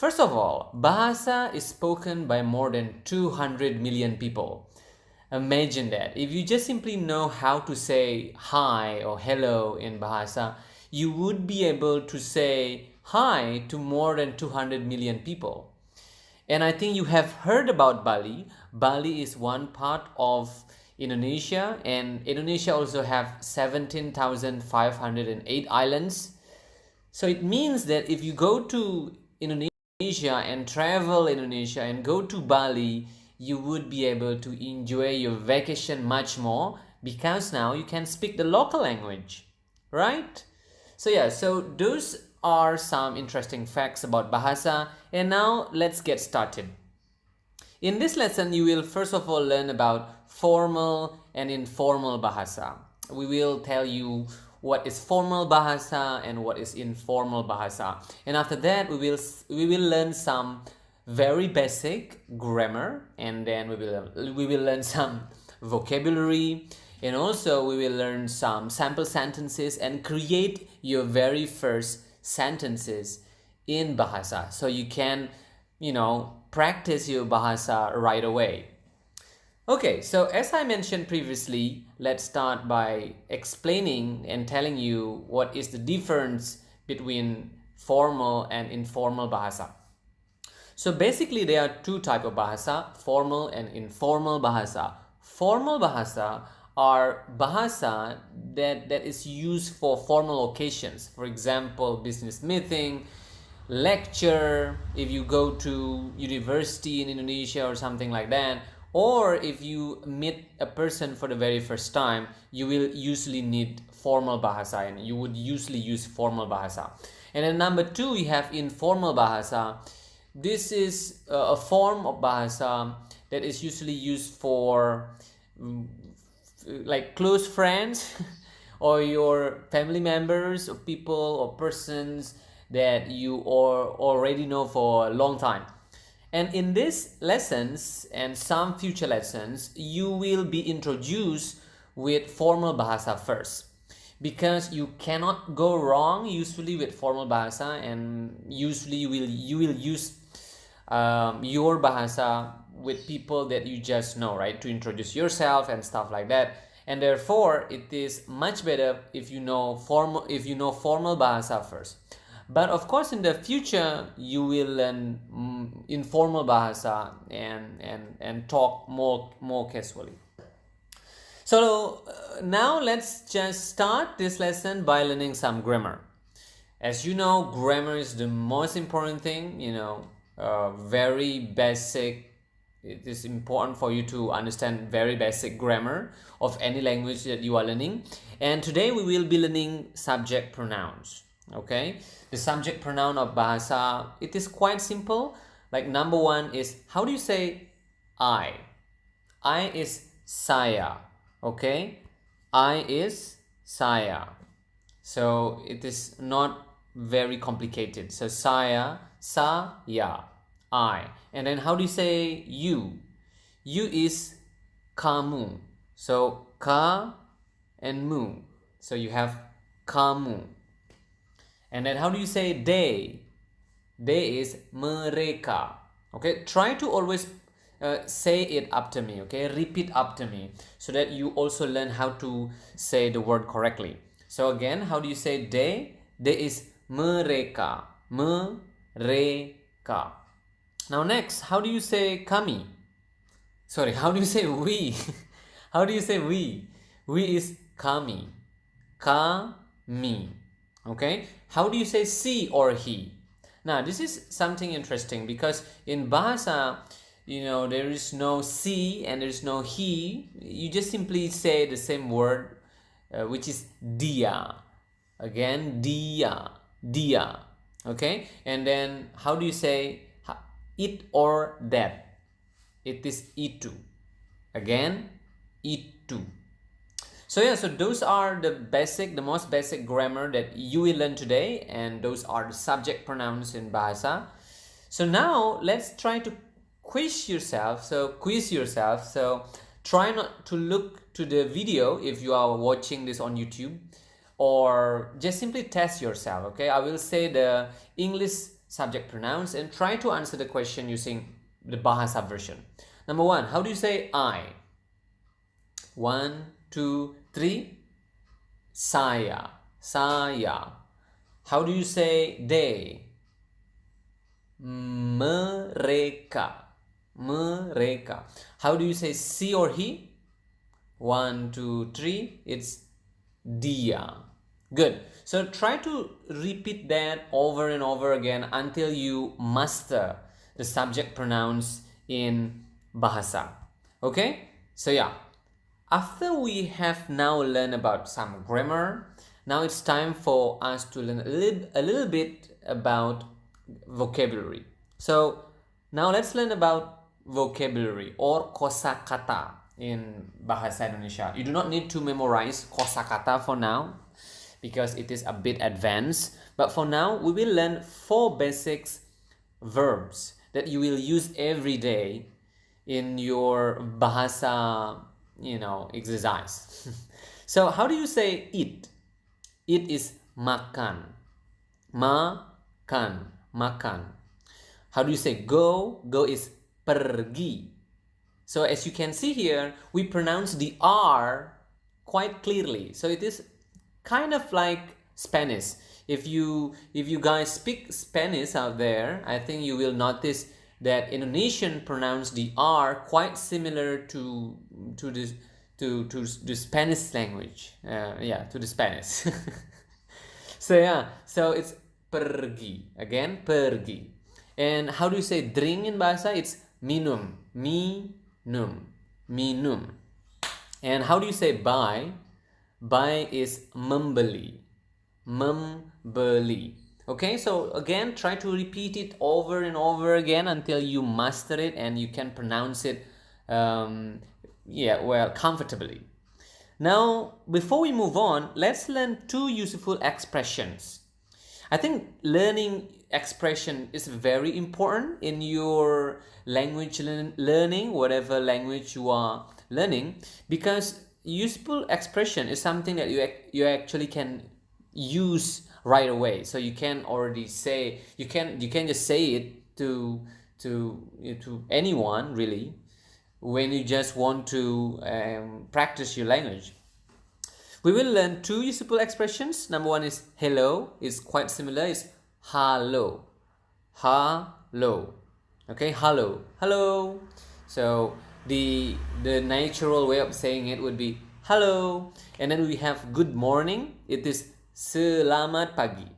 First of all, Bahasa is spoken by more than 200 million people. Imagine that. If you just simply know how to say hi or hello in Bahasa, you would be able to say hi to more than 200 million people. And I think you have heard about Bali. Bali is one part of Indonesia, and Indonesia also have 17,508 islands. So it means that if you go to Indonesia and travel Indonesia and go to Bali, you would be able to enjoy your vacation much more because now you can speak the local language, right? So yeah, so those are some interesting facts about Bahasa, and now let's get started. In this lesson, you will first of all learn about formal and informal Bahasa. We will tell you what is formal Bahasa and what is informal Bahasa. And after that, we will learn some very basic grammar, and then we will learn some vocabulary, and also we will learn some sample sentences and create your very first sentences in Bahasa, so you can practice your Bahasa right away. Okay, so as I mentioned previously, let's start by explaining and telling you what is the difference between formal and informal Bahasa. So basically there are two types of Bahasa, formal and informal Bahasa. Formal Bahasa are Bahasa that is used for formal occasions. For example, business meeting, lecture, if you go to university in Indonesia or something like that, or if you meet a person for the very first time, you will usually need formal Bahasa, and you would usually use formal Bahasa. And then number two, we have informal Bahasa. This is a form of Bahasa that is usually used for like close friends or your family members or people or persons that you already know for a long time. And in these lessons and some future lessons, you will be introduced with formal Bahasa first, because you cannot go wrong usually with formal Bahasa, and usually you will use your Bahasa with people that you just know, right, to introduce yourself and stuff like that. And therefore it is much better if you know formal Bahasa first. But of course in the future you will learn informal Bahasa and talk more casually. So now let's just start this lesson by learning some grammar. As you know, grammar is the most important thing, very basic. It is important for you to understand very basic grammar of any language that you are learning. And today we will be learning subject pronouns. Okay, the subject pronoun of Bahasa, it is quite simple. Like number one is, how do you say I? I is saya. Okay, I is saya. So it is not very complicated. So saya, I. And then how do you say you? You is kamu. So ka and mu. So you have kamu. And then how do you say they? They is mereka. Okay, try to always say it after me. Okay, repeat after me so that you also learn how to say the word correctly. So again, how do you say they? They is mereka. Mereka. Now next, how do you say kami? Sorry, how do you say we? How do you say we? We is kami. Kami. Okay, how do you say she or he? Now this is something interesting, because in Bahasa, there is no she and there is no he. You just simply say the same word, which is dia. Again, dia. Okay, and then how do you say it or that? It is itu. Again, itu. So yeah, so those are the most basic grammar that you will learn today, and those are the subject pronouns in Bahasa. So now let's try to quiz yourself. So try not to look to the video if you are watching this on YouTube, or just simply test yourself. Okay, I will say the English subject pronouns and try to answer the question using the Bahasa version. Number 1, how do you say I? 1, 2, 3. Saya. Saya. How do you say they? Mereka. Mereka. How do you say she or he? 1, 2, 3. It's dia. Good. So try to repeat that over and over again until you master the subject pronouns in Bahasa. Okay? So yeah. After we have now learned about some grammar, now it's time for us to learn a little bit about vocabulary. So now let's learn about vocabulary or kosakata in Bahasa Indonesia. You do not need to memorize kosakata for now because it is a bit advanced. But for now, we will learn 4 basic verbs that you will use every day in your Bahasa, exercise. So how do you say eat? Eat is makan. Makan. Makan. How do you say go? Go is pergi. So as you can see here, we pronounce the R quite clearly. So it is kind of like Spanish. If you guys speak Spanish out there, I think you will notice that Indonesian pronounce the R quite similar to the Spanish language. To the Spanish. So it's pergi. Again, pergi. And how do you say drink in Bahasa? It's minum. Minum. Minum. And how do you say buy? Buy is membeli. Membeli. Okay, so again, try to repeat it over and over again until you master it and you can pronounce it comfortably. Now, before we move on, let's learn 2 useful expressions. I think learning expression is very important in your language learning, whatever language you are learning, because useful expression is something that you actually can use right away. So you can already say, you can just say it to anyone really when you just want to practice your language. We will learn 2 useful expressions. Number 1 is hello. It's quite similar. It's hello. Hello. Okay, hello. Hello. So the natural way of saying it would be hello. And then we have good morning. It is selamat pagi.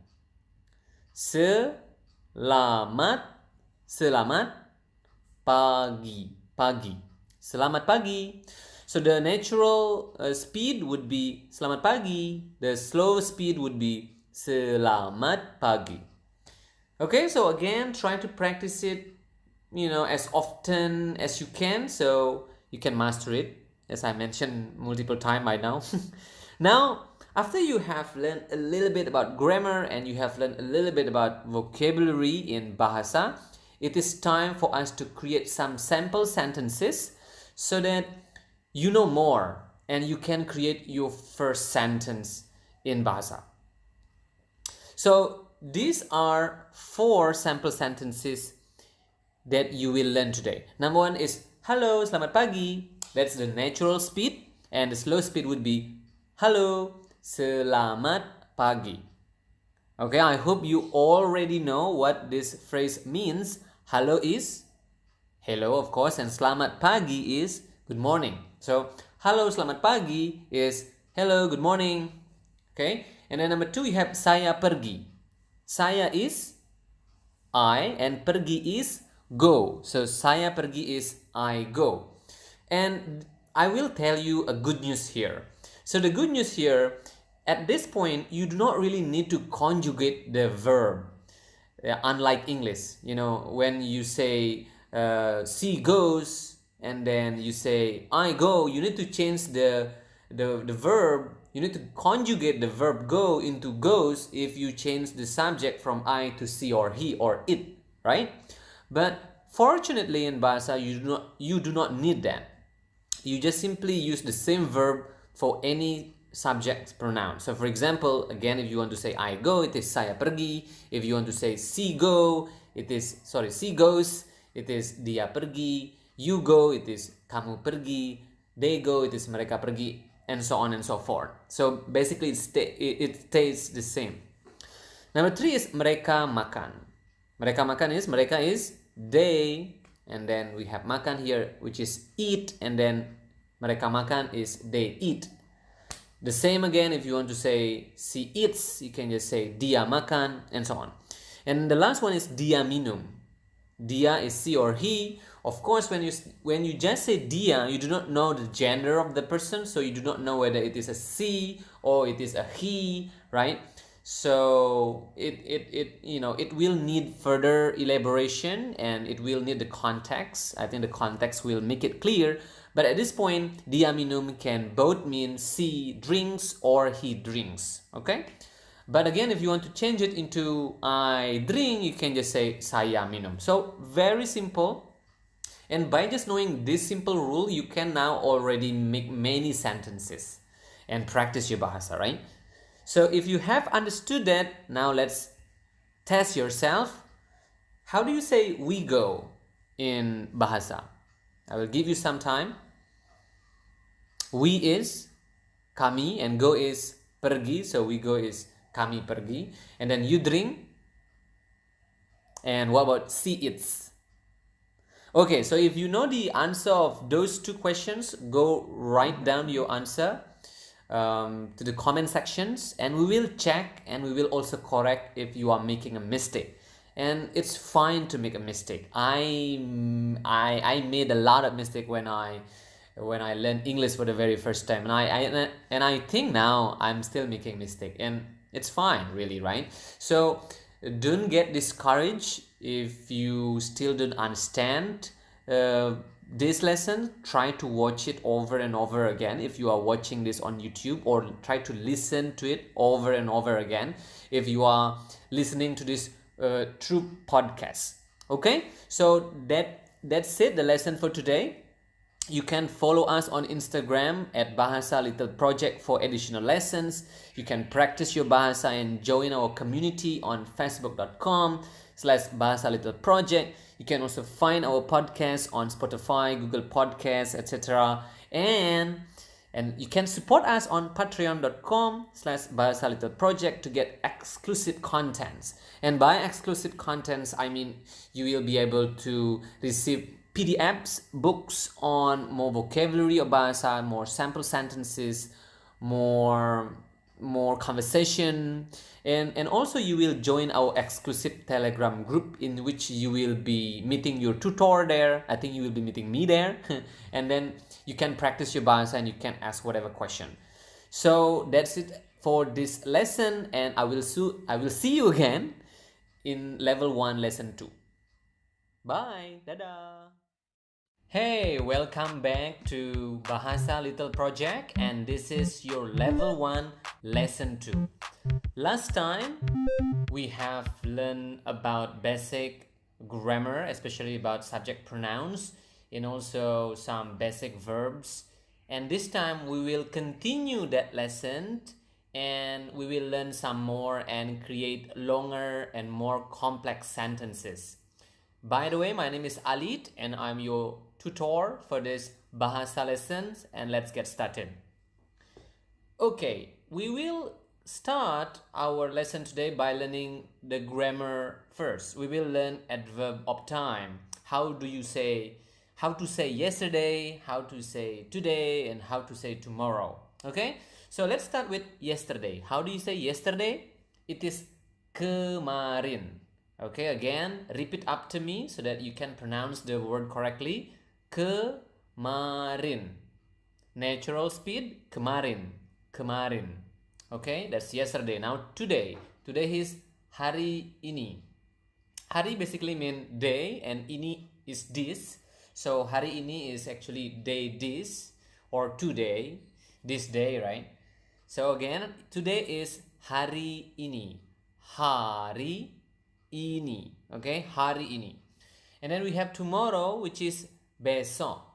Selamat pagi. Pagi. Selamat pagi. So the natural speed would be selamat pagi. The slow speed would be selamat pagi. Okay, so again, try to practice it, as often as you can so you can master it, as I mentioned multiple times by now. Now, after you have learned a little bit about grammar and you have learned a little bit about vocabulary in Bahasa, it is time for us to create some sample sentences so that you know more and you can create your first sentence in Bahasa. So these are 4 sample sentences that you will learn today. Number 1 is hello, selamat pagi. That's the natural speed, and the slow speed would be hello, selamat pagi. Okay, I hope you already know what this phrase means. Hello is hello, of course, and selamat pagi is good morning. So, hello, selamat pagi is hello, good morning. Okay, and then number 2, you have saya pergi. Saya is I, and pergi is go. So, saya pergi is I go. And I will tell you a good news here. So, the good news here, at this point, you do not really need to conjugate the verb. Unlike English, when you say she goes and then you say I go, you need to change the verb. You need to conjugate the verb go into goes if you change the subject from I to she or he or it, right? But fortunately in Bahasa, you do not need that. You just simply use the same verb for any subject pronoun. So for example, again, if you want to say I go, it is saya pergi. If you want to say she go, she goes, it is dia pergi. You go, it is kamu pergi. They go, it is mereka pergi, and so on and so forth. So basically it stays the same. Number 3 is mereka makan. Mereka is they, and then we have makan here, which is eat, and then mereka makan is they eat. The same again, if you want to say she eats, you can just say dia makan, and so on. And the last one is dia minum. Dia is she or he. Of course, when you just say dia, you do not know the gender of the person, so you do not know whether it is a she or it is a he, right? So it will need further elaboration, and it will need the context. I think the context will make it clear. But at this point, dia minum can both mean she drinks or he drinks. Okay? But again, if you want to change it into I drink, you can just say saya minum. So very simple. And by just knowing this simple rule, you can now already make many sentences and practice your bahasa, right? So if you have understood that, now let's test yourself. How do you say we go in bahasa? I will give you some time. We is kami, and go is pergi, so we go is kami pergi. And then you drink. And what about she eats? Okay, so if you know the answer of those two questions, go write down your answer to the comment sections, and we will check, and we will also correct if you are making a mistake. And it's fine to make a mistake. I made a lot of mistake when I learned English for the very first time, and I think now I'm still making mistake, and it's fine, really, right? So don't get discouraged if you still don't understand this lesson. Try to watch it over and over again if you are watching this on YouTube, or try to listen to it over and over again if you are listening to this through podcast. Okay, so that's it, the lesson for today. You can follow us on Instagram at Bahasa Little Project for additional lessons. You can practice your Bahasa and join our community on facebook.com/Bahasa Little Project. You can also find our podcast on Spotify, Google Podcasts, etc. And you can support us on patreon.com/Bahasa Little Project to get exclusive contents. And by exclusive contents, I mean you will be able to receive PDFs, books on more vocabulary of Bahasa, more sample sentences, more conversation, and also you will join our exclusive Telegram group in which you will be meeting your tutor there. I think you will be meeting me there. And then you can practice your Bahasa and you can ask whatever question. So that's it for this lesson, and I will see you again in level 1 lesson 2. Bye. Dadah. Hey, welcome back to Bahasa Little Project, and this is your level 1 lesson 2. Last time we have learned about basic grammar, especially about subject pronouns, and also some basic verbs. And this time we will continue that lesson, and we will learn some more and create longer and more complex sentences. By the way, my name is Alit, and I'm your tutor for this Bahasa lessons, and let's get started. Okay, we will start our lesson today by learning the grammar first. We will learn adverb of time. How to say yesterday, how to say today, and how to say tomorrow. Okay, so let's start with yesterday. How do you say yesterday? It is kemarin. Okay, again, repeat after me so that you can pronounce the word correctly. Kemarin. Natural speed, kemarin. Kemarin. Okay, that's yesterday. Now today. Today is hari ini. Hari basically means day, and ini is this. So hari ini is actually day this, or today, this day, right? So again, today is hari ini. Hari ini. Okay, hari ini. And then we have tomorrow, which is besok.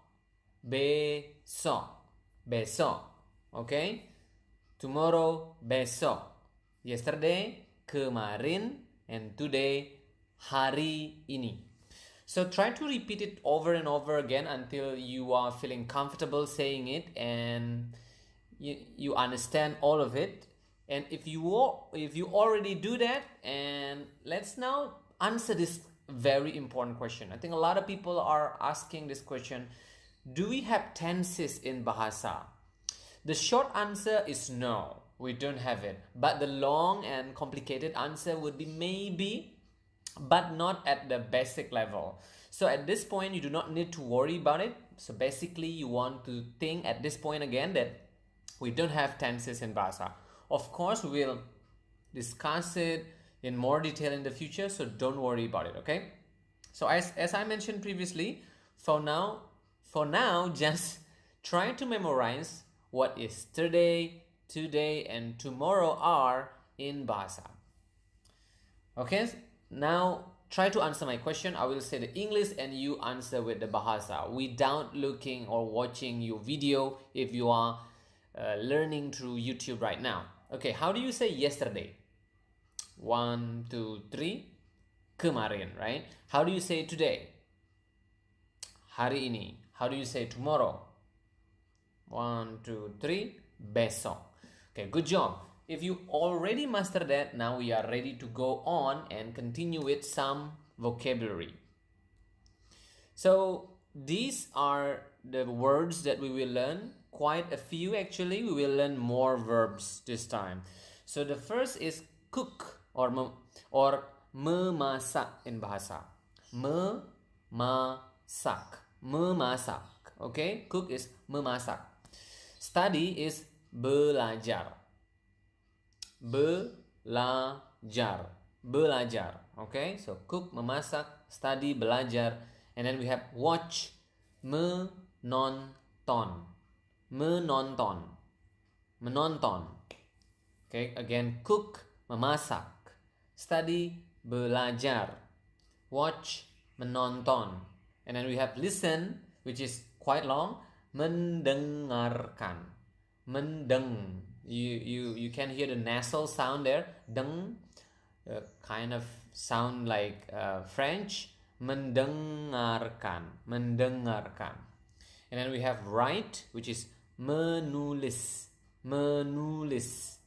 Besok. Besok. Okay, tomorrow, besok. Yesterday, kemarin, and today, hari ini. So try to repeat it over and over again until you are feeling comfortable saying it and you understand all of it. And if you already do that, and let's now answer this very important question. I think a lot of people are asking this question: do we have tenses in Bahasa? The short answer is no, we don't have it. But the long and complicated answer would be maybe, but not at the basic level. So at this point, you do not need to worry about it. So basically, you want to think at this point again that we don't have tenses in Bahasa. Of course, we will discuss it in more detail in the future, so don't worry about it, okay? So as I mentioned previously, for now, just try to memorize what yesterday, today, and tomorrow are in Bahasa. Okay, now try to answer my question. I will say the English and you answer with the Bahasa without looking or watching your video if you are learning through YouTube right now. Okay, how do you say yesterday? 1, 2, 3. Kemarin, right? How do you say today? Hari ini. How do you say tomorrow? 1, 2, 3. Besok. Okay, good job. If you already mastered that, now we are ready to go on and continue with some vocabulary. So these are the words that we will learn. Quite a few actually. We will learn more verbs this time. So the first is cook or memasak in Bahasa. Memasak. Memasak. Okay, cook is memasak. Study is belajar. Belajar. Belajar. Okay, so cook, memasak, study, belajar. And then we have watch, menonton. Menonton. Menonton. Okay, again, cook, memasak, study, belajar, watch, menonton. And then we have listen, which is quite long, mendengarkan. Mendeng. You can hear the nasal sound there. Deng, kind of sound like French. Mendengarkan. Mendengarkan. And then we have write, which is menulis. Menulis.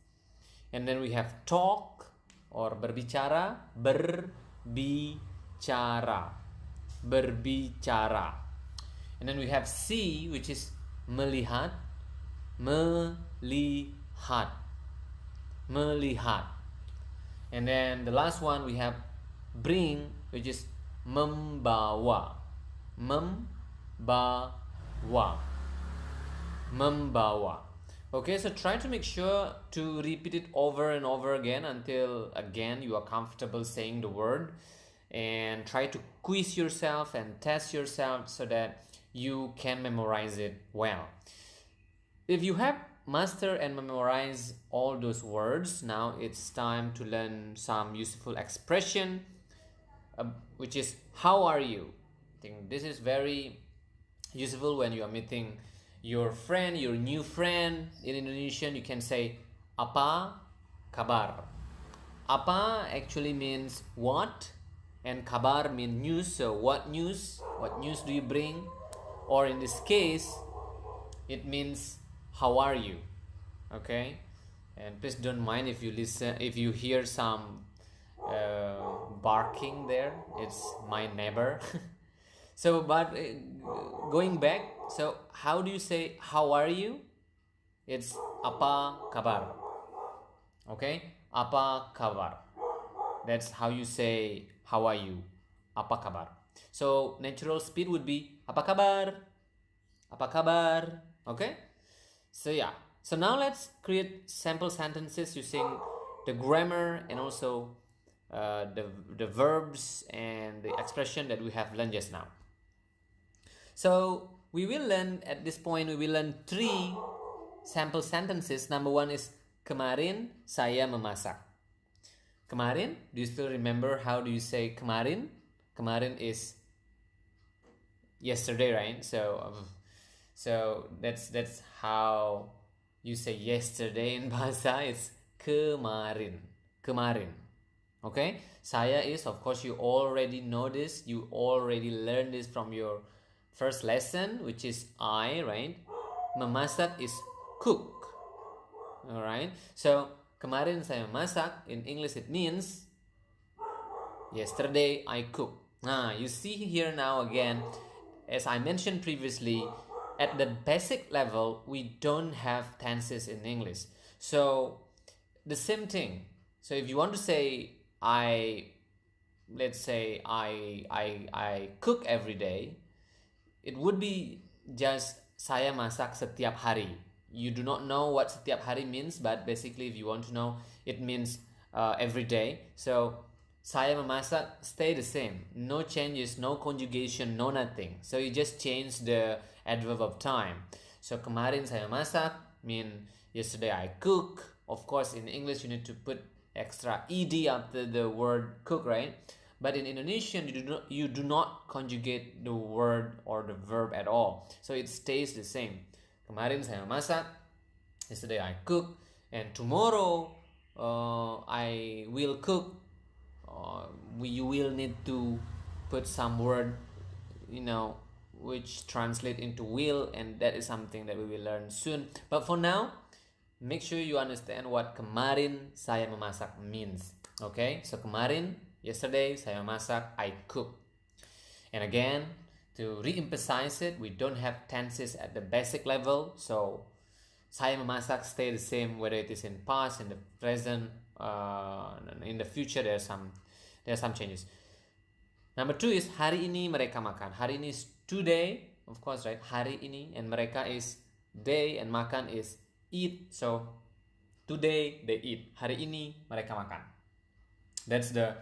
And then we have talk or berbicara. Berbicara. Berbicara. And then we have see, which is melihat. Melihat. Melihat. And then the last one we have bring, which is membawa. Membawa. Membawa. Okay, so try to make sure to repeat it over and over again until again you are comfortable saying the word, and try to quiz yourself and test yourself so that you can memorize it well. If you have mastered and memorized all those words, now it's time to learn some useful expression, which is how are you? I think this is very useful when you are meeting your friend, your new friend. In Indonesian, you can say apa kabar. Apa actually means what, and kabar means news. So what news? What news do you bring? Or in this case, it means how are you? Okay, and please don't mind if you hear some barking there. It's my neighbor. So, but going back, so how do you say how are you? It's apa kabar. Okay, apa kabar. That's how you say how are you? Apa kabar. So natural speed would be apa kabar? Apa kabar? Okay. So yeah. So now let's create sample sentences using the grammar and also the verbs and the expression that we have learned just now. So we will learn at this point, we will learn 3 sample sentences. Number 1 is kemarin saya memasak. Kemarin, do you still remember how do you say kemarin? Kemarin is yesterday, right? So that's how you say yesterday in Bahasa, it's kemarin. Kemarin. Okay? Saya is, of course, you already know this. You already learned this from your first lesson, which is I, right? Memasak is cook. Alright? So, kemarin saya masak, in English it means yesterday I cooked. You see here now again, as I mentioned previously, at the basic level, we don't have tenses in English. So, the same thing. So, if you want to say let's say I cook every day, it would be just saya masak setiap hari. You do not know what setiap hari means, but basically if you want to know, it means every day. So saya memasak stay the same. No changes, no conjugation, no nothing. So you just change the adverb of time. So kemarin saya masak mean yesterday I cook. Of course in English you need to put extra ed after the word cook, right? But in Indonesian, you do not conjugate the word or the verb at all. So it stays the same. Kemarin saya masak, yesterday I cook, and tomorrow I will cook. You will need to put some word, which translate into will, and that is something that we will learn soon. But for now, make sure you understand what kemarin saya memasak means. Okay, so kemarin, yesterday, saya masak, I cook. And again, to re-emphasize it, we don't have tenses at the basic level. So, saya memasak stay the same whether it is in past, in the present, in the future. There are some changes. Number 2 is hari ini mereka makan. Hari ini is today, of course, right? Hari ini, and mereka is day, and makan is eat. So, today they eat. Hari ini mereka makan. That's the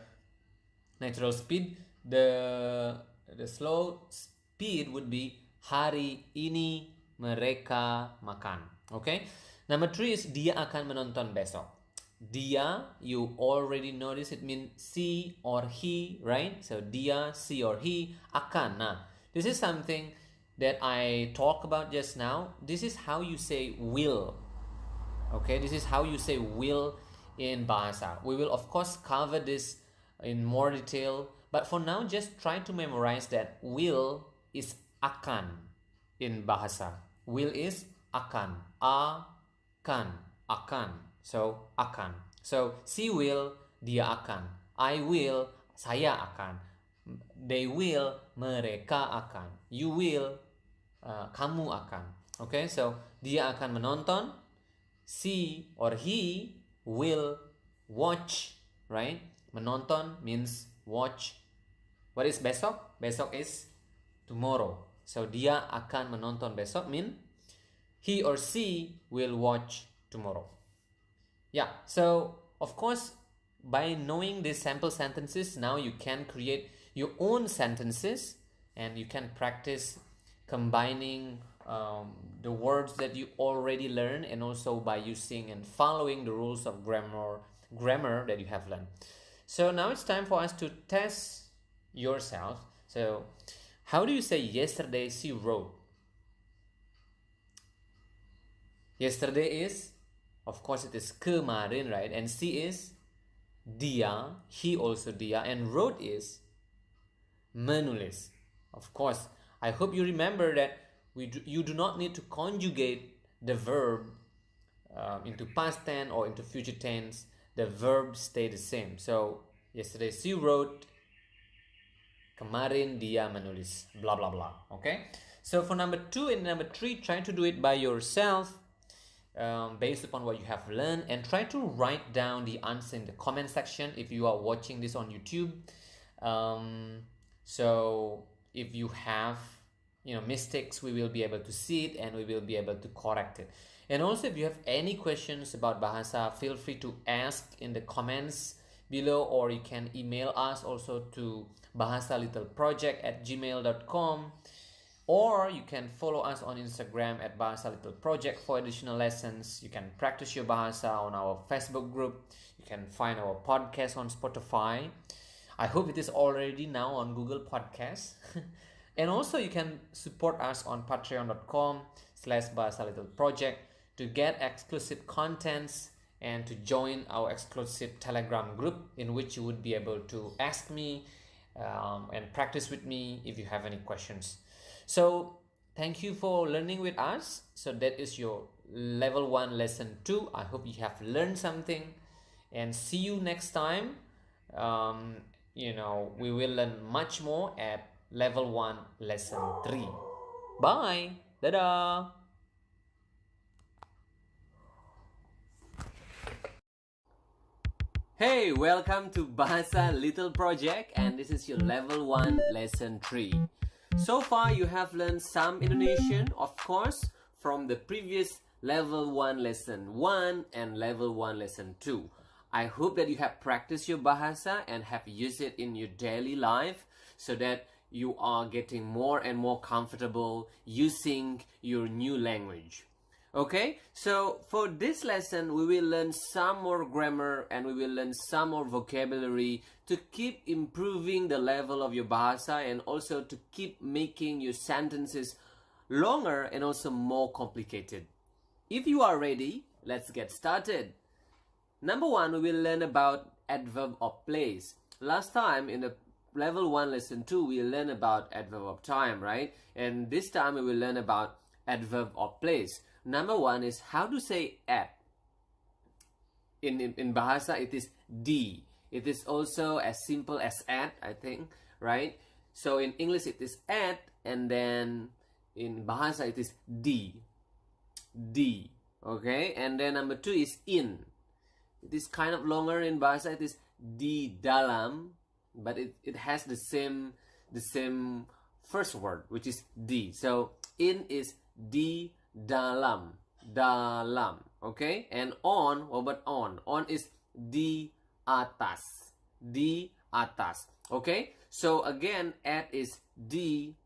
natural speed. The slow speed would be hari ini mereka makan. Okay. Number 3 is dia akan menonton besok. Dia, you already know this. It means she or he, right? So dia, she or he. Akan. Nah, this is something that I talked about just now. This is how you say will. Okay, this is how you say will in Bahasa. We will of course cover this in more detail, but for now just try to memorize that will is akan in Bahasa. Will is akan. Akan. So akan. So she will, dia akan. I will, saya akan. They will, mereka akan. You will, kamu akan. Okay, so dia akan menonton. She or he will watch, right? Menonton means watch. What is besok? Besok is tomorrow. So dia akan menonton besok mean he or she will watch tomorrow. Yeah, so of course by knowing these sample sentences, now you can create your own sentences and you can practice combining the words that you already learned, and also by using and following the rules of grammar that you have learned. So now it's time for us to test yourself. So how do you say yesterday she wrote? Yesterday is, of course, it is kemarin, right? And she is dia, he also dia, and wrote is menulis. Of course, I hope you remember that you do not need to conjugate the verb into past tense or into future tense. The verbs stay the same. So, yesterday she wrote, kemarin dia menulis, blah blah blah. Okay? So, for number 2 and number 3, try to do it by yourself based upon what you have learned, and try to write down the answer in the comment section if you are watching this on YouTube. So, if you have mistakes, we will be able to see it and we will be able to correct it. And also, if you have any questions about Bahasa, feel free to ask in the comments below, or you can email us also to bahasalittleproject@gmail.com, or you can follow us on Instagram at Bahasa Little Project for additional lessons. You can practice your Bahasa on our Facebook group. You can find our podcast on Spotify. I hope it is already now on Google Podcasts. And also you can support us on patreon.com/Bahasa Little Project to get exclusive contents and to join our exclusive Telegram group, in which you would be able to ask me and practice with me if you have any questions. So thank you for learning with us. So that is your level 1 lesson 2. I hope you have learned something, and see you next time. We will learn much more at level 1 lesson 3. Bye. Dadah. Hey, welcome to Bahasa Little Project, and this is your level 1 lesson 3. So far you have learned some Indonesian, of course, from the previous level 1 lesson 1 and level 1 lesson 2. I hope that you have practiced your Bahasa and have used it in your daily life, so that you are getting more and more comfortable using your new language. Okay, so for this lesson, we will learn some more grammar and we will learn some more vocabulary to keep improving the level of your Bahasa, and also to keep making your sentences longer and also more complicated. If you are ready, let's get started. Number 1, we will learn about adverb of place. Last time in the level 1 lesson 2, we learned about adverb of time, right? And this time we will learn about adverb of place. Number 1 is how to say at. In Bahasa, it is di. It is also as simple as at, I think, right? So in English, it is at, and then in Bahasa, it is di. Di, okay? And then number 2 is in. It is kind of longer in Bahasa. It is di dalam, but it has the same first word, which is di. So in is di dalam, dalam, okay? And on, what about on? On is di atas, di atas, okay? So again, at is di,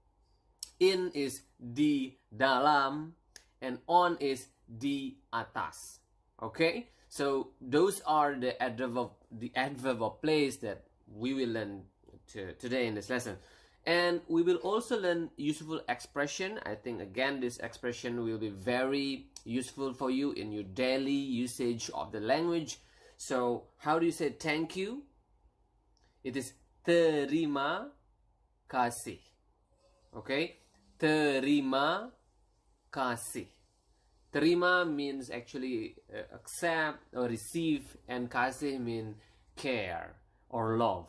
in is di dalam, and on is di atas, okay? So those are the adverb of place that we will learn today in this lesson. And we will also learn useful expression. I think again this expression will be very useful for you in your daily usage of the language. So how do you say thank you? It is terima kasih. Okay? Terima kasih. Terima means actually accept or receive, and kasih means care or love.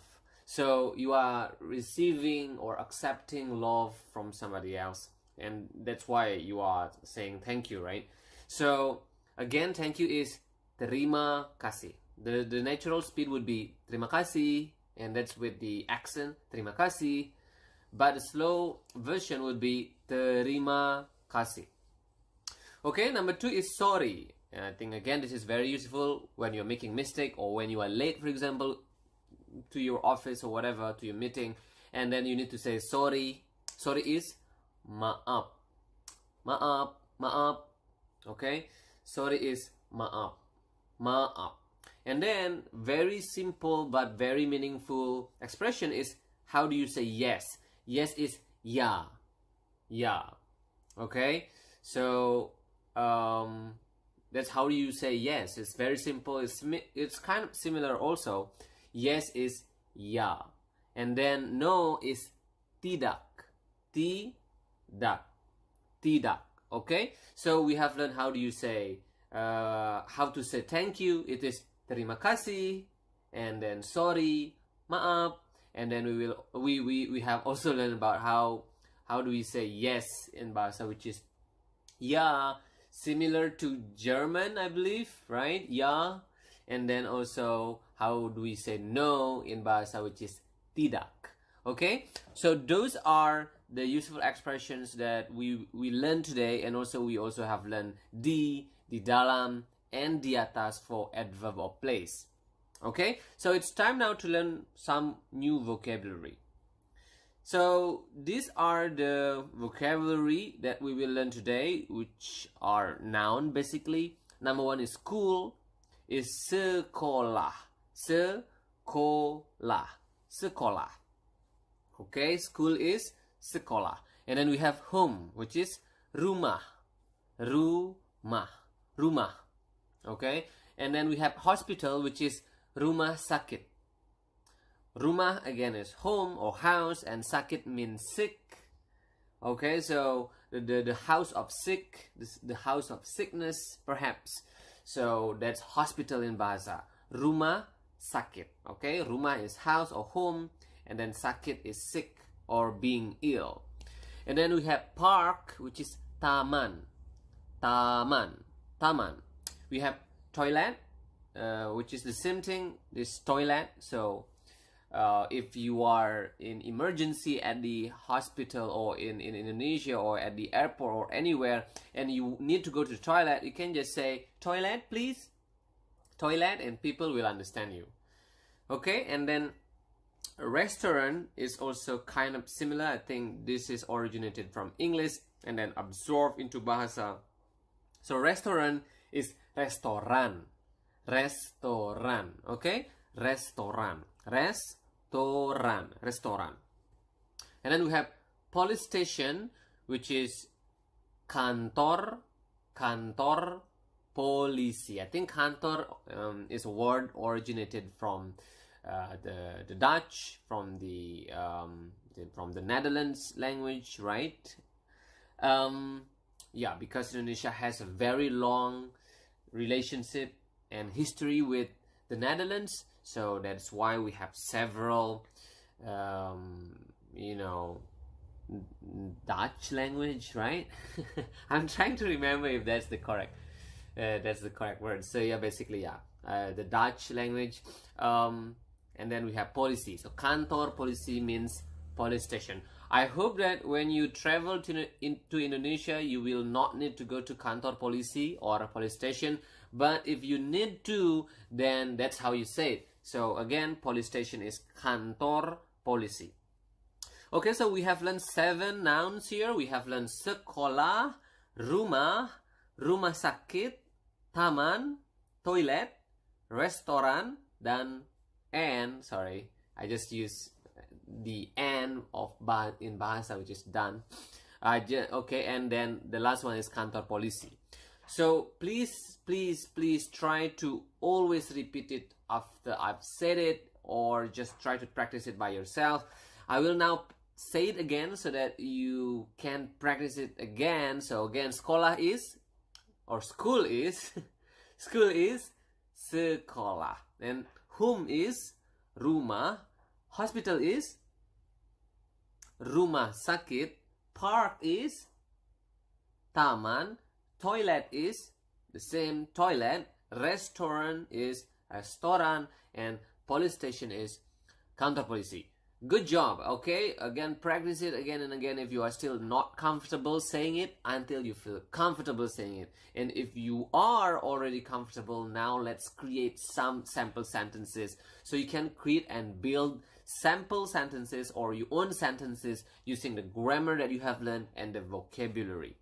So you are receiving or accepting love from somebody else, and that's why you are saying thank you, right? So again, thank you is terima kasih. The natural speed would be terima kasih, and that's with the accent terima kasih, but the slow version would be terima kasih. Okay, number 2 is sorry. And I think again this is very useful when you're making mistake, or when you are late, for example, to your office or whatever, to your meeting, and then you need to say sorry. Sorry is maaf, maaf, maaf. Okay, sorry is maaf, maaf. And then very simple but very meaningful expression is how do you say yes? Yes is ya, ya. Okay, so that's how you say yes. It's very simple. It's kind of similar also. Yes is ya, and then no is tidak, tidak, tidak. Okay, so we have learned how do you say how to say thank you. It is terima kasih, and then sorry, maaf, and then we have also learned about how do we say yes in Bahasa, which is ja, similar to German, I believe, right? Ja. And then also, how do we say no in Bahasa, which is tidak. Okay, so those are the useful expressions that we learned today, and also we also have learned di dalam, and di atas for adverb of place. Okay, so it's time now to learn some new vocabulary. So these are the vocabulary that we will learn today, which are noun basically. Number 1 is school, is sekolah, sekolah, sekolah. Okay, school is sekolah. And then we have home, which is rumah, rumah. rumah. Okay, and then we have hospital, which is rumah sakit. Rumah again is home or house, and sakit means sick. Okay, so the house of sick, the house of sickness, perhaps. So that's hospital in Bahasa. Rumah sakit. Okay, rumah is house or home, and then sakit is sick or being ill. And then we have park, which is taman. Taman. Taman. We have toilet, which is the same thing, this toilet. So if you are in emergency at the hospital or in Indonesia or at the airport or anywhere, and you need to go to the toilet, you can just say, toilet please, toilet, and people will understand you. Okay, and then restaurant is also kind of similar. I think this is originated from English and then absorbed into Bahasa. So restaurant is restoran. Restoran. Okay, restoran. Restoran. Restoran. And then we have police station, which is kantor. Kantor polisi. I think kantor is a word originated from the Dutch, from the Netherlands language, right? Yeah, because Indonesia has a very long relationship and history with the Netherlands, so that's why we have several, Dutch language, right? I'm trying to remember if that's the correct word. So yeah, basically, yeah, the Dutch language. And then we have policy. So kantor polisi means police station. I hope that when you travel to Indonesia, you will not need to go to kantor polisi or a police station. But if you need to, then that's how you say it. So again, police station is kantor polisi. Okay, so we have learned 7 nouns here. We have learned sekolah, rumah, rumah sakit, taman, toilet, restoran, and sorry, I just use the and of in Bahasa, which is done. Okay, and then the last one is kantor polisi. So please try to always repeat it after I've said it, or just try to practice it by yourself. I will now say it again so that you can practice it again. So again, sekolah is, or school is school is sekolah, and home is rumah, hospital is rumah sakit, park is taman, toilet is the same, toilet, restaurant is restoran, and police station is kantor polisi. Good job. Okay, again, practice it again and again if you are still not comfortable saying it, until you feel comfortable saying it. And if you are already comfortable, now let's create some sample sentences. So you can create and build sample sentences or your own sentences using the grammar that you have learned and the vocabulary.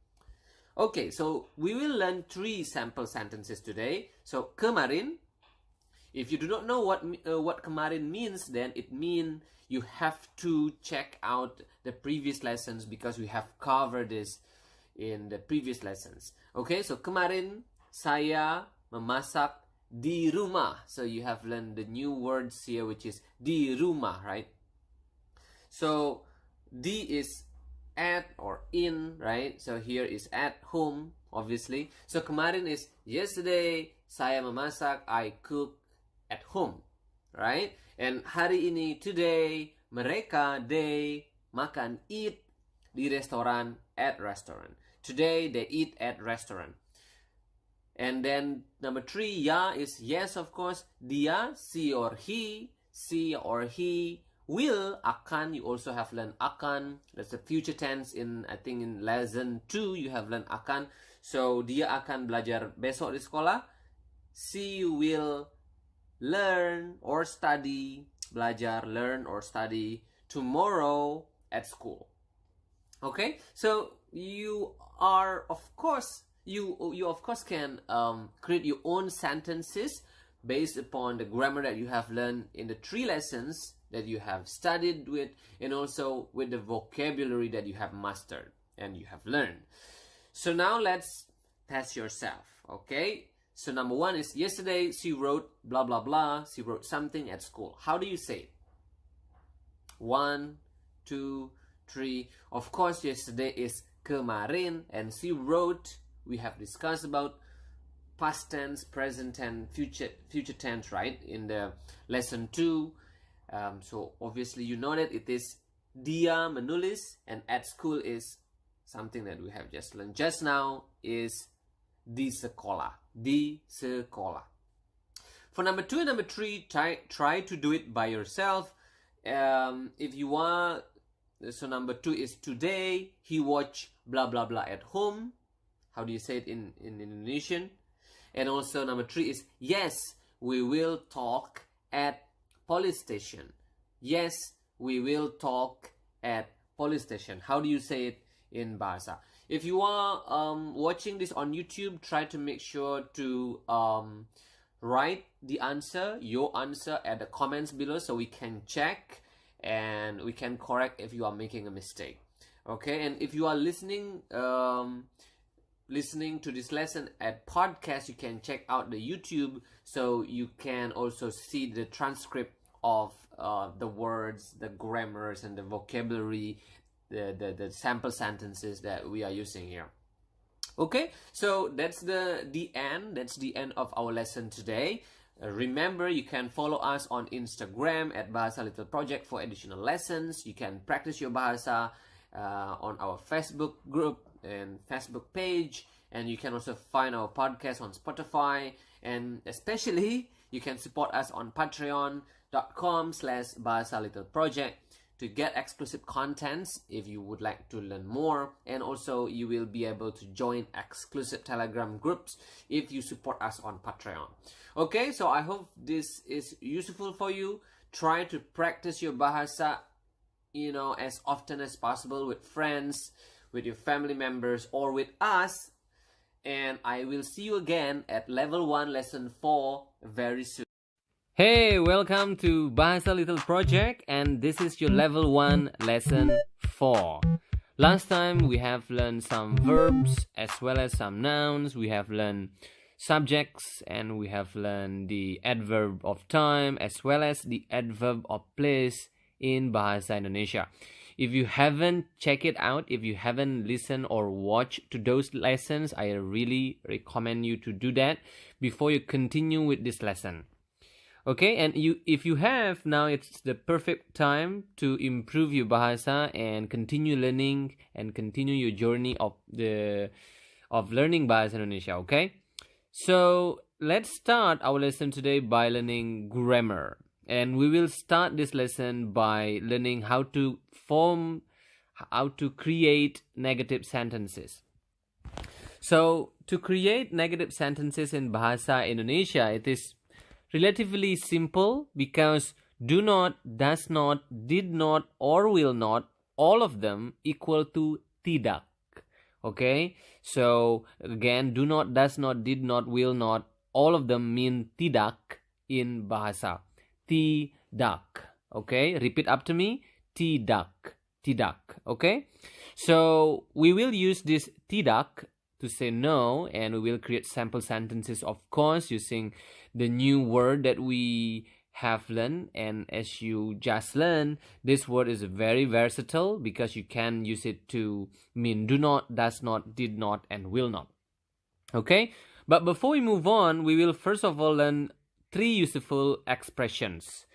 Okay, so we will learn 3 sample sentences today. So kemarin, if you do not know what kemarin means, then it means you have to check out the previous lessons, because we have covered this in the previous lessons. Okay, so kemarin saya memasak di rumah. So you have learned the new words here, which is di rumah, right? So di is at or in, right? So here is at home, obviously. So kemarin is yesterday saya memasak, I cook at home, right? And hari ini, today, mereka, they, makan, eat di restoran, at restaurant. Today they eat at restaurant. And then number 3, ya is yes, of course. Dia, she or he will, akan, you also have learned akan. That's the future tense in, I think in lesson 2 you have learned akan. So dia akan belajar besok di sekolah. She will learn or study, belajar, learn or study tomorrow at school. Okay, so you are of course you of course can create your own sentences based upon the grammar that you have learned in the 3 lessons that you have studied with, and also with the vocabulary that you have mastered and you have learned. So now let's test yourself. Okay, so number one is yesterday she wrote blah blah blah, she wrote something at school. How do you say it? 1, 2, 3. Of course, yesterday is kemarin, and she wrote, we have discussed about past tense, present tense, future tense, right, in the lesson 2. So obviously you know that it is dia menulis, and at school is something that we have just learned just now, is di sekolah. Di sekolah. For number 2 and number 3, try to do it by yourself. If you want, so number 2 is today he watched blah blah blah at home. How do you say it in Indonesian? And also number 3 is yes, we will talk at police station. Yes, we will talk at police station. How do you say it in Bahasa? If you are watching this on YouTube, try to make sure to write the answer, your answer, at the comments below, so we can check and we can correct if you are making a mistake. Okay, and if you are listening to this lesson at podcast, you can check out the YouTube, so you can also see the transcript of the words, the grammars, and the vocabulary, the sample sentences that we are using here. Okay, so that's the end. That's the end of our lesson today. Remember, you can follow us on Instagram at Bahasa Little Project for additional lessons. You can practice your Bahasa on our Facebook group and Facebook page, and you can also find our podcast on Spotify, and especially you can support us on patreon.com/Bahasa Little Project to get exclusive contents if you would like to learn more, and also you will be able to join exclusive Telegram groups if you support us on Patreon. Okay, so I hope this is useful for you. Try to practice your Bahasa, as often as possible with friends, with your family members, or with us. And I will see you again at level 1 lesson 4 very soon. Hey, welcome to Bahasa Little Project, and this is your level 1 lesson 4. Last time we have learned some verbs as well as some nouns. We have learned subjects, and we have learned the adverb of time as well as the adverb of place in Bahasa Indonesia. If you haven't checked it out, if you haven't listened or watched to those lessons, I really recommend you to do that before you continue with this lesson. Okay, and if you have, now it's the perfect time to improve your Bahasa and continue learning and continue your journey of learning Bahasa Indonesia. Okay, so let's start our lesson today by learning grammar. And we will start this lesson by learning how to create negative sentences. So, to create negative sentences in Bahasa Indonesia, it is relatively simple because do not, does not, did not, or will not, all of them equal to tidak. Okay? So, again, do not, does not, did not, will not, all of them mean tidak in Bahasa. Tidak. Okay, repeat after me. Tidak. Tidak. Okay, so we will use this tidak to say no, and we will create sample sentences, of course, using the new word that we have learned. And as you just learned, this word is very versatile because you can use it to mean do not, does not, did not, and will not. Okay, but before we move on, we will first of all learn 3 useful expressions.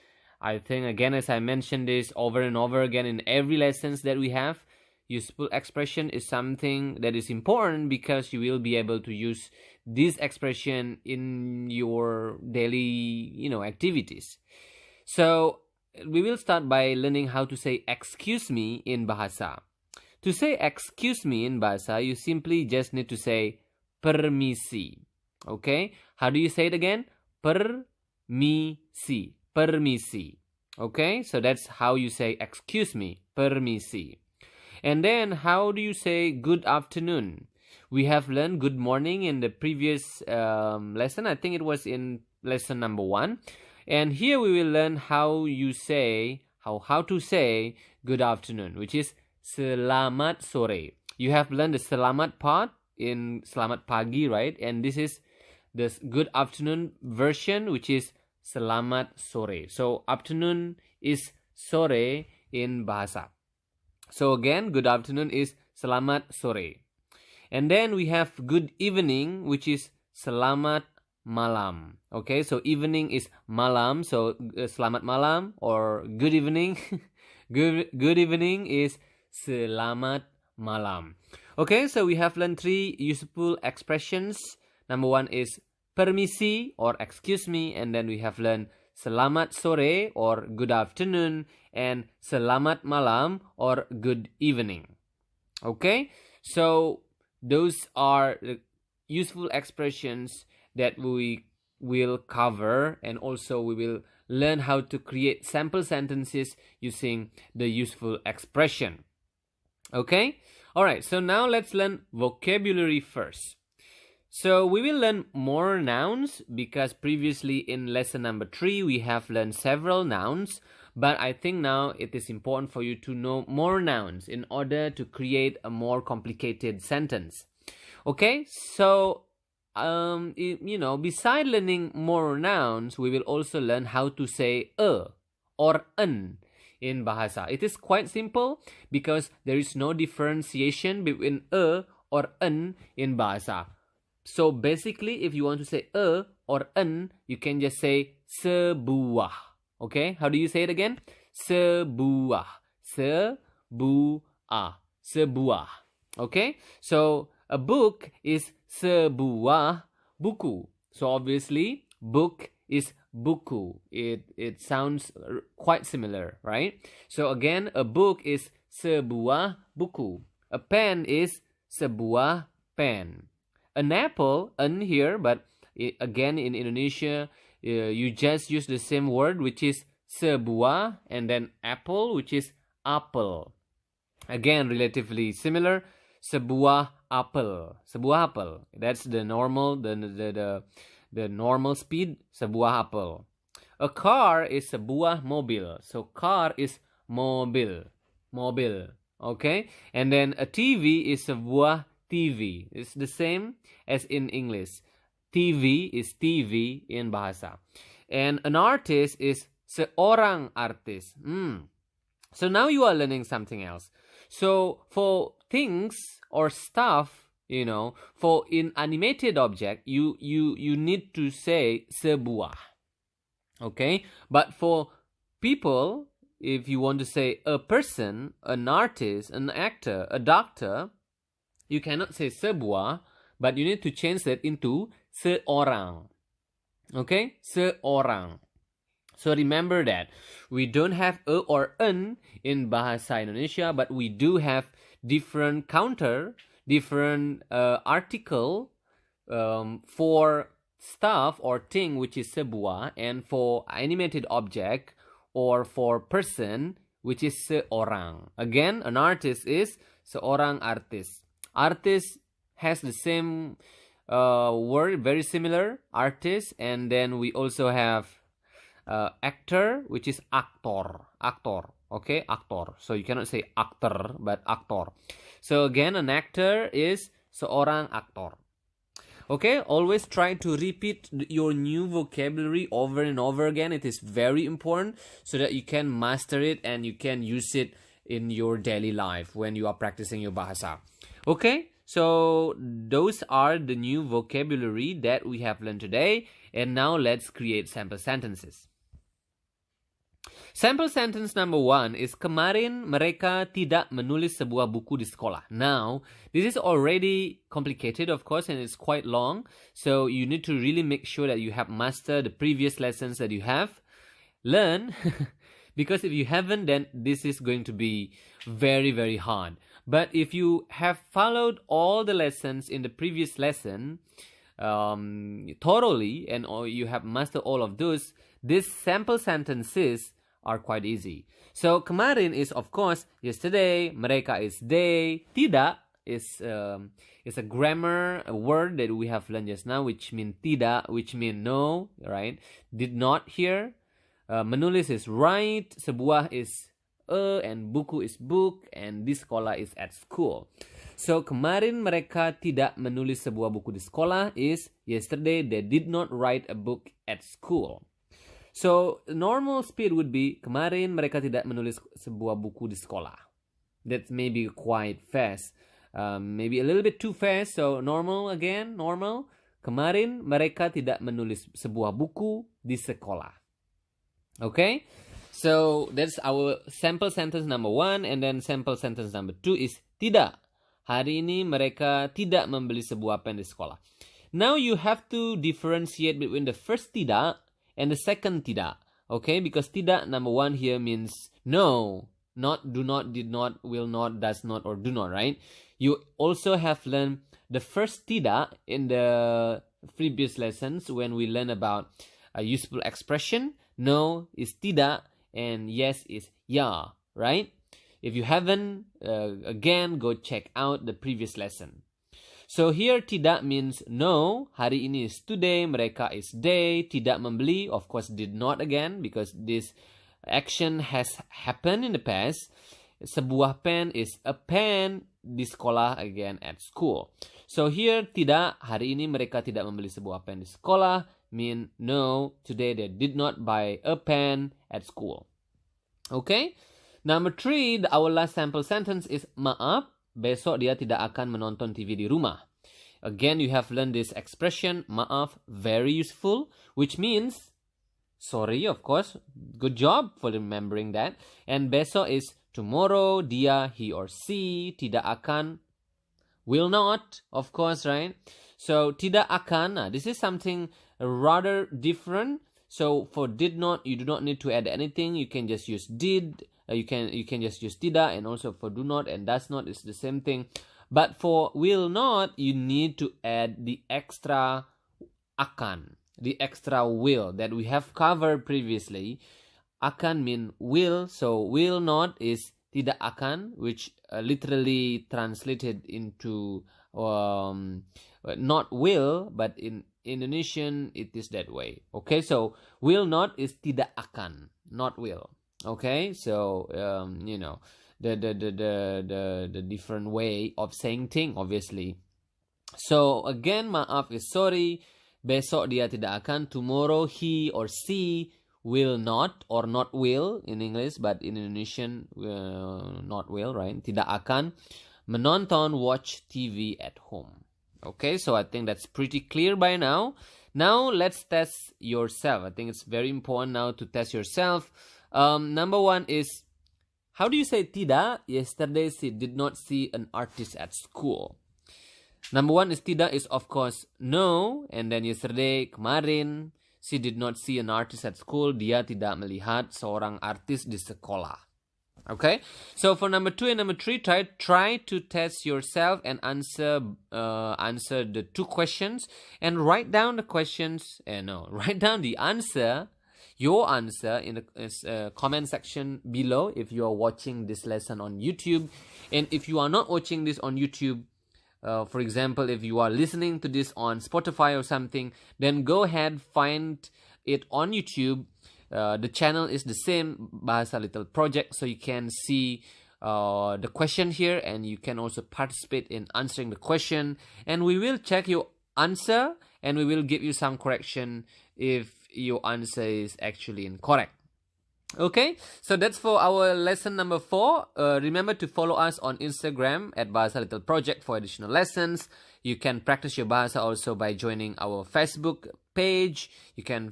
I think, again, as I mentioned this over and over again in every lessons that we have, useful expression is something that is important because you will be able to use this expression in your daily, activities. So we will start by learning how to say excuse me in Bahasa. To say excuse me in Bahasa, you simply just need to say permisi. Okay? How do you say it again? Permisi. Permisi. Okay, so that's how you say excuse me. Permisi. And then how do you say good afternoon? We have learned good morning in the previous lesson. I think it was in lesson number 1. And here we will learn how to say good afternoon, which is selamat sore. You have learned the selamat part in selamat pagi, right? And this is the good afternoon version, which is selamat sore. So afternoon is sore in Bahasa. So again, good afternoon is selamat sore. And then we have good evening, which is selamat malam. Okay, so evening is malam, so selamat malam, or good evening. Good evening is selamat malam. Okay, so we have learned 3 useful expressions. Number 1 is permisi or excuse me, and then we have learned selamat sore or good afternoon, and selamat malam or good evening. Okay, so those are the useful expressions that we will cover, and also we will learn how to create sample sentences using the useful expression. Okay, all right, so now let's learn vocabulary first. So we will learn more nouns because previously in lesson number 3 we have learned several nouns, but I think now it is important for you to know more nouns in order to create a more complicated sentence. Okay, so beside learning more nouns, we will also learn how to say or an in Bahasa. It is quite simple because there is no differentiation between or an in Bahasa. So basically, if you want to say or an, you can just say sebuah. Okay, how do you say it again? Sebuah. Sebuah. Sebuah. Okay, so a book is sebuah buku. So obviously, book is buku. It sounds quite similar, right? So again, a book is sebuah buku. A pen is sebuah pen. An apple, an here, but again in Indonesia, you just use the same word, which is sebuah, and then apple, which is apel. Again, relatively similar. Sebuah apel. Sebuah apel. That's the normal, the normal speed. Sebuah apel. A car is sebuah mobil. So car is mobil. Mobil. Okay? And then a TV is sebuah TV. It's the same as in English. TV is TV in Bahasa. And an artist is seorang artis. So now you are learning something else. So for things or stuff, for inanimated object, you need to say sebuah. Okay? But for people, if you want to say a person, an artist, an actor, a doctor, you cannot say sebuah, but you need to change that into seorang. Okay? Seorang. So remember that we don't have a or an in Bahasa Indonesia, but we do have different counter, different article for stuff or thing, which is sebuah, and for animated object or for person, which is seorang. Again, an artist is seorang artis. Artist has the same word, very similar, artist, and then we also have actor, which is aktor. Actor. Okay, actor. So you cannot say actor, but actor. So again, an actor is seorang aktor. Okay, always try to repeat your new vocabulary over and over again. It is very important so that you can master it and you can use it in your daily life when you are practicing your Bahasa. Okay, so those are the new vocabulary that we have learned today. And now let's create sample sentences. Sample sentence number 1 is kemarin mereka tidak menulis sebuah buku di sekolah. Now, this is already complicated, of course, and it's quite long. So you need to really make sure that you have mastered the previous lessons that you have learned. Because if you haven't, then this is going to be very, very hard. But if you have followed all the lessons in the previous lesson thoroughly, and you have mastered all of those, these sample sentences are quite easy. So kemarin is, of course, yesterday. Mereka is they. Tidak is a grammar word that we have learned just now, which mean tidak, which mean no, right? Did not here. Menulis is write. Sebuah is and buku is book, and di sekolah is at school. So kemarin mereka tidak menulis sebuah buku di sekolah is yesterday they did not write a book at school. So normal speed would be kemarin mereka tidak menulis sebuah buku di sekolah. That's maybe quite fast. Maybe a little bit too fast. So normal again, normal. Kemarin mereka tidak menulis sebuah buku di sekolah. Okay? So that's our sample sentence number 1, and then sample sentence number 2 is tidak. Hari ini mereka tidak membeli sebuah pen di sekolah. Now you have to differentiate between the first tidak and the second tidak. Okay? Because tidak number 1 here means no, not, do not, did not, will not, does not, or do not, right? You also have learned the first tidak in the previous lessons when we learn about a useful expression. No is tidak and yes is ya, right? If you haven't, again, go check out the previous lesson. So here tidak means no, hari ini is today, mereka is they, tidak membeli, of course did not again because this action has happened in the past. Sebuah pen is a pen, di sekolah again at school. So here tidak, hari ini mereka tidak membeli sebuah pen di sekolah, mean no, today they did not buy a pen at school. Okay? Number 3, our last sample sentence is maaf, besok dia tidak akan menonton TV di rumah. Again, you have learned this expression, maaf, very useful, which means sorry, of course. Good job for remembering that. And besok is tomorrow, dia, he or she, tidak akan, will not, of course, right? So, tidak akan, this is something rather different. So, for did not, you do not need to add anything. You can just use did. You can just use tidak, and also for do not and does not is the same thing. But for will not, you need to add the extra akan, the extra will that we have covered previously. Akan mean will, so will not is tidak akan, which literally translated into not will, but in Indonesian it is that way. Okay, so will not is tidak akan, not will. Okay, so you know the different way of saying thing, obviously. So again, maaf is sorry. Besok dia tidak akan. Tomorrow he or she will not, or not will in English, but in Indonesian not will, right? Tidak akan menonton, watch TV at home. Okay, so I think that's pretty clear by now. Now let's test yourself. I think it's very important now to test yourself. Number 1 is, how do you say tidak? Yesterday she did not see an artist at school. Number 1 is tidak is of course no, and then yesterday, kemarin, she did not see an artist at school. Dia tidak melihat seorang artis di sekolah. Okay, so for number 2 and number 3, try to test yourself and answer the 2 questions and write down the questions. Write down the answer. Your answer in the comment section below if you are watching this lesson on YouTube. And if you are not watching this on YouTube, for example, if you are listening to this on Spotify or something, then go ahead, find it on YouTube. The channel is the same, Bahasa Little Project, so you can see the question here and you can also participate in answering the question. And we will check your answer and we will give you some correction if your answer is actually incorrect. Okay, so that's for our lesson number 4. Remember to follow us on Instagram at Bahasa Little Project for additional lessons. You can practice your Bahasa also by joining our Facebook page. You can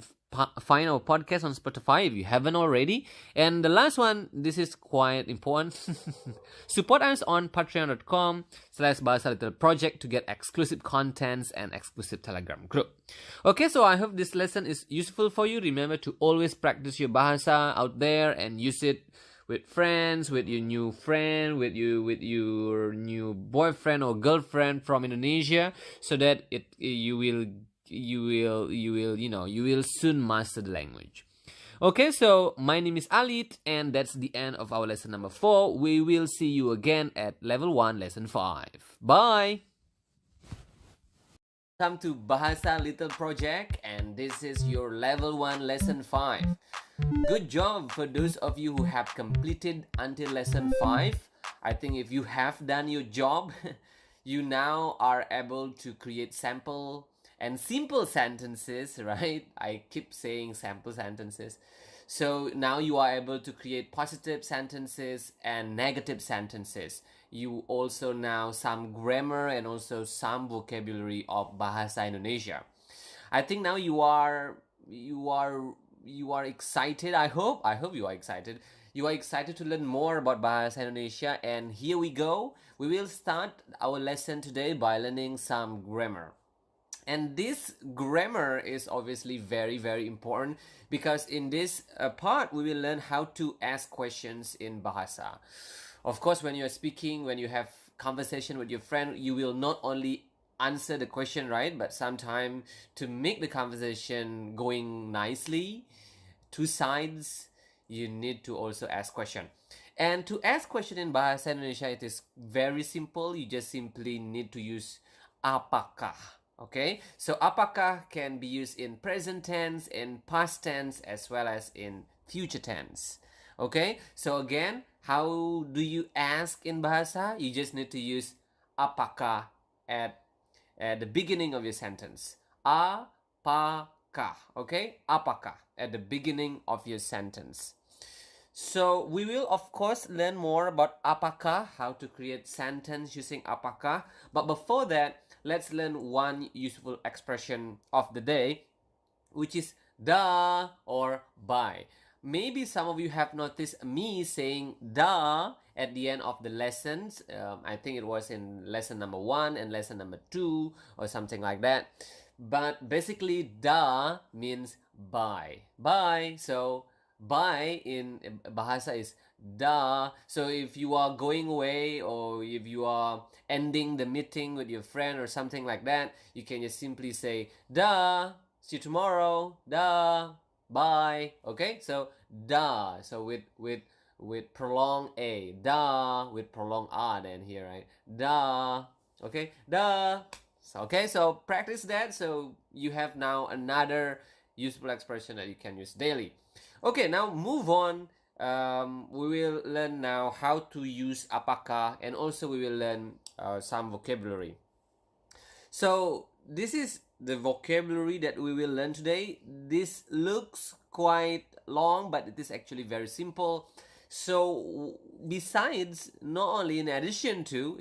find our podcast on Spotify if you haven't already. And the last one, this is quite important. Support us on patreon.com/Bahasa Little Project to get exclusive contents and exclusive Telegram group. Okay, so I hope this lesson is useful for you. Remember to always practice your Bahasa out there and use it with friends, with your new friend, with your new boyfriend or girlfriend from Indonesia, so that you will soon master the language. Okay, so my name is Alit, and that's the end of our lesson number 4. We will see you again at level 1, lesson 5. Bye! Welcome to Bahasa Little Project, and this is your level 1 lesson 5. Good job for those of you who have completed until lesson 5. I think if you have done your job, you now are able to create sample and simple sentences, right? I keep saying sample sentences. So now you are able to create positive sentences and negative sentences. You also now some grammar and also some vocabulary of Bahasa Indonesia. I think now you are excited. I hope you are excited. You are excited to learn more about Bahasa Indonesia, and here we go. We will start our lesson today by learning some grammar. And this grammar is obviously very, very important because in this part we will learn how to ask questions in Bahasa. Of course, when you're speaking, when you have conversation with your friend, you will not only answer the question, right, but sometimes to make the conversation going nicely, two sides, you need to also ask question. And to ask question in Bahasa Indonesia, it is very simple. You just simply need to use apakah. Okay, so apakah can be used in present tense, in past tense, as well as in future tense. Okay, so again, how do you ask in Bahasa? You just need to use apakah at the beginning of your sentence. Apakah, okay? Apakah at the beginning of your sentence. So we will of course learn more about apakah, how to create sentence using apakah. But before that, let's learn one useful expression of the day, which is da or bye. Maybe some of you have noticed me saying da at the end of the lessons. I think it was in lesson number 1 and lesson number 2 or something like that. But basically, da means bye. Bye. So bye in Bahasa is da. So if you are going away or if you are ending the meeting with your friend or something like that, you can just simply say da. See you tomorrow. Da. Bye. Okay? So da. So with prolonged a. Da with prolonged a then here, right? Da. Okay? Da. So, okay, so practice that so you have now another useful expression that you can use daily. Okay, now move on. We will learn now how to use apakah, and also we will learn some vocabulary. So this is the vocabulary that we will learn today. This looks quite long, but it is actually very simple. So besides, not only in addition to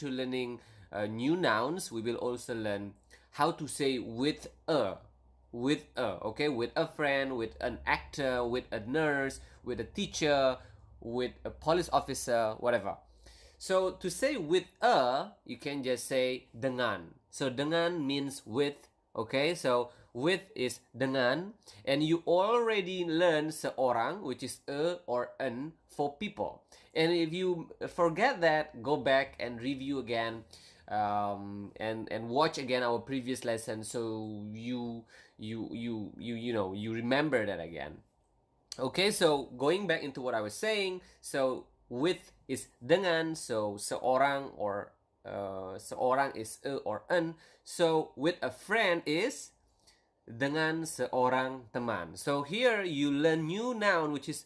learning new nouns, we will also learn how to say with a, okay, with a friend, with an actor, with a nurse, with a teacher, with a police officer, whatever. So to say with a, you can just say dengan. So dengan means with, okay? So with is dengan, and you already learned seorang, which is a or an for people. And if you forget that, go back and review again, and watch again our previous lesson, so you remember that again. Okay, so going back into what I was saying, so with is dengan, so seorang or seorang is a or an. So with a friend is dengan seorang teman. So here you learn new noun, which is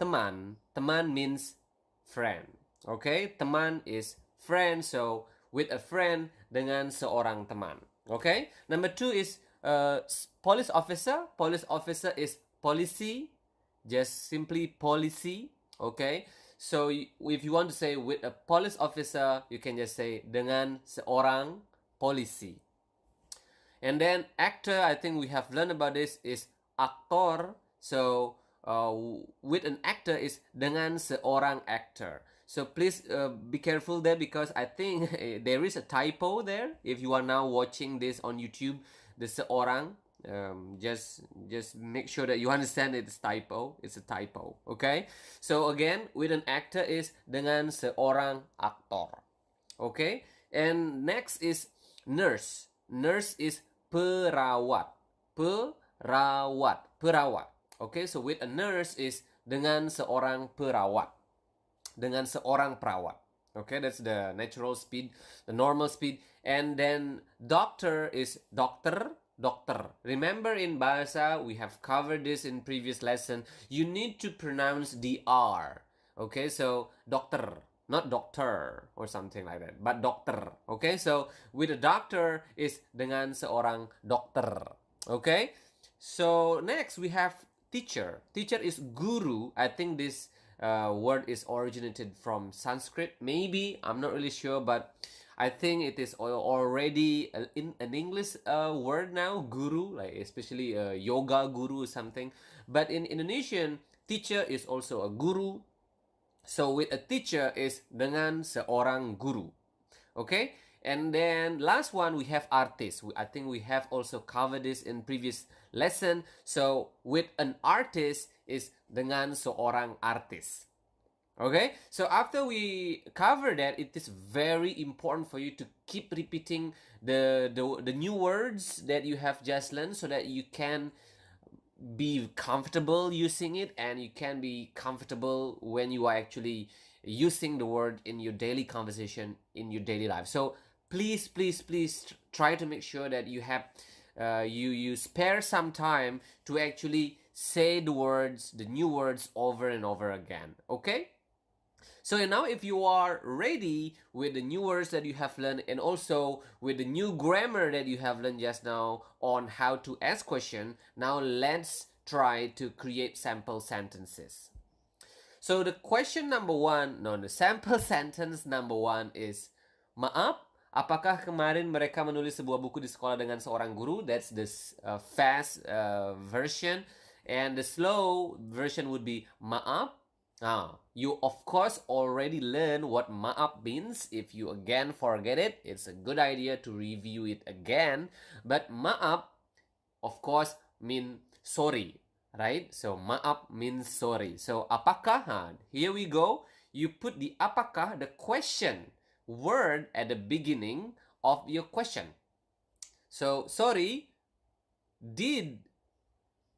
teman. Teman means friend. Okay, teman is friend, so with a friend dengan seorang teman. Okay, number 2 is police officer. Police officer is polisi, just simply policy. Okay, so if you want to say with a police officer, you can just say dengan seorang polisi. And then actor, I think we have learned about this, is aktor. So with an actor is dengan seorang actor. So please be careful there, because I think there is a typo there. If you are now watching this on YouTube, the seorang, just make sure that you understand it's typo. It's a typo. Okay. So again, with an actor is dengan seorang aktor. Okay. And next is nurse. Nurse is perawat. Perawat. Okay. So with a nurse is dengan seorang perawat. Dengan seorang perawat. Okay, that's the natural speed, the normal speed. And then doctor is dokter, dokter. Remember in Bahasa, we have covered this in previous lesson. You need to pronounce the R. Okay, so dokter, not doctor or something like that, but dokter. Okay, so with a doctor is dengan seorang dokter. Okay, so next we have teacher. Teacher is guru. I think this word is originated from Sanskrit. Maybe, I'm not really sure, but I think it is already in an English word now, guru, like especially yoga guru or something. But in Indonesian, teacher is also a guru. So with a teacher is dengan seorang guru. Okay, and then last one we have artist. I think we have also covered this in previous lesson. So with an artist is dengan seorang artis. Okay, so after we cover that, it is very important for you to keep repeating the new words that you have just learned, so that you can be comfortable using it, and you can be comfortable when you are actually using the word in your daily conversation, in your daily life. So please try to make sure that you have you spare some time to actually say the new words over and over again. Okay, so now if you are ready with the new words that you have learned, and also with the new grammar that you have learned just now on how to ask question, now let's try to create sample sentences. So the sample sentence number one is, maaf, apakah kemarin mereka menulis sebuah buku di sekolah dengan seorang guru? That's the fast version. And the slow version would be, maaf. You of course already learned what maaf means. If you again forget it, it's a good idea to review it again. But maaf, of course, mean sorry, right? So maaf means sorry. So apakah? Here we go. You put the apakah, the question word, at the beginning of your question. So sorry, did.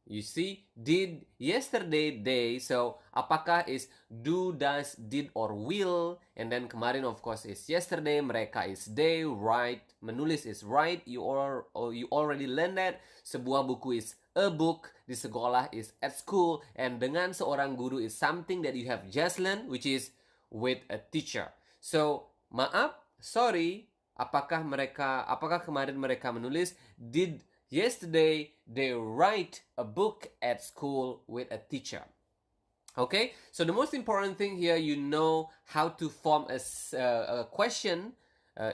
You see, did, yesterday, day. So apakah is do, does, did, or will. And then kemarin of course is yesterday, mereka is they, write, menulis is write. You already learned that. Sebuah buku is a book, di sekolah is at school, and dengan seorang guru is something that you have just learned, which is with a teacher. So maaf, sorry, apakah kemarin mereka menulis, did yesterday they write a book at school with a teacher. Okay, so the most important thing here, you know how to form a question,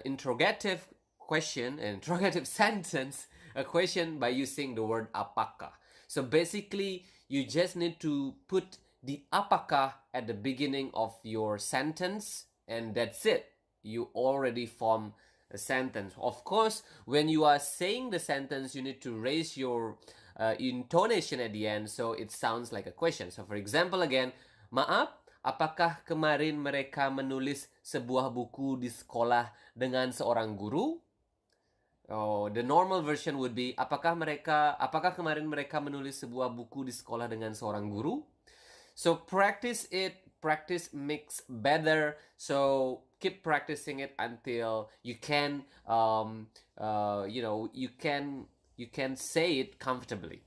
interrogative question, interrogative sentence, a question by using the word apakah. So basically, you just need to put the apakah at the beginning of your sentence, and that's it. You already form a sentence. Of course, when you are saying the sentence, you need to raise your intonation at the end, so it sounds like a question. So for example again, maaf, apakah kemarin mereka menulis sebuah buku di sekolah dengan seorang guru? Oh, the normal version would be, apakah kemarin mereka menulis sebuah buku di sekolah dengan seorang guru? So practice it. Practice makes better. So keep practicing it until you can, you can say it comfortably.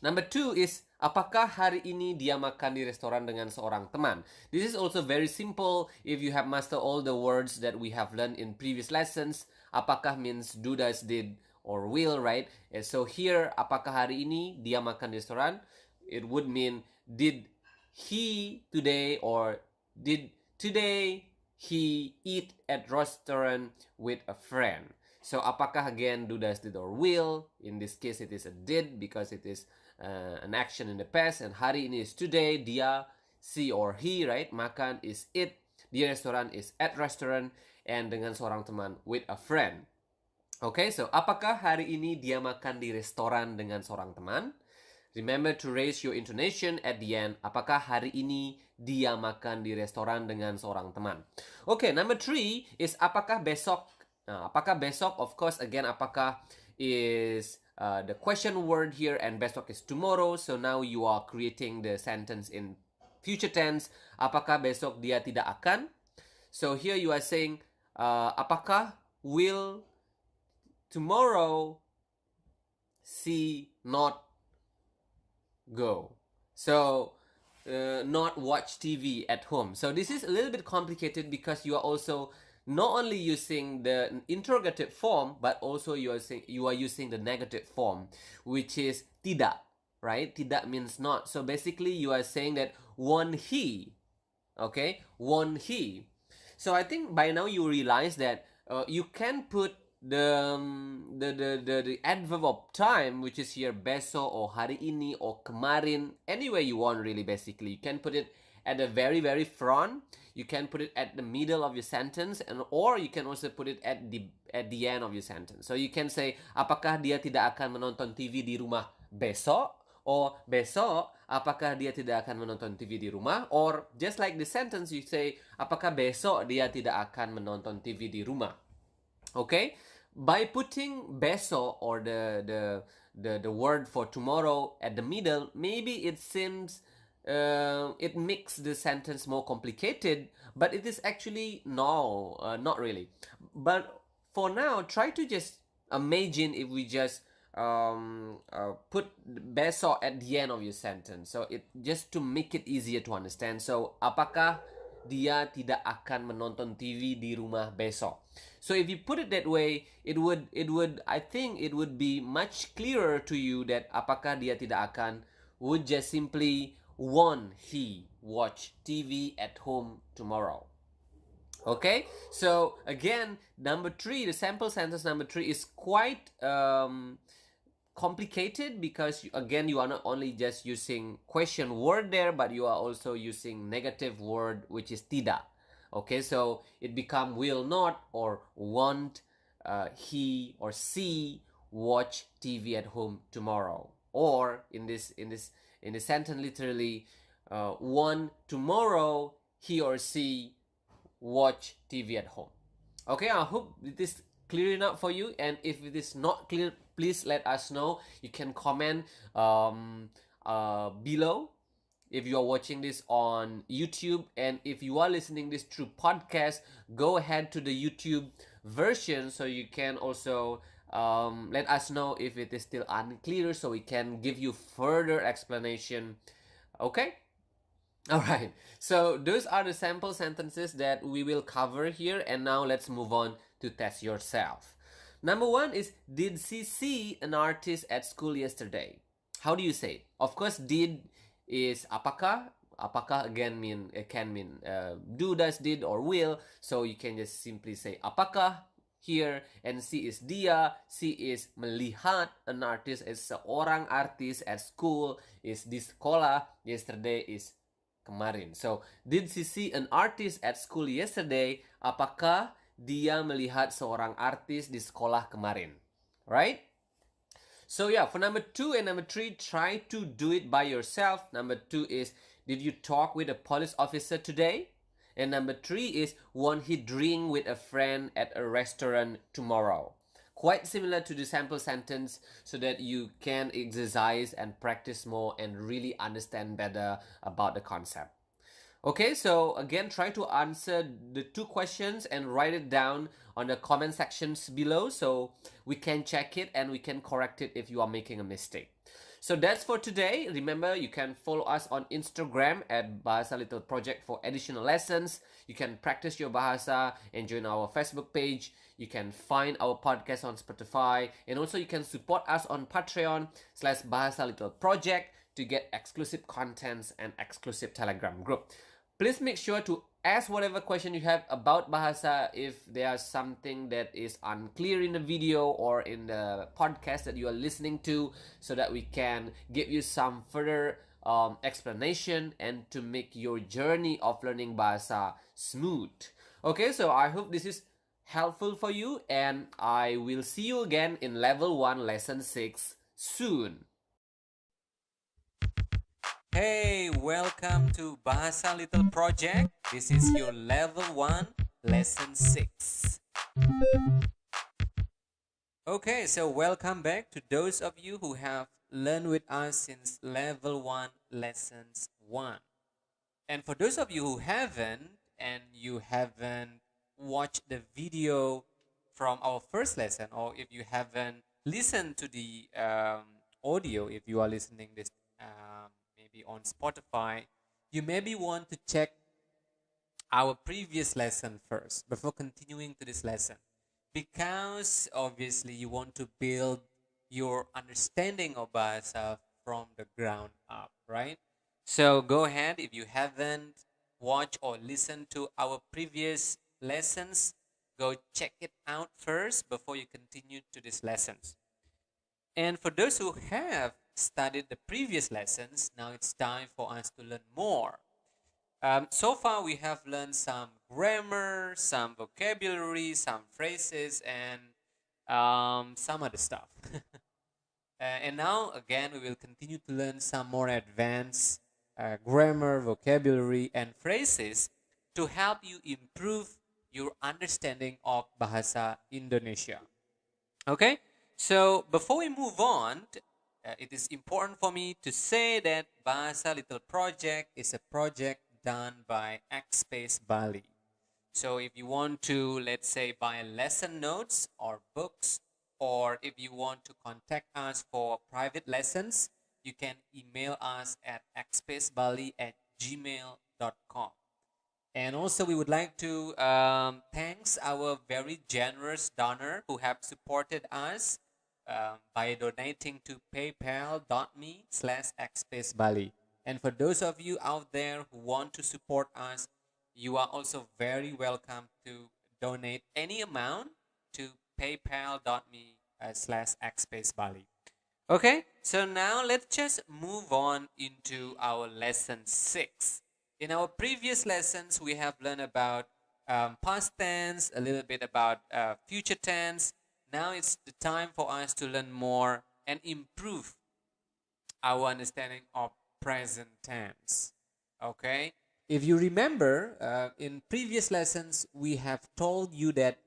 Number two is, apakah hari ini dia makan di restoran dengan seorang teman? This is also very simple if you have mastered all the words that we have learned in previous lessons. Apakah means do, does, did, or will, right? And so here, apakah hari ini dia makan di restoran? It would mean, did he today, or did today he eat at restaurant with a friend? So apakah again do, does, did, or will. In this case it is a did because it is an action in the past, and hari ini is today, dia, she or he, right? Makan is eat, di restoran is at restaurant, and dengan seorang teman with a friend. Okay, so apakah hari ini dia makan di restoran dengan seorang teman? Remember to raise your intonation at the end. Apakah hari ini dia makan di restoran dengan seorang teman? Okay, number three is apakah besok? Apakah besok? Of course, again, apakah is the question word here, and besok is tomorrow. So now you are creating the sentence in future tense. Apakah besok dia tidak akan? So here you are saying, apakah will tomorrow see not go? So not watch TV at home. So this is a little bit complicated because you are also not only using the interrogative form, but also you are using the negative form, which is tidak, right? Tidak means not. So basically you are saying that won't he, okay? Won't he? So I think by now you realize that you can put the adverb of time, which is here besok or hari ini or kemarin, anywhere you want really. Basically you can put it at the very front, you can put it at the middle of your sentence, and or you can also put it at the end of your sentence. So you can say, apakah dia tidak akan menonton TV di rumah besok, or besok apakah dia tidak akan menonton TV di rumah, or just like the sentence you say, apakah besok dia tidak akan menonton TV di rumah. Okay, by putting besok or the word for tomorrow at the middle, maybe it seems it makes the sentence more complicated, but it is actually no, not really. But for now, try to just imagine if we just put besok at the end of your sentence, so it just to make it easier to understand. So apakah dia tidak akan menonton TV di rumah besok? So if you put it that way, it would I think it would be much clearer to you that apakah dia tidak akan would just simply won't he watch TV at home tomorrow. Okay, so again, number 3, the sample sentence number 3 is quite complicated because again you are not only just using question word there, but you are also using negative word, which is tidak. Okay, so it become will not or won't he or she watch TV at home tomorrow, or in the sentence literally, won't tomorrow he or she watch TV at home. Okay, I hope it is clear enough for you, and if it is not clear, please let us know. You can comment below if you are watching this on YouTube, and if you are listening this through podcast, go ahead to the YouTube version so you can also let us know if it is still unclear, so we can give you further explanation. Okay, all right, so those are the sample sentences that we will cover here, and now let's move on to test yourself. Number 1 is, did she see an artist at school yesterday? How do you say it? Of course, did is apakah. Apakah again can mean do, does, did, or will. So you can just simply say apakah here, and see is dia. Si is melihat an artist, is seorang artis at school, is di sekolah. Yesterday is kemarin. So did she see an artist at school yesterday? Apakah dia melihat seorang artis di sekolah kemarin? Right? So yeah, for number 2 and number 3, try to do it by yourself. Number 2 is, did you talk with a police officer today? And number 3 is, won't he drink with a friend at a restaurant tomorrow? Quite similar to the sample sentence, so that you can exercise and practice more and really understand better about the concept. Okay, so again, try to answer the 2 questions and write it down on the comment sections below, so we can check it and we can correct it if you are making a mistake. So that's for today. Remember, you can follow us on Instagram at Bahasa Little Project for additional lessons. You can practice your Bahasa and join our Facebook page. You can find our podcast on Spotify, and also you can support us on Patreon/Bahasa Little Project to get exclusive contents and exclusive Telegram group. Please make sure to ask whatever question you have about Bahasa if there's something that is unclear in the video or in the podcast that you are listening to, so that we can give you some further explanation and to make your journey of learning Bahasa smooth. Okay, so I hope this is helpful for you, and I will see you again in level 1 lesson 6 soon. Hey, welcome to Bahasa Little Project. This is your level 1 lesson 6. Okay, so welcome back to those of you who have learned with us since level 1 lessons 1. And for those of you who haven't, and you haven't watched the video from our first lesson, or if you haven't listened to the audio, if you are listening this maybe on Spotify, you maybe want to check our previous lesson first before continuing to this lesson, because obviously you want to build your understanding of Bahasa from the ground up, right? So go ahead, if you haven't watched or listened to our previous lessons, go check it out first before you continue to these lessons. And for those who have studied the previous lessons, now it's time for us to learn more. So far, we have learned some grammar, some vocabulary, some phrases, and some other stuff. And now, again, we will continue to learn some more advanced grammar, vocabulary, and phrases to help you improve your understanding of Bahasa Indonesia. Okay, so before we move on, it is important for me to say that Bahasa Little Project is a project done by X-Space Bali. So if you want to, let's say, buy lesson notes or books, or if you want to contact us for private lessons, you can email us at xspacebali@gmail.com. And also, we would like to thanks our very generous donor who have supported us by donating to paypal.me/xspacebali. And for those of you out there who want to support us, you are also very welcome to donate any amount to paypal.me/xspacebali. Okay, so now let's just move on into our lesson 6. In our previous lessons, we have learned about past tense, a little bit about future tense. Now it's the time for us to learn more and improve our understanding of present tense. Okay, if you remember, in previous lessons, we have told you that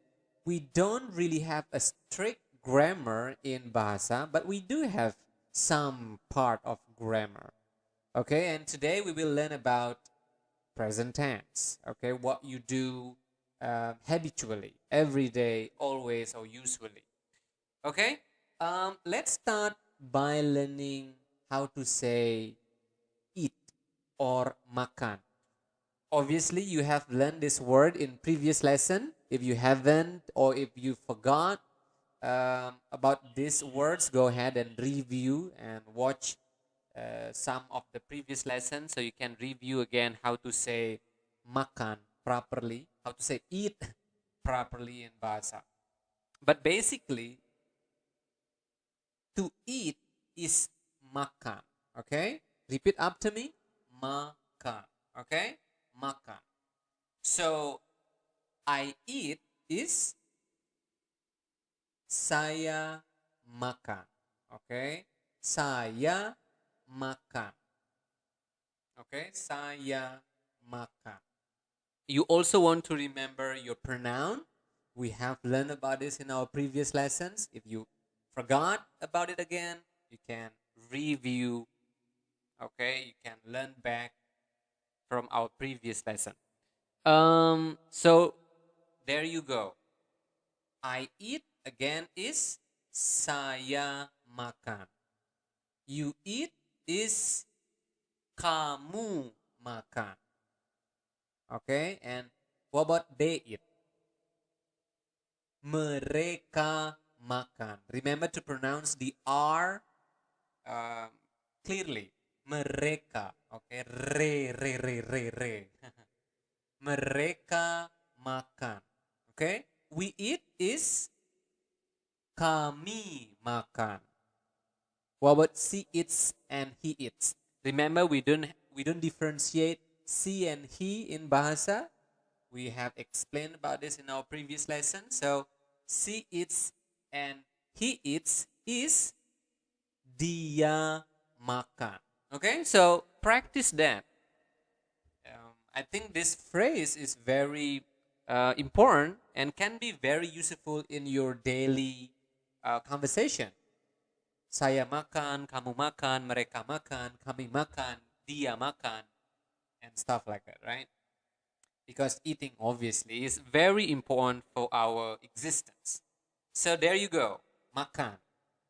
we don't really have a strict grammar in Bahasa, but we do have some part of grammar. Okay, and today we will learn about present tense. Okay, what you do habitually, every day, always, or usually. Okay, let's start by learning how to say eat or makan. Obviously, you have learned this word in previous lesson. If you haven't, or if you forgot about these words, go ahead and review and watch some of the previous lessons so you can review again how to say makan properly, how to say eat properly in Bahasa. But basically, to eat is makan. Okay? Repeat after me. Makan. Okay? Makan. So, I eat is saya makan. Okay? Saya makan. Okay? Saya makan. You also want to remember your pronoun. We have learned about this in our previous lessons. If you forgot about it again, you can review. Okay? You can learn back from our previous lesson. So there you go. I eat again is saya makan. You eat is kamu makan. Okay, and what about they eat? Mereka makan. Remember to pronounce the R clearly. Mereka. Okay, re. Mereka makan. Okay, we eat is kami makan. What about she eats and he eats? Remember, we don't differentiate she and he in Bahasa. We have explained about this in our previous lesson. So she eats and he eats is dia makan. Okay, so practice that. I think this phrase is very important and can be very useful in your daily conversation. Saya makan, kamu makan, mereka makan, kami makan, dia makan, and stuff like that, right? because eating obviously is very important for our existence. So there you go, makan.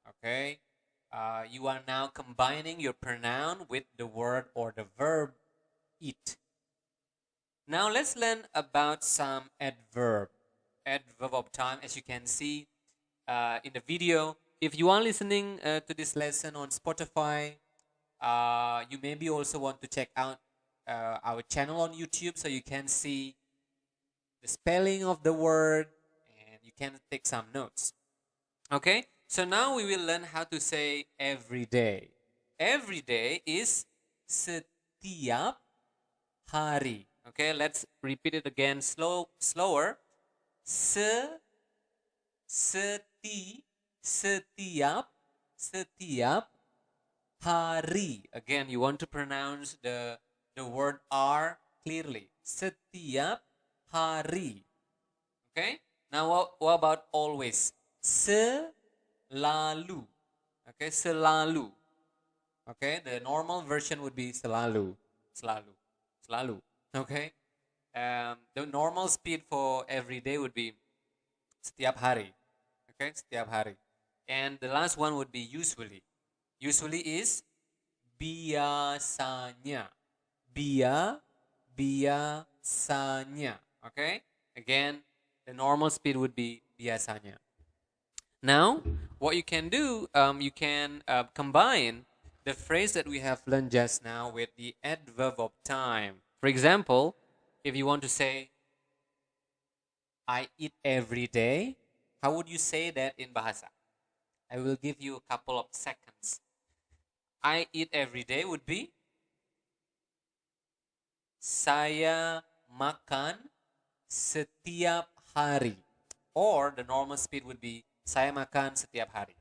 Okay, you are now combining your pronoun with the word or the verb eat. Now let's learn about some adverb of time. As you can see in the video, if you are listening to this lesson on Spotify, you maybe also want to check out our channel on YouTube so you can see the spelling of the word and you can take some notes. Okay, so now we will learn how to say every day. Every day is setiap hari. Okay, let's repeat it again slower. Se, setiap, setiap hari. Again, you want to pronounce the word R clearly. Setiap hari. Okay. Now, what about always? Selalu. Okay, selalu. Okay, the normal version would be selalu, selalu, selalu. Okay. The normal speed for every day would be setiap hari. Okay, setiap hari. And the last one would be usually. Usually is biasanya. Biasanya. Okay? Again, the normal speed would be biasanya. Now, what you can do, you can combine the phrase that we have learned just now with the adverb of time. For example, if you want to say, I eat every day, how would you say that in Bahasa? I will give you a couple of seconds. I eat every day would be saya makan setiap hari. Or the normal speed would be saya makan setiap hari.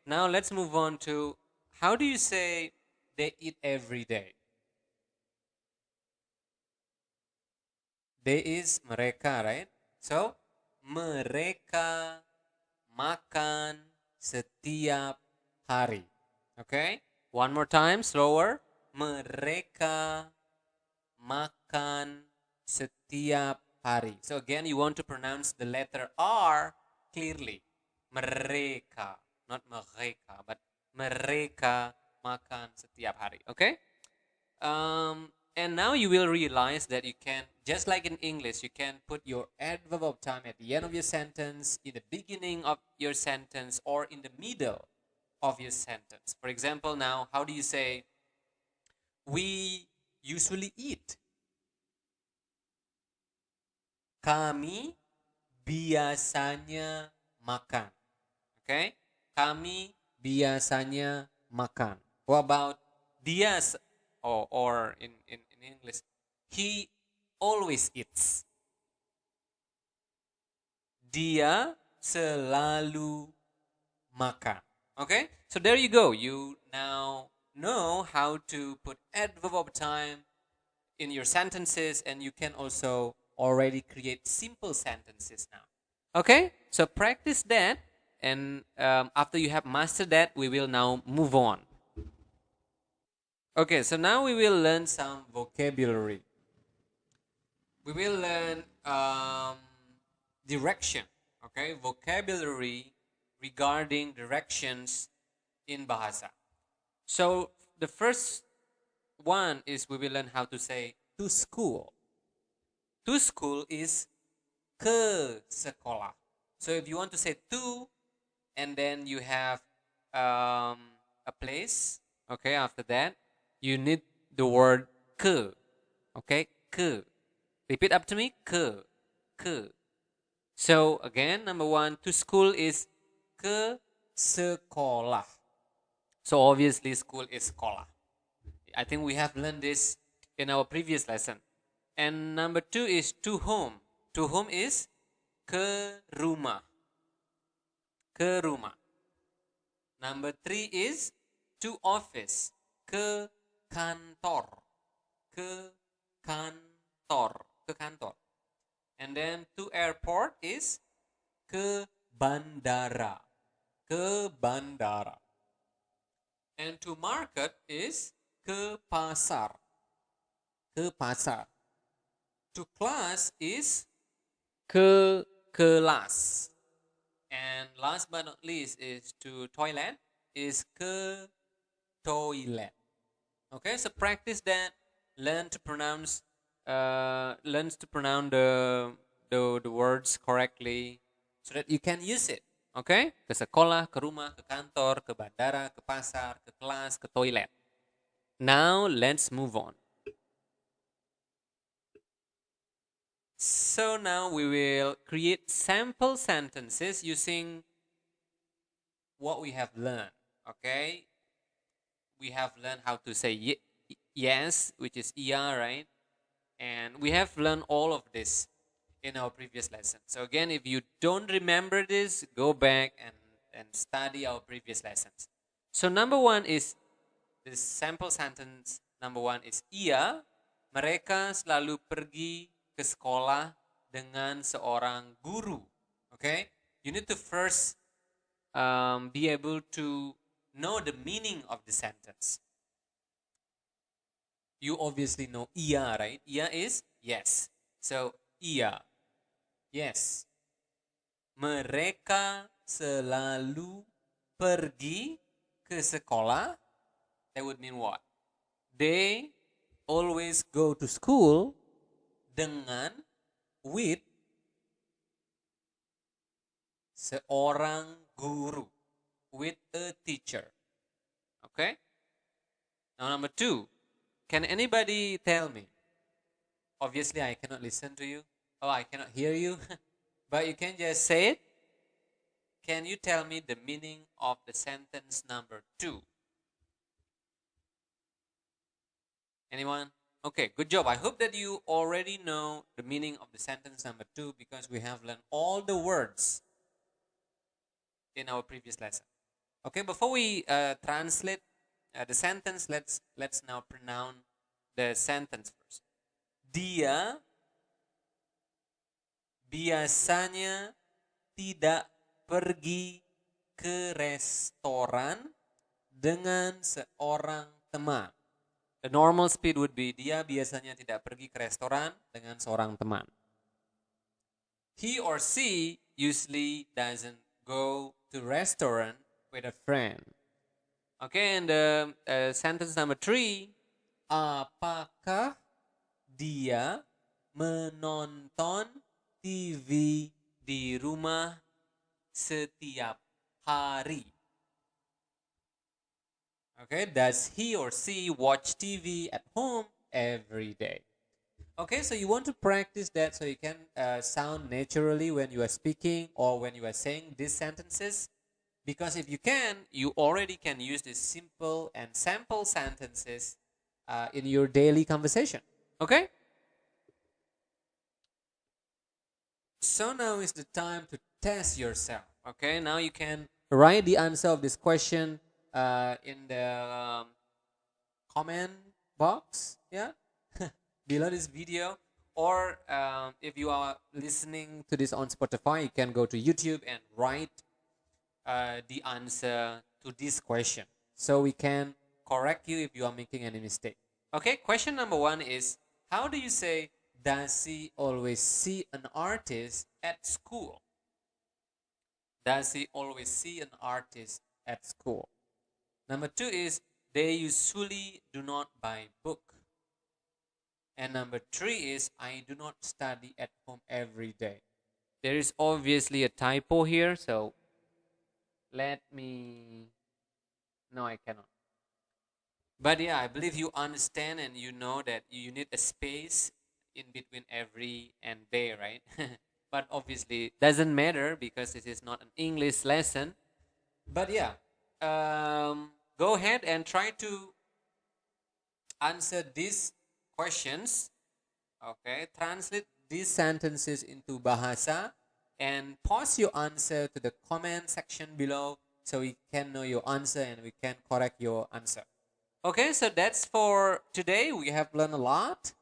Now let's move on to how do you say they eat every day? They is mereka, right? So mereka makan setiap hari. Okay? One more time, slower. Mereka makan setiap hari. So again, you want to pronounce the letter R clearly. Mereka, not mereka, but mereka makan setiap hari. Okay? And now you will realize that you can, just like in English, you can put your adverb of time at the end of your sentence, in the beginning of your sentence, or in the middle of your sentence. For example, now, how do you say, we usually eat? Kami biasanya makan. Okay? Kami biasanya makan. What about dia? Or in English, he always eats. Dia selalu makan. Okay? So there you go. You now know how to put adverb of time in your sentences, and you can also already create simple sentences now. Okay? So practice that, and after you have mastered that, we will now move on. Okay, so now we will learn some vocabulary. We will learn direction. Okay, vocabulary regarding directions in Bahasa. So the first one is we will learn how to say to school. To school is ke sekolah. So if you want to say to, and then you have a place, okay, after that, you need the word ke. Okay, ke. Repeat up to me, ke. Ke. So again, number one, to school is ke sekolah. So obviously school is sekolah. I think we have learned this in our previous lesson. And number two is to home. To home is ke rumah. Ke rumah. Number three is to office. Ke kantor. Ke kantor. Ke kantor. And then to airport is ke bandara. Ke bandara. And to market is ke pasar. Ke pasar. To class is ke kelas. And last but not least is to toilet is ke toilet. Okay, so practice that. Learn to pronounce the words correctly so that you can use it. Okay? Ke sekolah, ke rumah, ke kantor, ke bandara, ke pasar, ke kelas, ke toilet. Now let's move on. So now we will create sample sentences using what we have learned. Okay? We have learned how to say yes, which is iya, right? And we have learned all of this in our previous lesson. So again, if you don't remember this, go back and study our previous lessons. So number one is this sample sentence. Number one is iya, mereka selalu pergi ke sekolah dengan seorang guru. Okay, you need to first be able to know the meaning of the sentence. You obviously know iya, right? Iya is yes. So iya, yes. Mereka selalu pergi ke sekolah. That would mean what? They always go to school dengan with seorang guru, with a teacher. Okay? Now number two, can anybody tell me? Obviously I cannot listen to you. Oh, I cannot hear you. But you can just say it. Can you tell me the meaning of the sentence number two? Anyone? Okay, good job. I hope that you already know the meaning of the sentence number two because we have learned all the words in our previous lesson. Okay, before we translate the sentence, let's now pronounce the sentence first. Dia biasanya tidak pergi ke restoran dengan seorang teman. The normal speed would be dia biasanya tidak pergi ke restoran dengan seorang teman. He or she usually doesn't go to restaurant with a friend. Okay, and sentence number three. Apakah dia menonton TV di rumah setiap hari? Okay, does he or she watch TV at home every day? Okay, so you want to practice that so you can sound naturally when you are speaking or when you are saying these sentences. Because if you can, you already can use these simple and sample sentences in your daily conversation. Okay? So now is the time to test yourself. Okay, now you can write the answer of this question in the comment box, yeah, below this video. Or if you are listening to this on Spotify, you can go to YouTube and write the answer to this question so we can correct you if you are making any mistake. Okay, question number one is, how do you say, does he always see an artist at school? Does he always see an artist at school? Number two is, they usually do not buy book. And number three is, I do not study at home every day. There is obviously a typo here, so let me... No, I cannot. But yeah, I believe you understand and you know that you need a space in between every and day, right? But obviously doesn't matter because this is not an English lesson. But yeah, go ahead and try to answer these questions. Okay, translate these sentences into Bahasa and post your answer to the comment section below so we can know your answer and we can correct your answer. Okay, so that's for today. We have learned a lot.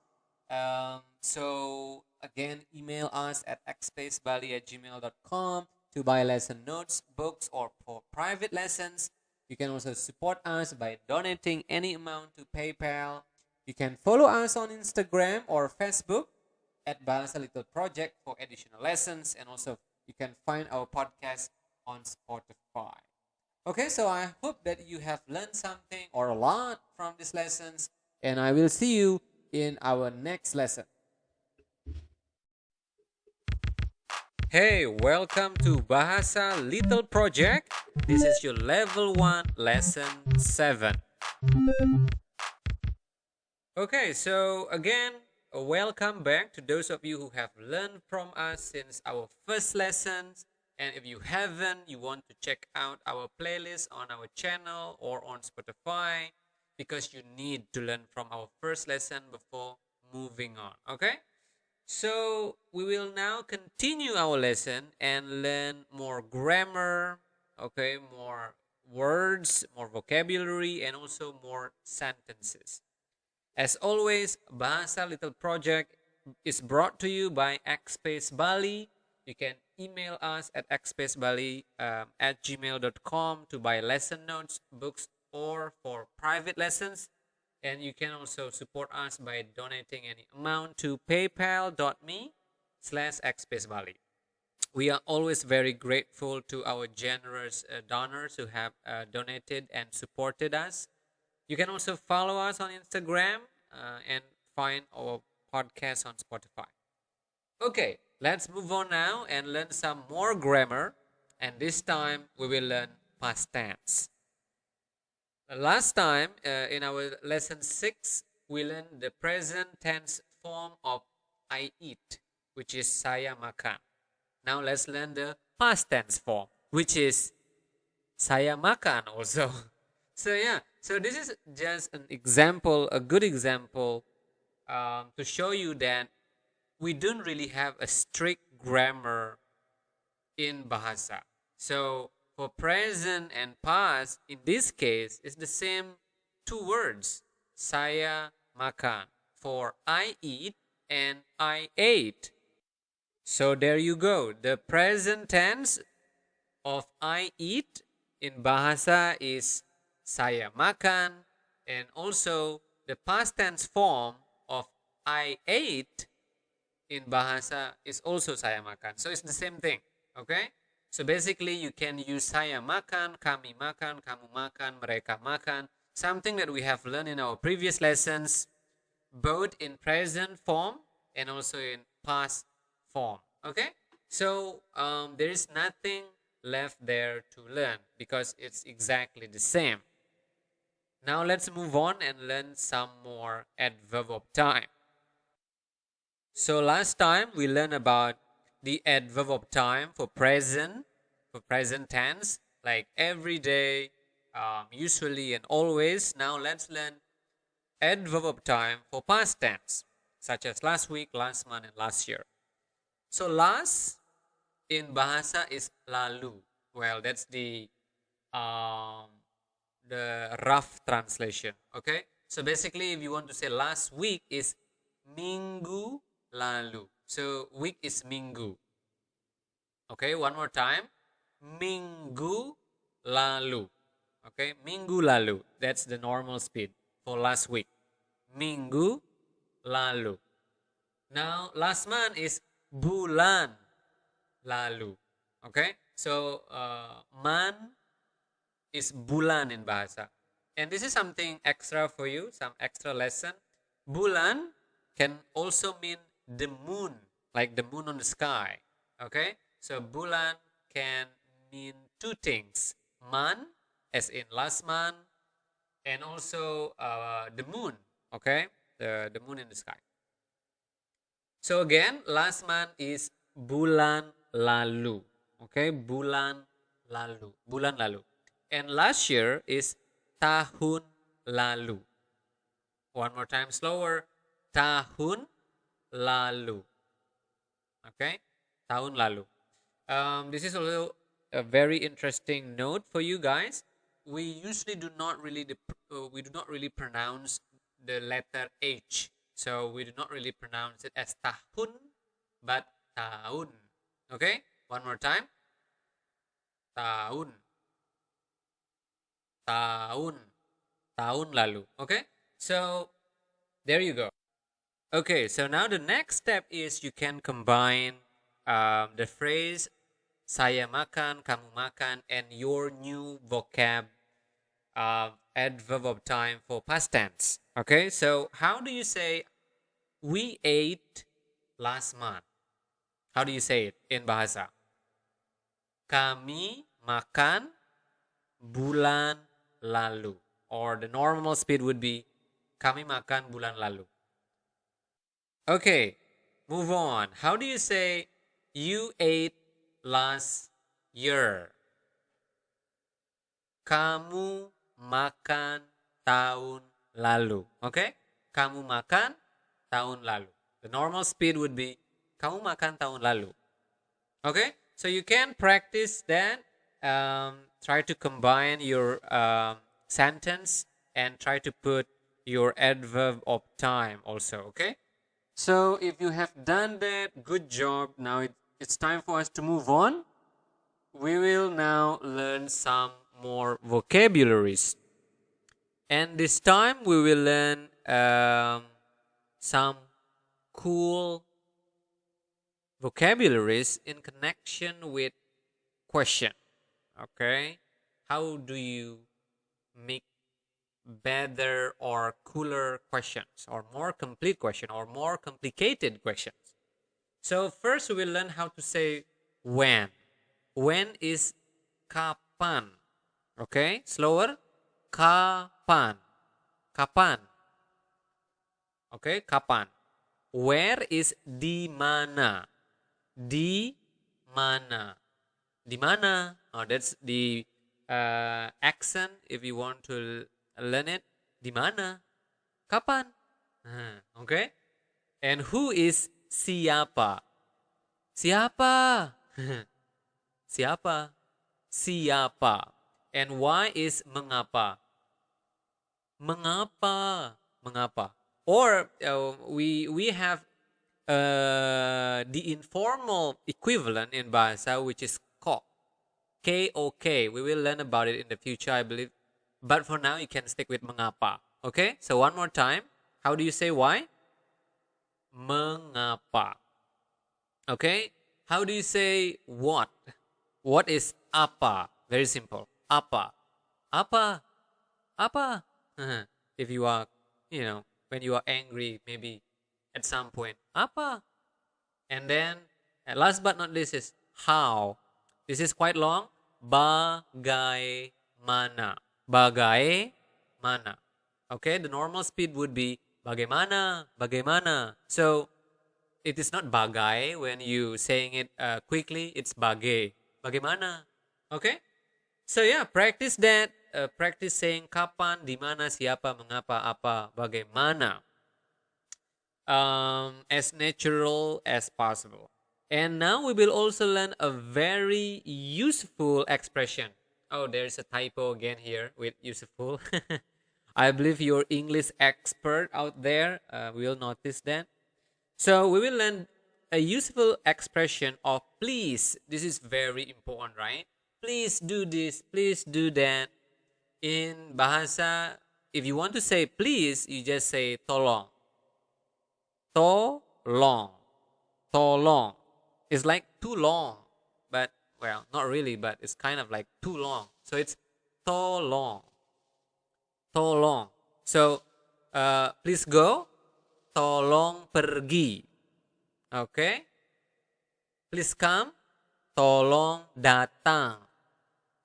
So again, email us at xspacebali@gmail.com to buy lesson notes, books, or for private lessons. You can also support us by donating any amount to PayPal. You can follow us on Instagram or Facebook. at Bahasa Little Project for additional lessons, and also you can find our podcast on Spotify. Okay, so I hope that you have learned something or a lot from these lessons, and I will see you in our next lesson. Hey, welcome to Bahasa Little Project. This is your level 1 lesson 7. Okay, so again, welcome back to those of you who have learned from us since our first lessons. And if you haven't, you want to check out our playlist on our channel or on Spotify because you need to learn from our first lesson before moving on. Okay? So we will now continue our lesson and learn more grammar, okay, more words, more vocabulary, and also more sentences. As always, Bahasa Little Project is brought to you by Xspace Bali. You can email us at xspacebali at gmail.com to buy lesson notes, books, or for private lessons. And you can also support us by donating any amount to paypal.me/xspacebali. We are always very grateful to our generous donors who have donated and supported us. You can also follow us on Instagram and find our podcast on Spotify. Okay, let's move on now and learn some more grammar. And this time we will learn past tense. Last time in our lesson 6, we learned the present tense form of I eat, which is saya makan. Now let's learn the past tense form, which is saya makan also. So yeah, so this is just an example, a good example to show you that we don't really have a strict grammar in Bahasa. So for present and past, in this case, it's the same two words, saya makan, for I eat and I ate. So there you go. The present tense of I eat in Bahasa is saya makan, and also the past tense form of I ate in Bahasa is also saya makan. So it's the same thing, okay? So basically you can use saya makan, kami makan, kamu makan, mereka makan, something that we have learned in our previous lessons, both in present form and also in past form, okay? So there is nothing left there to learn because it's exactly the same. Now let's move on and learn some more adverb of time. So last time we learned about the adverb of time for present tense, like every day, usually, and always. Now let's learn adverb of time for past tense, such as last week, last month, and last year. So last in Bahasa is lalu. Well, that's the rough translation. Okay, so basically, if you want to say last week is minggu lalu. So week is minggu. Okay, one more time, minggu lalu. Okay, minggu lalu. That's the normal speed for last week. Minggu lalu. Now last month is bulan lalu. Okay, so man is bulan in Bahasa. And this is something extra for you, some extra lesson. Bulan can also mean the moon, like the moon on the sky. Okay, so bulan can mean two things: man, as in last month, and also the moon. Okay, the moon in the sky. So again, last month is bulan lalu. Okay, bulan lalu, bulan lalu. And last year is tahun lalu. One more time slower, tahun lalu. Okay, tahun lalu. This is also a very interesting note for you guys. We usually do not really pronounce the letter H. So we do not really pronounce it as tahun, but tahun. Okay, one more time. Tahun. Tahun. Tahun lalu. Okay, so there you go. Okay, so now the next step is you can combine the phrase saya makan, kamu makan, and your new vocab adverb of time for past tense. Okay, so how do you say we ate last month? How do you say it in Bahasa? Kami makan bulan lalu. Or the normal speed would be kami makan bulan lalu. Okay, move on. How do you say you ate last year? Kamu makan tahun lalu. Okay? Kamu makan tahun lalu. The normal speed would be kamu makan tahun lalu. Okay? So you can practice that. Try to combine your sentence and try to put your adverb of time also. Okay? So if you have done that, good job. Now it's time for us to move on. We will now learn some more vocabularies. And this time we will learn some cool vocabularies in connection with question. Okay? How do you make better or cooler questions or more complete question or more complicated questions? So first we will learn how to say when. When is kapan. Okay, slower. Kapan. Kapan. Okay, kapan. Where is di mana. Di mana. Di mana. Oh, that's the accent if you want to learn it. Di mana. Kapan. Okay. And who is siapa. Siapa. Siapa? Siapa. And why is mengapa? Mengapa? Mengapa? Or we have the informal equivalent in Bahasa, which is kok. K-O-K. We will learn about it in the future, I believe. But for now, you can stick with mengapa. Okay? So one more time. How do you say why? Mengapa. Okay? How do you say what? What is apa? Very simple. Apa. Apa. Apa. If you are, when you are angry, maybe at some point. Apa. And then, last but not least is how. This is quite long. Bagaimana. Bagaimana. Okay, the normal speed would be bagaimana, bagaimana. So, it is not bagai when you saying it quickly. It's bagai. Bagaimana? Okay? So yeah, practice that. Practice saying kapan, di mana, siapa, mengapa, apa, bagaimana. As natural as possible. And now we will also learn a very useful expression. Oh, there's a typo again here with useful. I believe your English expert out there will notice that. So we will learn a useful expression of please. This is very important, right? Please do this, please do that. In Bahasa, if you want to say please, you just say tolong. Tolong. Tolong. It's like too long, but, well, not really, but it's kind of like too long. So it's tolong. Tolong. So, please go. Tolong pergi. Okay? Please come. Tolong datang.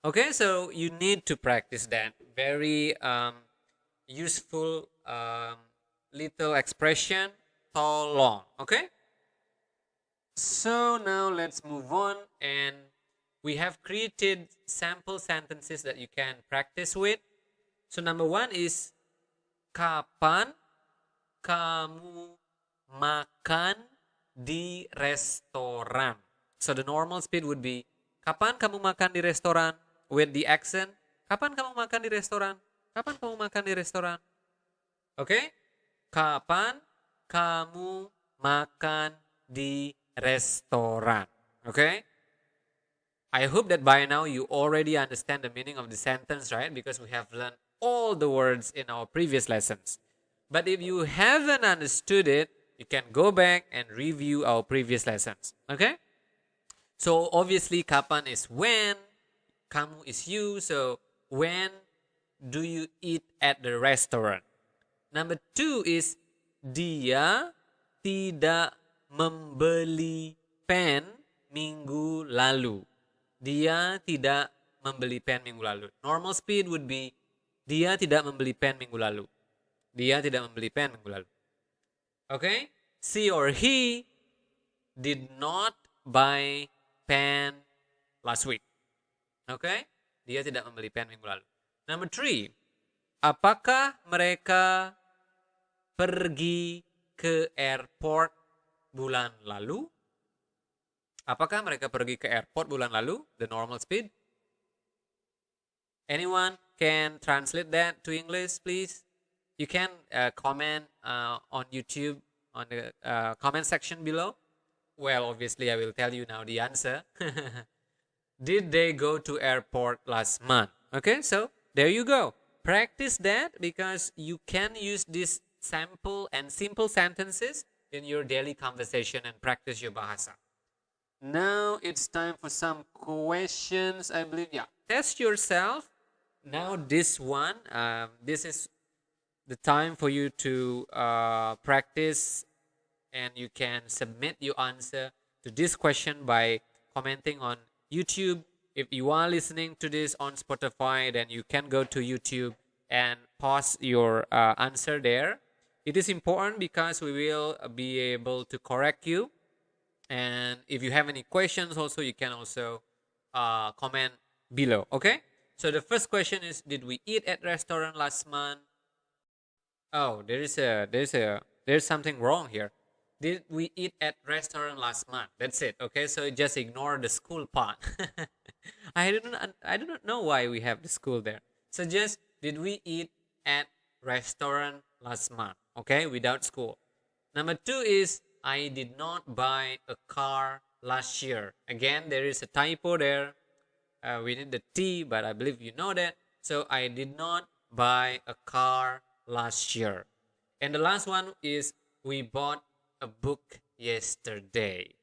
Okay, so you need to practice that. Very useful little expression. Tolong. Okay? So now let's move on, and we have created sample sentences that you can practice with. So number one is kapan kamu makan di restoran. So the normal speed would be kapan kamu makan di restoran, with the accent. Kapan kamu makan di restoran? Kapan kamu makan di restoran? Okay? Kapan kamu makan di restoran? Okay? I hope that by now you already understand the meaning of the sentence, right? Because we have learned all the words in our previous lessons. But if you haven't understood it, you can go back and review our previous lessons. Okay? So obviously kapan is when, kamu is you. So when do you eat at the restaurant? Number 2 is dia tidak membeli pen minggu lalu. Dia tidak membeli pen minggu lalu. Normal speed would be dia tidak membeli pen minggu lalu. Dia tidak membeli pen minggu lalu. Okay? She or he did not buy pen last week. Okay? Dia tidak membeli pen minggu lalu. Number 3. Apakah mereka pergi ke airport bulan lalu? Apakah mereka pergi ke airport bulan lalu? The normal speed. Anyone can translate that to English, please? You can comment on YouTube on the comment section below. Well, obviously, I will tell you now the answer. Did they go to airport last month? Okay, so there you go. Practice that because you can use these sample and simple sentences in your daily conversation and practice your bahasa. Now it's time for some questions, I believe. Yeah, test yourself. Now this one, this is the time for you to practice, and you can submit your answer to this question by commenting on YouTube. If you are listening to this on Spotify, then you can go to YouTube and post your answer there. It is important because we will be able to correct you. And if you have any questions also, you can also comment below. Okay? So the first question is, did we eat at restaurant last month? Oh, there's something wrong here. Did we eat at restaurant last month? That's it. Okay, so just ignore the school part. I do not know why we have the school there. So just, did we eat at restaurant last month? Okay, without school. Number 2 is, I did not buy a car last year. Again, there is a typo there. We need the T, but I believe you know that. So I did not buy a car last year. And the last one is, we bought a book yesterday.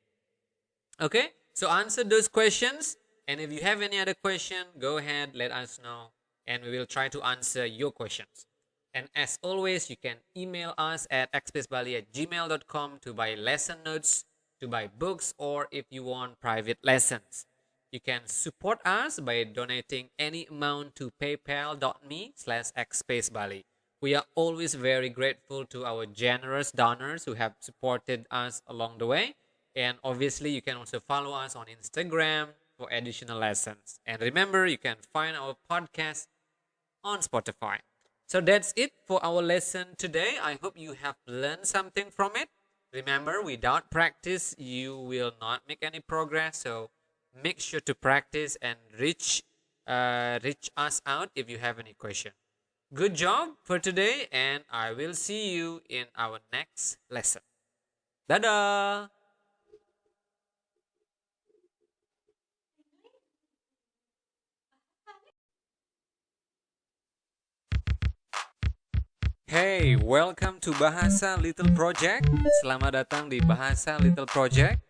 Okay, so answer those questions. And if you have any other question, go ahead, let us know, and we will try to answer your questions. And as always, you can email us at xspacebali@gmail.com to buy lesson notes, to buy books, or if you want private lessons. You can support us by donating any amount to paypal.me/xspacebali. We are always very grateful to our generous donors who have supported us along the way. And obviously, you can also follow us on Instagram for additional lessons. And remember, you can find our podcast on Spotify. So that's it for our lesson today. I hope you have learned something from it. Remember, without practice, you will not make any progress. So make sure to practice and reach us out if you have any question. Good job for today, and I will see you in our next lesson. Dadah! Hey, welcome to Bahasa Little Project. Selamat datang di Bahasa Little Project.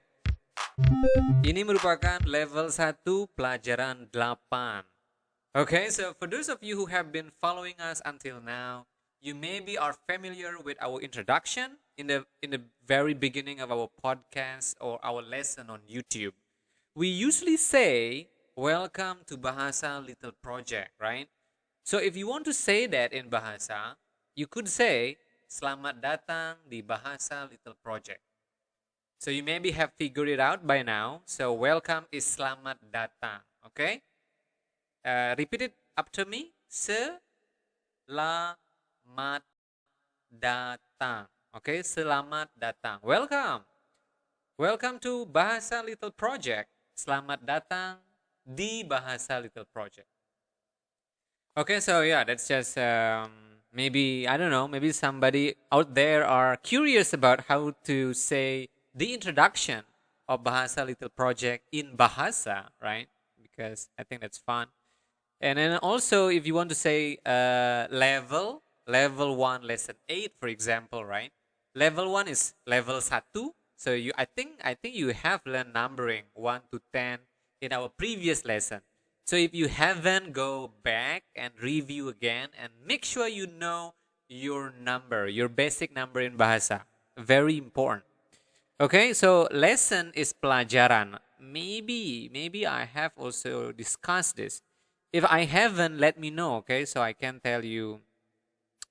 Ini merupakan level 1 pelajaran 8. Okay, so for those of you who have been following us until now, you maybe are familiar with our introduction in the very beginning of our podcast or our lesson on YouTube. We usually say, welcome to Bahasa Little Project, right? So if you want to say that in Bahasa, you could say, selamat datang di Bahasa Little Project. So you maybe have figured it out by now. So welcome is selamat datang, okay? Repeat it after me. Selamat datang. Okay, selamat datang. Welcome. Welcome to Bahasa Little Project. Selamat datang di Bahasa Little Project. Okay, so yeah, that's just maybe, I don't know, maybe somebody out there are curious about how to say the introduction of Bahasa Little Project in Bahasa, right? Because I think that's fun. And then also, if you want to say level 1, lesson 8, for example, right? Level 1 is level 1. So I think you have learned numbering 1 to 10 in our previous lesson. So if you haven't, go back and review again and make sure you know your number, your basic number in Bahasa. Very important. Okay, so lesson is pelajaran. Maybe I have also discussed this. If I haven't, let me know, okay? So I can tell you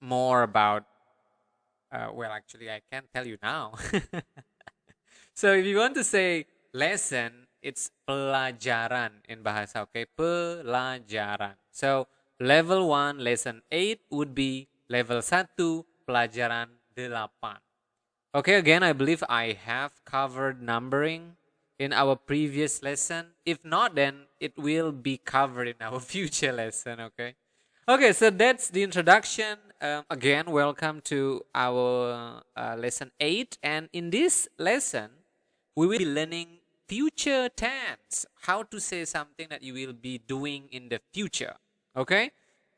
more about well, actually, I can tell you now. So if you want to say lesson, it's pelajaran in bahasa, okay? Pelajaran. So level 1, lesson 8 would be level 1, pelajaran 8. Okay, again, I believe I have covered numbering in our previous lesson. If not, then it will be covered in our future lesson, okay? Okay, so that's the introduction. Again, welcome to our lesson 8. And in this lesson, we will be learning future tense. How to say something that you will be doing in the future. Okay?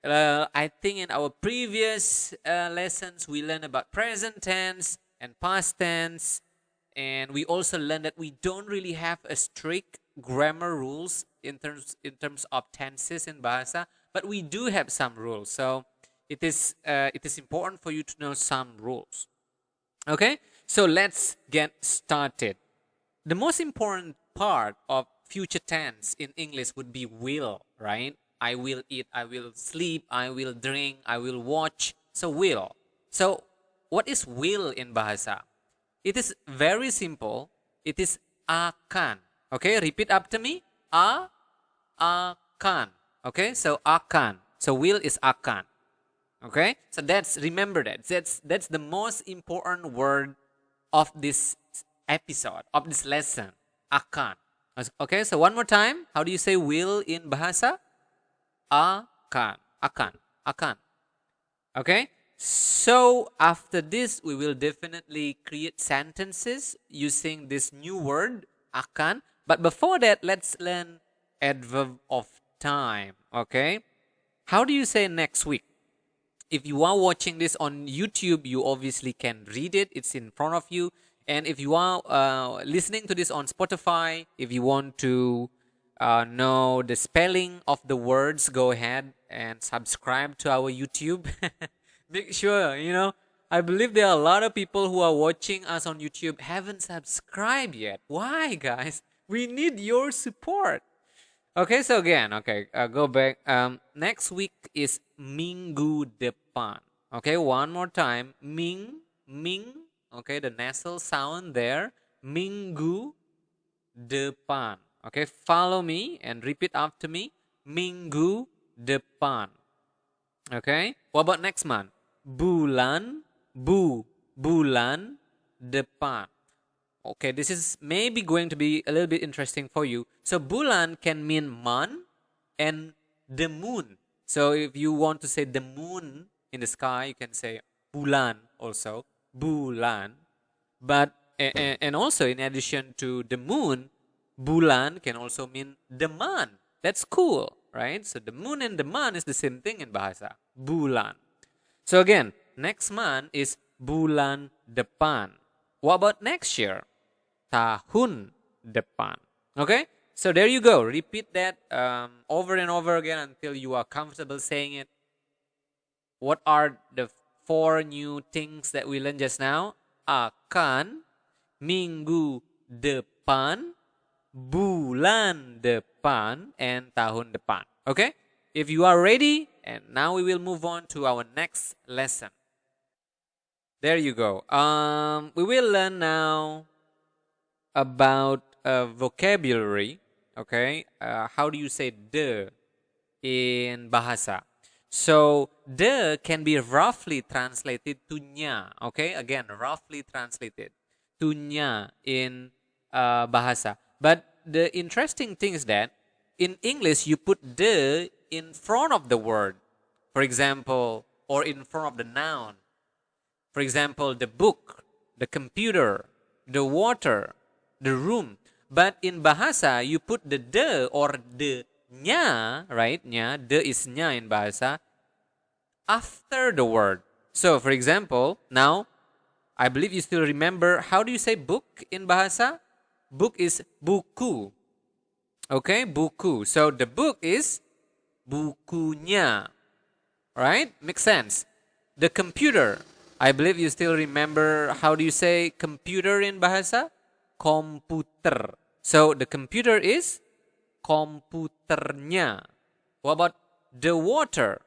I think in our previous lessons, we learned about present tense and past tense. And we also learned that we don't really have a strict grammar rules in terms of tenses in Bahasa, but we do have some rules. So it is important for you to know some rules. Okay, so let's get started. The most important part of future tense in English would be will, right? I will eat, I will sleep, I will drink, I will watch. So will. So what is will in Bahasa? It is very simple. It is akan. Okay, repeat after me. Akan. Okay, so akan. So will is akan. Okay, so remember that. That's the most important word of this episode, of this lesson. Akan. Okay, so one more time. How do you say will in Bahasa? Akan. Akan. Akan. Okay, so after this, we will definitely create sentences using this new word, akan. But before that, let's learn adverb of time. Okay, how do you say next week? If you are watching this on YouTube, you obviously can read it. It's in front of you. And if you are listening to this on Spotify, if you want to know the spelling of the words, go ahead and subscribe to our YouTube. Make sure, I believe there are a lot of people who are watching us on YouTube haven't subscribed yet. Why, guys? We need your support. Okay, so again, go back. Next week is minggu depan. Okay, one more time. Ming. Okay, the nasal sound there. Minggu depan. Okay, follow me and repeat after me. Minggu depan. Okay, what about next month? Bulan depan. Okay, this is maybe going to be a little bit interesting for you. So bulan can mean month and the moon. So if you want to say the moon in the sky, you can say bulan also. Bulan. But and also in addition to the moon, bulan can also mean the month. That's cool, right? So the moon and the month is the same thing in Bahasa. Bulan. So again, next month is bulan depan. What about next year? Tahun depan. Okay? So there you go. Repeat that over and over again until you are comfortable saying it. What are the 4 new things that we learned just now? Akan, minggu depan, bulan depan, and tahun depan. Okay? If you are ready, and now we will move on to our next lesson. There you go. We will learn now about vocabulary. Okay, how do you say the in Bahasa? So the can be roughly translated to nya. Okay, again, roughly translated to nya in Bahasa. But the interesting thing is that in English you put the in front of the word, for example, or in front of the noun. For example, the book, the computer, the water, the room. But in Bahasa, you put the de or the nya, right? Nya, de is nya in Bahasa, after the word. So, for example, now I believe you still remember, how do you say book in Bahasa? Book is buku. Okay, buku. So the book is bukunya. Right? Makes sense. The computer. I believe you still remember, how do you say computer in Bahasa? Komputer. So the computer is komputernya. What about the water?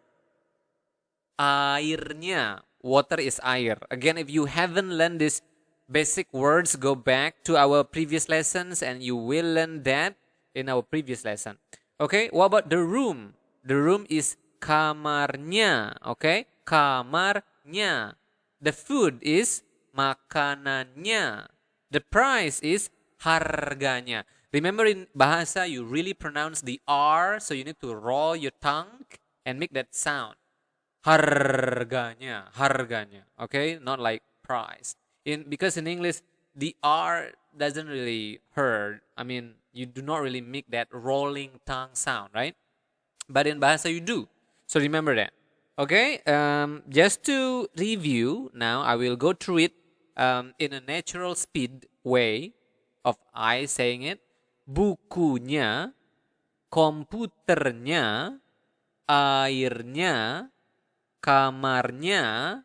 Airnya. Water is air. Again, if you haven't learned these basic words, go back to our previous lessons and you will learn that in our previous lesson. Okay, what about the room? The room is kamarnya. Okay, kamarnya. The food is makanannya. The price is harganya. Remember, in Bahasa, you really pronounce the R, so you need to roll your tongue and make that sound. Harganya, harganya. Okay, not like price. Because in English, the R doesn't really hurt. I mean, you do not really make that rolling tongue sound, right? But in Bahasa, you do. So remember that. Okay, just to review, now I will go through it in a natural speed way of I saying it. Bukunya, komputernya, airnya, kamarnya,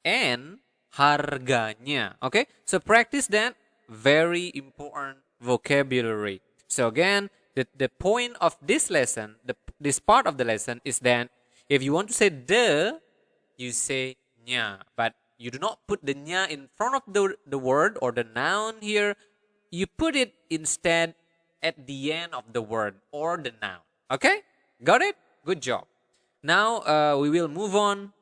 and harganya. Okay, so practice that. Very important vocabulary. So again, the point of this lesson, this part of the lesson is that if you want to say the, you say nya, but you do not put the nya in front of the word or the noun here. You put it instead at the end of the word or the noun. Okay, got it? Good job. Now we will move on.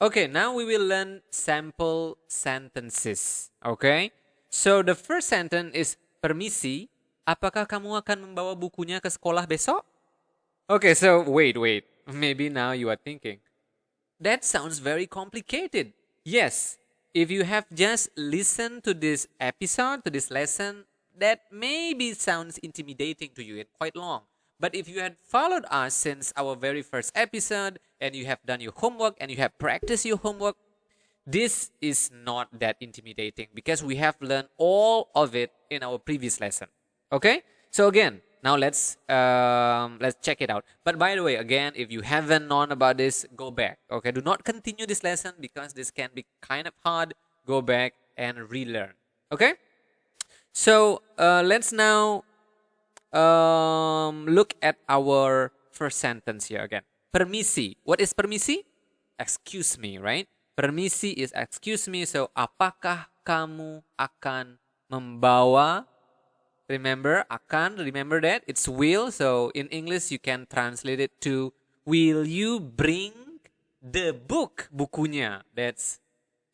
Okay, now we will learn sample sentences. Okay, so the first sentence is, permisi, apakah kamu akan membawa bukunya ke sekolah besok? Okay, so wait. Maybe now you are thinking, that sounds very complicated. Yes, if you have just listened to this episode, to this lesson, that maybe sounds intimidating to you. It's quite long. But if you had followed us since our very first episode and you have done your homework and you have practiced your homework, this is not that intimidating because we have learned all of it in our previous lesson. Okay? So again, now let's check it out. But by the way, again, if you haven't known about this, go back. Okay? Do not continue this lesson because this can be kind of hard. Go back and relearn. Okay? So let's now look at our first sentence here again. Permisi. What is permisi? Excuse me, right? Permisi is excuse me. So, apakah kamu akan membawa? Remember, akan. Remember that? It's will. So, in English, you can translate it to, will you bring the book? Bukunya. That's,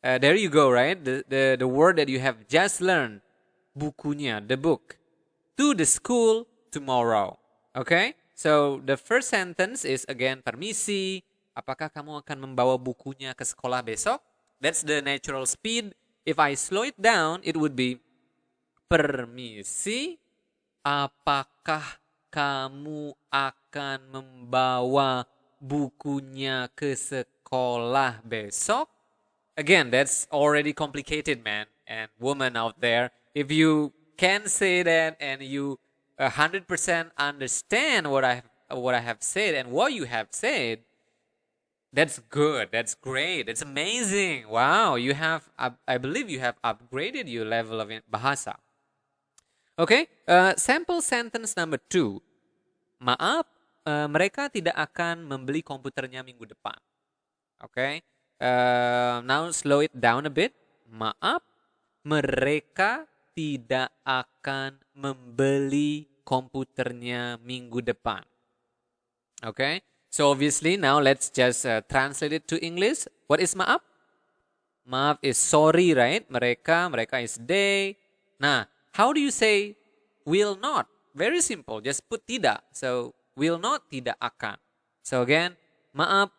there you go, right? The word that you have just learned. Bukunya, the book. To the school tomorrow. Okay? So, the first sentence is again, permisi. Apakah kamu akan membawa bukunya ke sekolah besok? That's the natural speed. If I slow it down, it would be, permisi. Apakah kamu akan membawa bukunya ke sekolah besok? Again, that's already complicated, man and woman out there. If you can say that and you 100% understand what I have said and what you have said, that's good. That's great. That's amazing. Wow, you have, I believe you have upgraded your level of Bahasa. Okay, sample sentence number 2. Maaf, mereka tidak akan membeli komputernya minggu depan. Okay, now slow it down a bit. Maaf, mereka tidak akan membeli komputernya minggu depan. Okay, so obviously now let's just translate it to English. What is maaf? Maaf is sorry, right? Mereka is they. Nah, how do you say will not? Very simple, just put tidak. So will not, tidak akan. So again, maaf,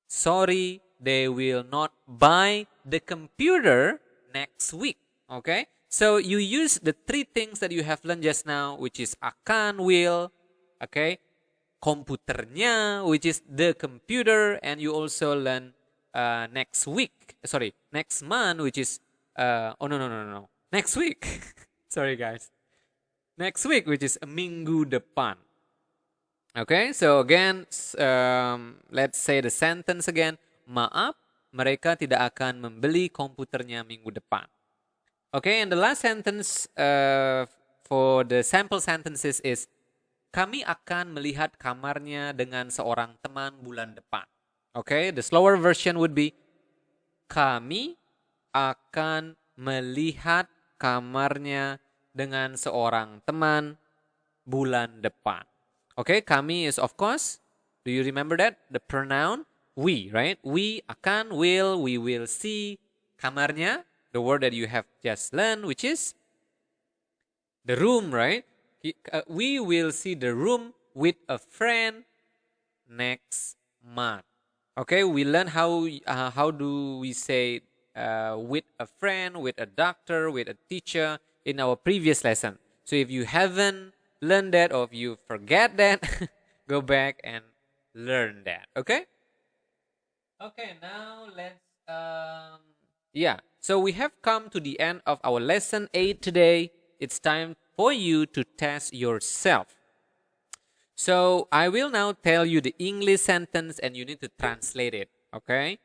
sorry, they will not buy the computer next week. Okay, so you use the 3 things that you have learned just now, which is akan, will, okay, komputernya, which is the computer, and you also learn next week. Sorry, next month, which is oh no no no no no. Next week. Sorry guys. Next week, which is minggu depan. Okay, so again, let's say the sentence again. Maaf, mereka tidak akan membeli komputernya minggu depan. Okay, and the last sentence for the sample sentences is kami akan melihat kamarnya dengan seorang teman bulan depan. Okay, the slower version would be kami akan melihat kamarnya dengan seorang teman bulan depan. Okay, kami is of course, do you remember that? The pronoun we, right? We akan, will, we will see. Kamarnya, the word that you have just learned, which is the room, right? We will see the room with a friend next month. Okay, we learn how do we say with a friend, with a doctor, with a teacher in our previous lesson. So if you haven't learned that or if you forget that, go back and learn that. Okay? Okay, now let's yeah. So we have come to the end of our lesson 8 today. It's time for you to test yourself. So I will now tell you the English sentence and you need to translate it, okay?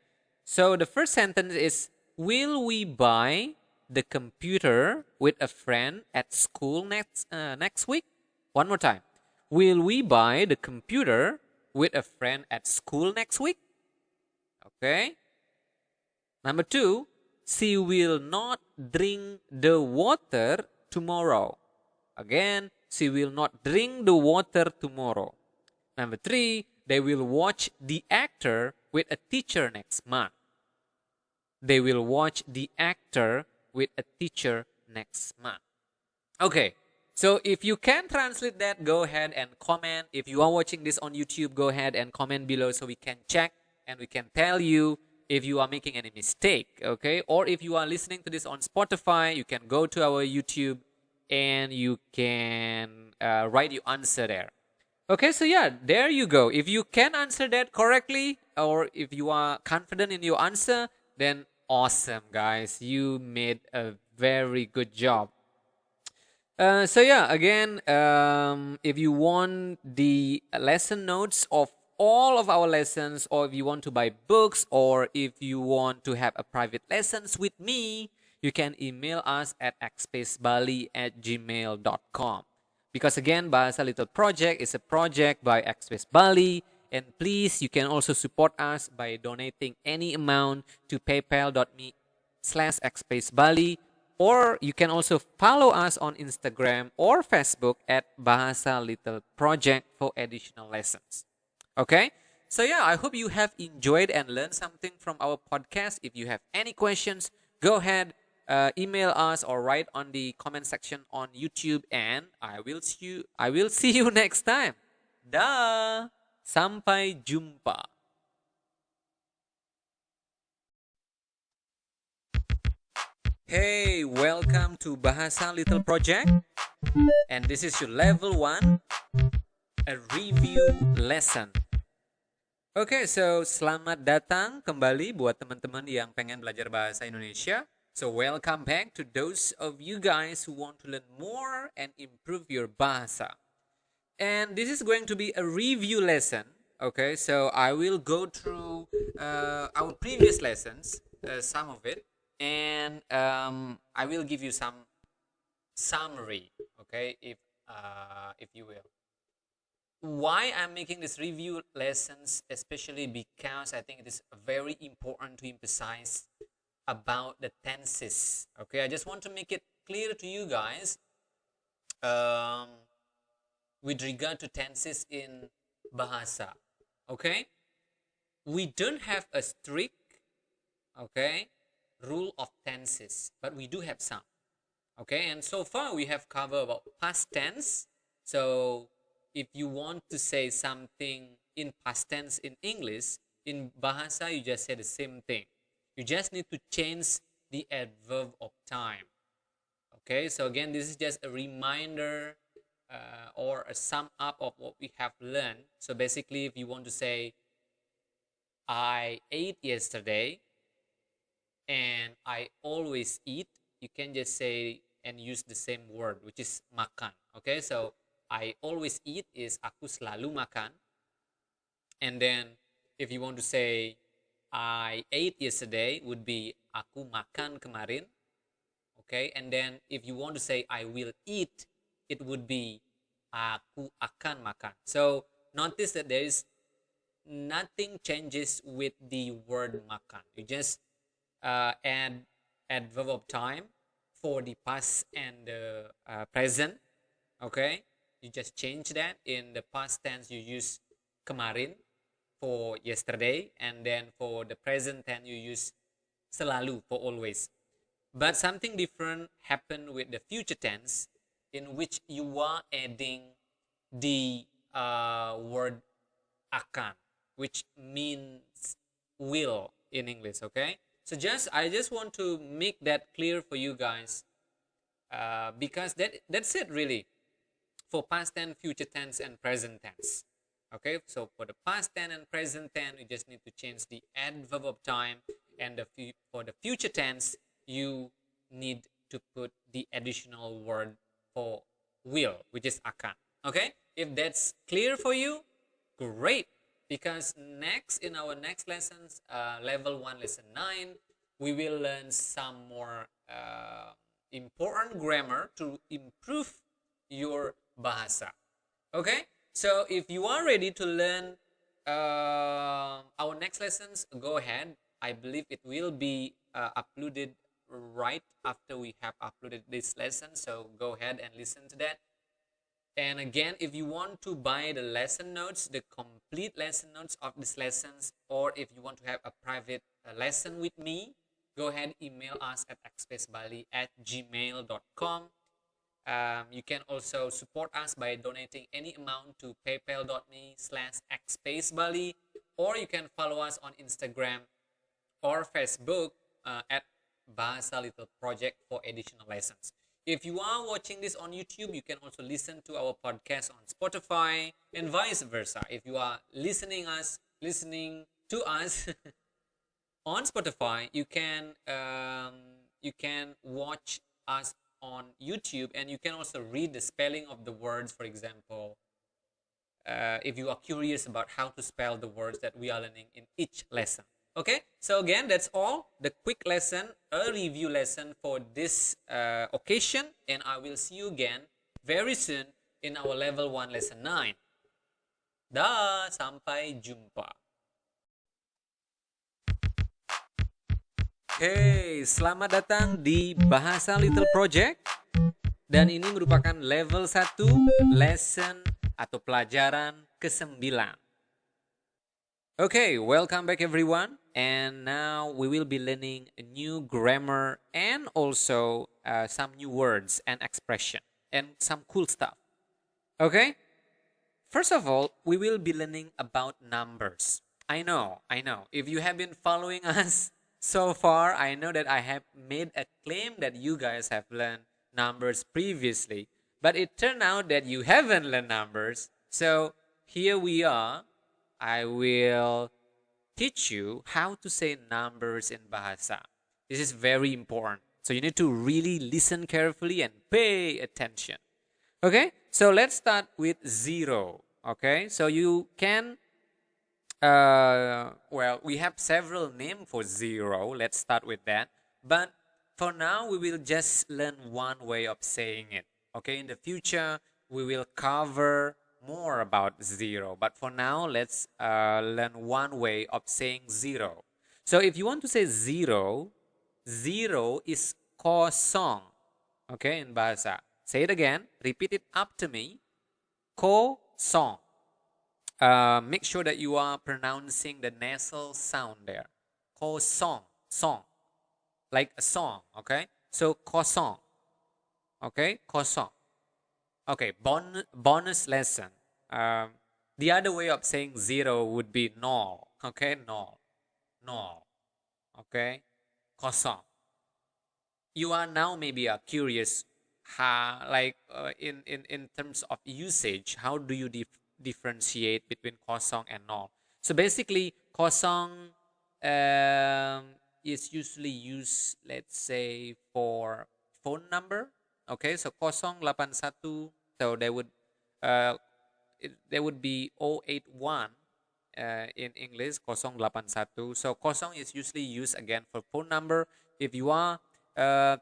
So the first sentence is, will we buy the computer with a friend at school next week? One more time. Will we buy the computer with a friend at school next week? Okay. Number 2, she will not drink the water tomorrow. Again, she will not drink the water tomorrow. Number 3, they will watch the actor with a teacher next month. They will watch the actor with a teacher next month. Okay, so if you can translate that, go ahead and comment. If you are watching this on YouTube, go ahead and comment below so we can check and we can tell you if you are making any mistake, okay? Or if you are listening to this on Spotify, you can go to our YouTube and you can write your answer there. Okay, so yeah, there you go. If you can answer that correctly or if you are confident in your answer, then awesome, guys. You made a very good job. So yeah, again, if you want the lesson notes of all of our lessons, or if you want to buy books, or if you want to have a private lessons with me, you can email us at xspacebali@gmail.com. Because again, Bahasa Little Project is a project by Xspace Bali. And please, you can also support us by donating any amount to paypal.me/xspacebali. Or you can also follow us on Instagram or Facebook at Bahasa Little Project for additional lessons. Okay? So yeah, I hope you have enjoyed and learned something from our podcast. If you have any questions, go ahead, email us or write on the comment section on YouTube, and I will see you next time. Dah. Sampai jumpa. Hey, welcome to Bahasa Little Project. And this is your level 1, a review lesson. Okay, so selamat datang kembali buat teman-teman yang pengen belajar bahasa Indonesia. So welcome back to those of you guys who want to learn more and improve your bahasa. And this is going to be a review lesson. Okay, so I will go through our previous lessons, some of it, and I will give you some summary. Okay, if you will. Why I'm making this review lessons, especially because I think it is very important to emphasize about the tenses. Okay, I just want to make it clear to you guys with regard to tenses in Bahasa. Okay, we don't have a strict rule of tenses, but we do have some. Okay, and so far we have covered about past tense. So if you want to say something in past tense in English, in Bahasa you just say the same thing. You just need to change the adverb of time. Okay, so again, this is just a reminder or a sum up of what we have learned. So basically, if you want to say I ate yesterday and I always eat, you can just say and use the same word, which is makan. Okay, so I always eat is aku selalu makan. And then if you want to say I ate yesterday would be aku makan kemarin. Okay, and then if you want to say I will eat, it would be aku akan makan. So notice that there is nothing changes with the word makan. You just add verb of time for the past and the present. Okay, you just change that. In the past tense you use kemarin for yesterday, and then for the present tense you use selalu for always. But something different happened with the future tense, in which you are adding the word akan, which means will in English. Okay, so I just want to make that clear for you guys, because that's it really for past tense, future tense, and present tense. Okay, so for the past tense and present tense, you just need to change the adverb of time, and for the future tense, you need to put the additional word for will, which is akan. Okay, if that's clear for you, great. Because next in our next lessons, level 1, lesson 9, we will learn some more important grammar to improve your bahasa. Okay, so if you are ready to learn our next lessons, go ahead. I believe it will be uploaded right after we have uploaded this lesson, so go ahead and listen to that. And again, if you want to buy the lesson notes, the complete lesson notes of these lessons, or if you want to have a private lesson with me, go ahead, email us at xspacebali@gmail.com. You can also support us by donating any amount to paypal.me/xspacebali, or you can follow us on Instagram or Facebook at Bahasa Little Project for additional lessons. If you are watching this on YouTube, you can also listen to our podcast on Spotify and vice versa. If you are listening to us on Spotify, you can watch us on YouTube, and you can also read the spelling of the words. For example, if you are curious about how to spell the words that we are learning in each lesson. Okay, so again, that's all the quick lesson, a review lesson for this occasion, and I will see you again very soon in our level 1 lesson 9. Dah, sampai jumpa. Hey, selamat datang di Bahasa Little Project. Dan ini merupakan level 1 lesson atau pelajaran ke-9. Okay, welcome back everyone. And now we will be learning a new grammar and also some new words and expression and some cool stuff. Okay? First of all, we will be learning about numbers. I know. If you have been following us so far, I know that I have made a claim that you guys have learned numbers previously, but it turned out that you haven't learned numbers. So here we are. I will teach you how to say numbers in Bahasa. This is very important. So you need to really listen carefully and pay attention. Okay, so let's start with 0. Okay, so you can, we have several names for 0. Let's start with that. But for now, we will just learn one way of saying it. Okay, in the future, we will cover more about 0. But for now, let's learn one way of saying 0. So if you want to say 0, 0 is kosong. Okay, in Bahasa. Say it again. Repeat it after me. Kosong. Make sure that you are pronouncing the nasal sound there. Kosong. Song. Like a song. Okay. So kosong. Okay. Kosong. Okay. Bonus lesson. The other way of saying 0 would be nol. Okay. Nol. Nol. Okay. Kosong. You are now maybe curious, in terms of usage, how do you differentiate between kosong and nol? So basically, Kosong is usually used, let's say, for phone number. Okay, so 081, so uh, there would be 081 in English, 081. So kosong is usually used again for phone number. If you are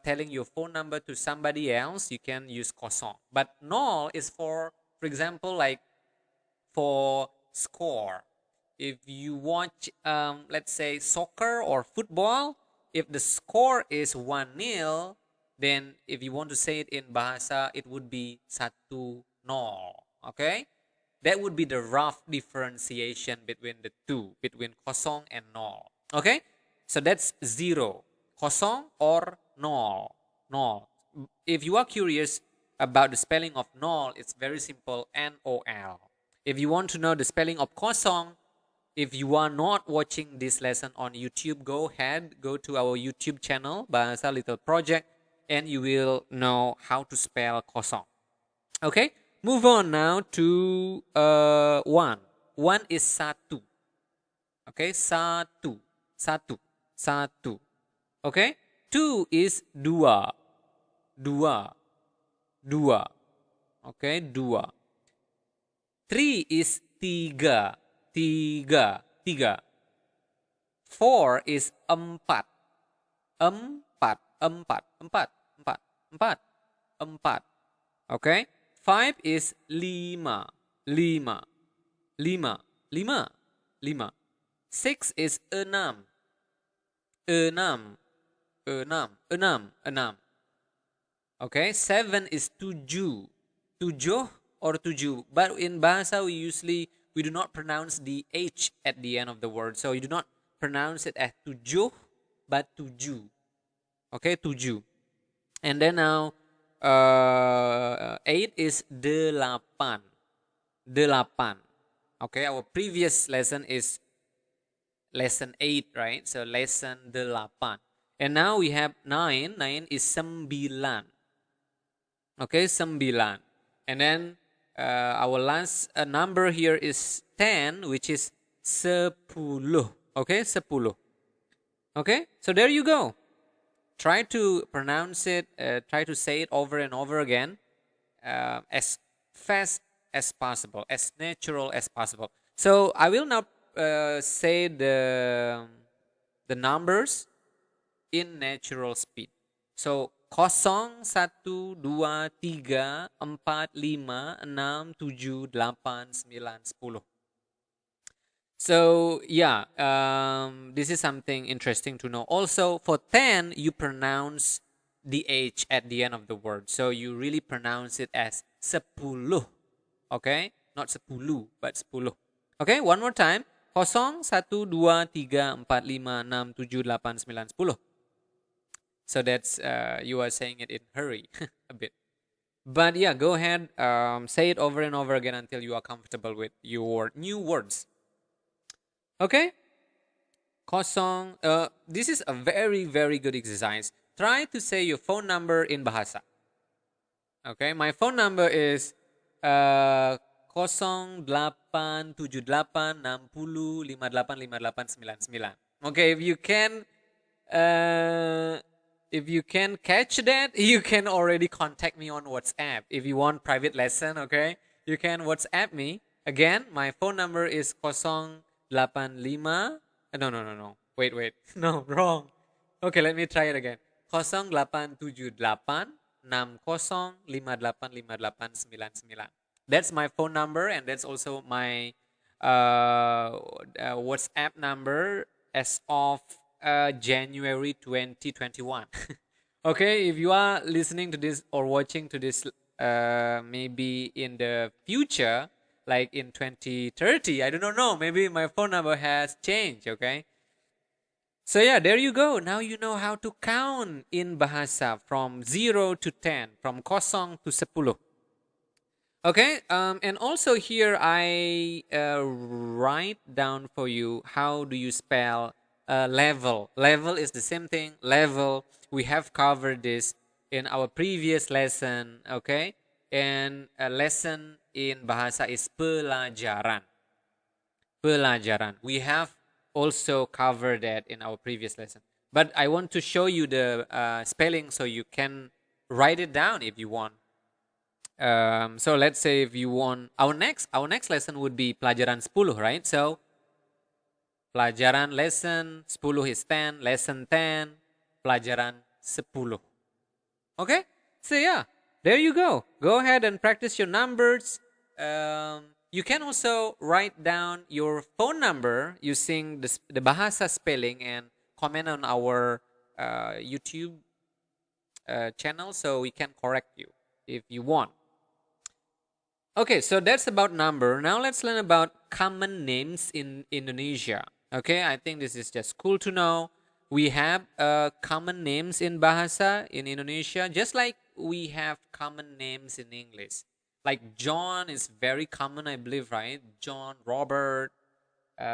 telling your phone number to somebody else, you can use kosong. But nol is for example, like for score. If you watch, let's say, soccer or football, if the score is 1-0, then if you want to say it in Bahasa, it would be 1-0. Okay? That would be the rough differentiation between the two, between kosong and nol. Okay? So that's 0. Kosong or nol. Nol. If you are curious about the spelling of nol, it's very simple, N-O-L. If you want to know the spelling of kosong, if you are not watching this lesson on YouTube, go ahead, go to our YouTube channel, Bahasa Little Project, and you will know how to spell kosong. Okay, move on now to one. One is satu. Okay, satu, satu, satu. Okay, two is dua, dua, dua. Okay, dua. Three is tiga, tiga, tiga. Four is empat, empat, empat, empat, empat, empat, empat. Okay. Five is lima, lima, lima, lima, lima. Six is enam, enam, enam, enam, enam. Okay. Seven is tujuh, tujuh or tujuh. But in Bahasa, we do not pronounce the H at the end of the word. So you do not pronounce it as tujuh, but tujuh. Okay, tujuh. And then now, 8 is delapan, delapan. Okay, our previous lesson is lesson 8, right? So lesson delapan. And now we have 9. 9 is sembilan. Okay, sembilan. And then our last number here is 10, which is sepuluh. Okay, sepuluh. Okay, so there you go. Try to pronounce it, try to say it over and over again as fast as possible, as natural as possible. So I will now say the numbers in natural speed. So 0, 1, 2, 3, 4, 5, 6, 7, 8, 9, 10. So yeah, this is something interesting to know. Also, for 10, you pronounce the H at the end of the word. So you really pronounce it as sepuluh. Okay? Not sepuluh, but sepuluh. Okay, one more time. 0, 1, 2, 3, 4, 5, 6, 7, 8, 9, 10. So that's, you are saying it in hurry a bit. But yeah, go ahead, say it over and over again until you are comfortable with your new words. Okay? Kosong. This is a very, very good exercise. Try to say your phone number in Bahasa. Okay, my phone number is 087860585899. Okay, if you can catch that, you can already contact me on WhatsApp. If you want private lesson, okay, you can WhatsApp me. Again, my phone number is 085. No. Wait. No, wrong. Okay, let me try it again. 087860585899. That's my phone number, and that's also my WhatsApp number as of January 2021. Okay, if you are listening to this or watching to this maybe in the future, like in 2030, I do not know, maybe my phone number has changed. Okay, so yeah, there you go. Now you know how to count in Bahasa from 0 to 10, from kosong to sepuluh. Okay, and also here I write down for you how do you spell level. Level is the same thing. Level, we have covered this in our previous lesson. Okay, and a lesson in Bahasa is pelajaran. Pelajaran. We have also covered that in our previous lesson. But I want to show you the spelling so you can write it down if you want. So let's say if you want our next lesson would be pelajaran 10, right? So pelajaran lesson 10 is 10, lesson 10, pelajaran 10. Okay? So yeah, there you go. Go ahead and practice your numbers. You can also write down your phone number using the Bahasa spelling and comment on our YouTube channel so we can correct you if you want. Okay, so that's about number. Now let's learn about common names in Indonesia. Okay, I think this is just cool to know. We have common names in Bahasa in Indonesia, just like we have common names in English. Like John is very common, I believe, right? John, Robert,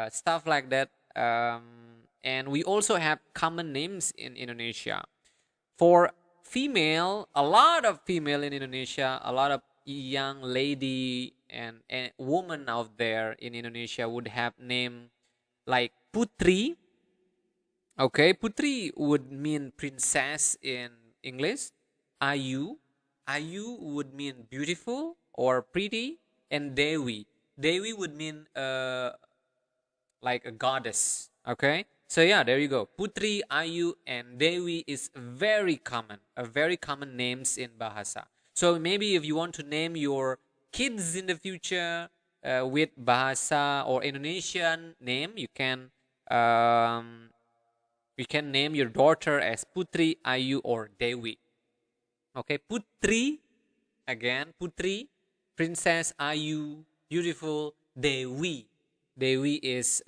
stuff like that. And we also have common names in Indonesia. For female, a lot of female in Indonesia, a lot of young lady and woman out there in Indonesia would have name like Putri. Okay, Putri would mean princess in English. Ayu, Ayu would mean beautiful or pretty, and Dewi. Dewi would mean like a goddess. Okay, so yeah, there you go. Putri, Ayu, and Dewi is very common, a very common names in Bahasa. So maybe if you want to name your kids in the future with Bahasa or Indonesian name, um, you can name your daughter as Putri, Ayu, or Dewi. Okay, Putri, again, Putri, princess, Ayu, beautiful, Dewi. Dewi is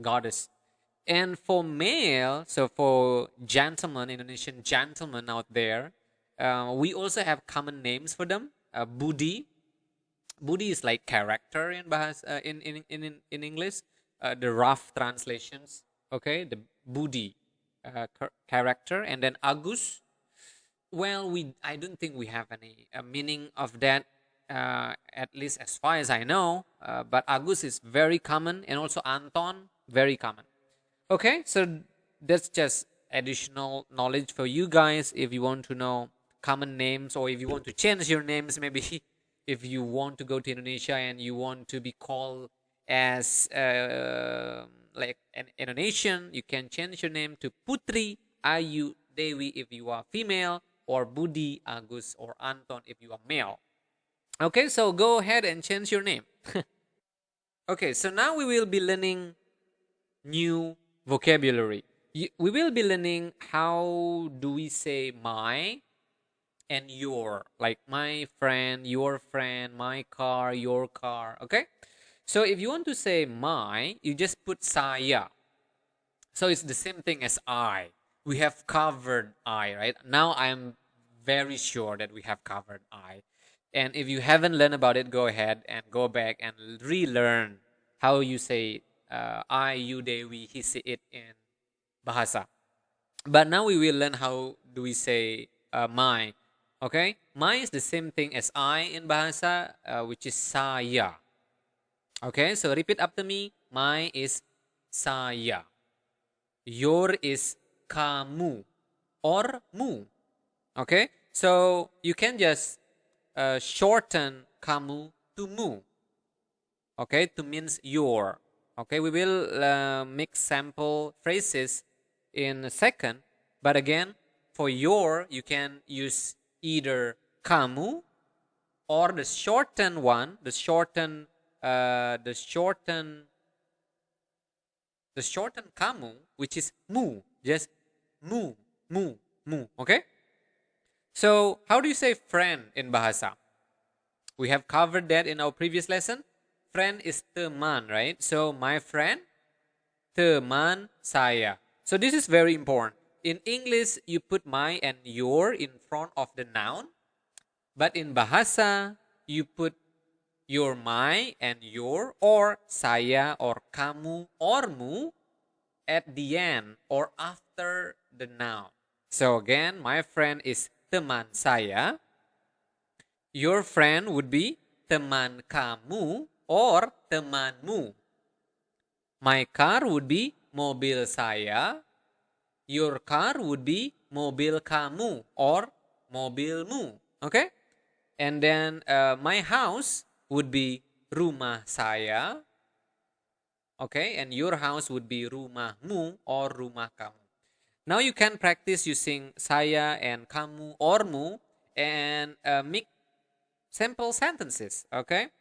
goddess. And for male, so for gentlemen, Indonesian gentlemen out there, we also have common names for them. Budi. Budi is like character in Bahasa in English. The rough translations. Okay, the Budi character, and then Agus. Well, I don't think we have any meaning of that, at least as far as I know. But Agus is very common, and also Anton, very common. Okay, so that's just additional knowledge for you guys if you want to know common names, or if you want to change your names, maybe if you want to go to Indonesia and you want to be called as like an Indonesian, you can change your name to Putri, Ayu, Dewi if you are female, or Budi, Agus, or Anton if you are male. Okay, so go ahead and change your name. Okay, so now we will be learning new vocabulary. We will be learning how do we say my and your, like my friend, your friend, my car, your car. Okay, so if you want to say my, you just put saya. So it's the same thing as I. We have covered I, right? Now I'm very sure that we have covered I. And if you haven't learned about it, go ahead and go back and relearn how you say I, you, they, we, he, say it in Bahasa. But now we will learn how do we say my. Okay, my is the same thing as I in Bahasa, which is saya. Okay, so repeat after me. My is saya. Your is kamu or mu. Okay, so you can just shorten kamu to mu. Okay, to means your. Okay, we will make sample phrases in a second. But again, for your, you can use either kamu or the shortened one, the shortened kamu, which is mu, just mu, mu, mu. Okay. So how do you say friend in Bahasa? We have covered that in our previous lesson. Friend is teman, right? So my friend, teman saya. So this is very important. In English, you put my and your in front of the noun. But in Bahasa, you put your, my, and your, or saya, or kamu, or mu at the end or after the noun. So again, my friend is teman saya. Your friend would be teman kamu or temanmu. My car would be mobil saya. Your car would be mobil kamu or mobilmu. Okay? And then my house would be rumah saya. Okay? And your house would be rumahmu or rumah kamu. Now you can practice using saya and kamu or mu and make simple sentences. Okay?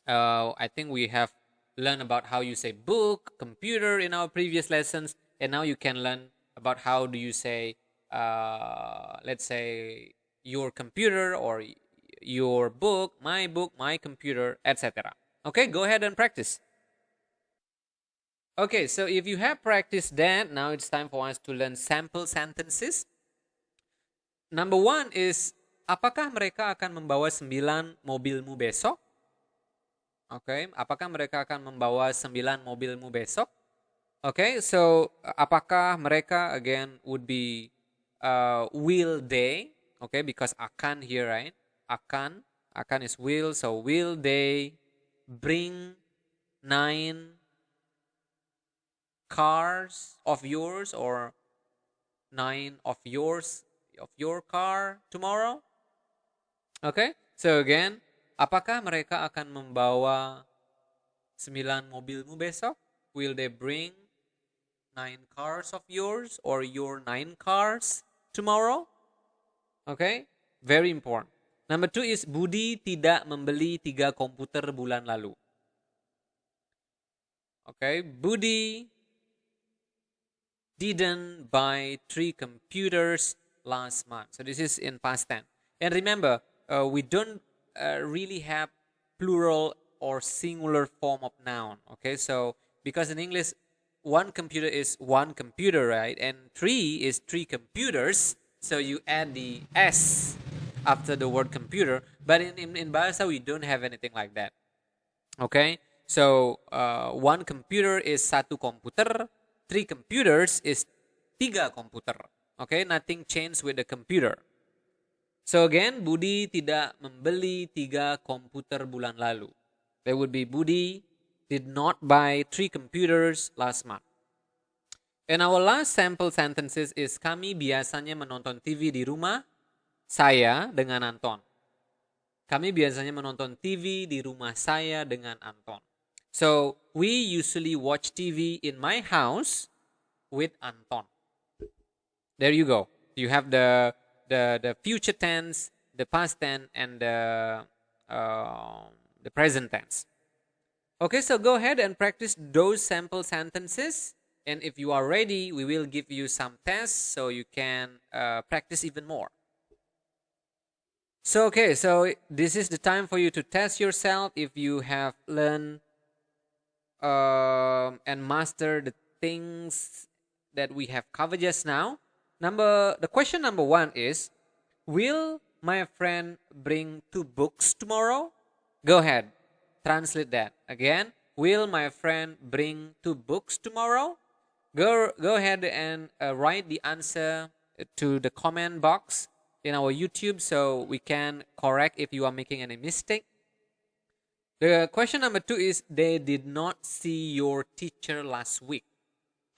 I think we have learned about how you say book, computer in our previous lessons, and now you can learn about how do you say, let's say, your computer or your book, my computer, etc. Okay, go ahead and practice. Okay, so if you have practiced that, now it's time for us to learn sample sentences. Number one is, apakah mereka akan membawa 9 mobilmu besok? Okay, apakah mereka akan membawa 9 mobilmu besok? Okay, so apakah mereka again would be will they? Okay, because akan here, right? Akan is will, so will they bring 9 cars of yours or 9 of your car tomorrow? Okay, so again, apakah mereka akan membawa 9 mobilmu besok? Will they bring 9 cars of yours or your 9 cars tomorrow? Okay, very important. Number 2 is Budi tidak membeli 3 komputer bulan lalu. Okay, Budi didn't buy 3 computers last month. So this is in past tense. And remember, we don't really have plural or singular form of noun. Okay, so because in English, 1 computer is 1 computer, right? And 3 is 3 computers. So you add the S after the word computer. But in Bahasa, we don't have anything like that. Okay, so 1 computer is 1 komputer. 3 computers is 3 komputer. Okay, nothing changed with the computer. So again, Budi tidak membeli 3 komputer bulan lalu. There would be Budi did not buy 3 computers last month. And our last sample sentences is kami biasanya menonton TV di rumah saya dengan Anton. Kami biasanya menonton TV di rumah saya dengan Anton. So, we usually watch TV in my house with Anton. There you go. You have the future tense, the past tense, and the present tense. Okay, so go ahead and practice those sample sentences. And if you are ready, we will give you some tests so you can practice even more. So, okay, so this is the time for you to test yourself if you have learned and master the things that we have covered just now. The question number 1 is, will my friend bring 2 books tomorrow? Go ahead, translate that again. Will my friend bring 2 books tomorrow? Go ahead and write the answer to the comment box in our YouTube so we can correct if you are making any mistake. The question number 2 is, they did not see your teacher last week.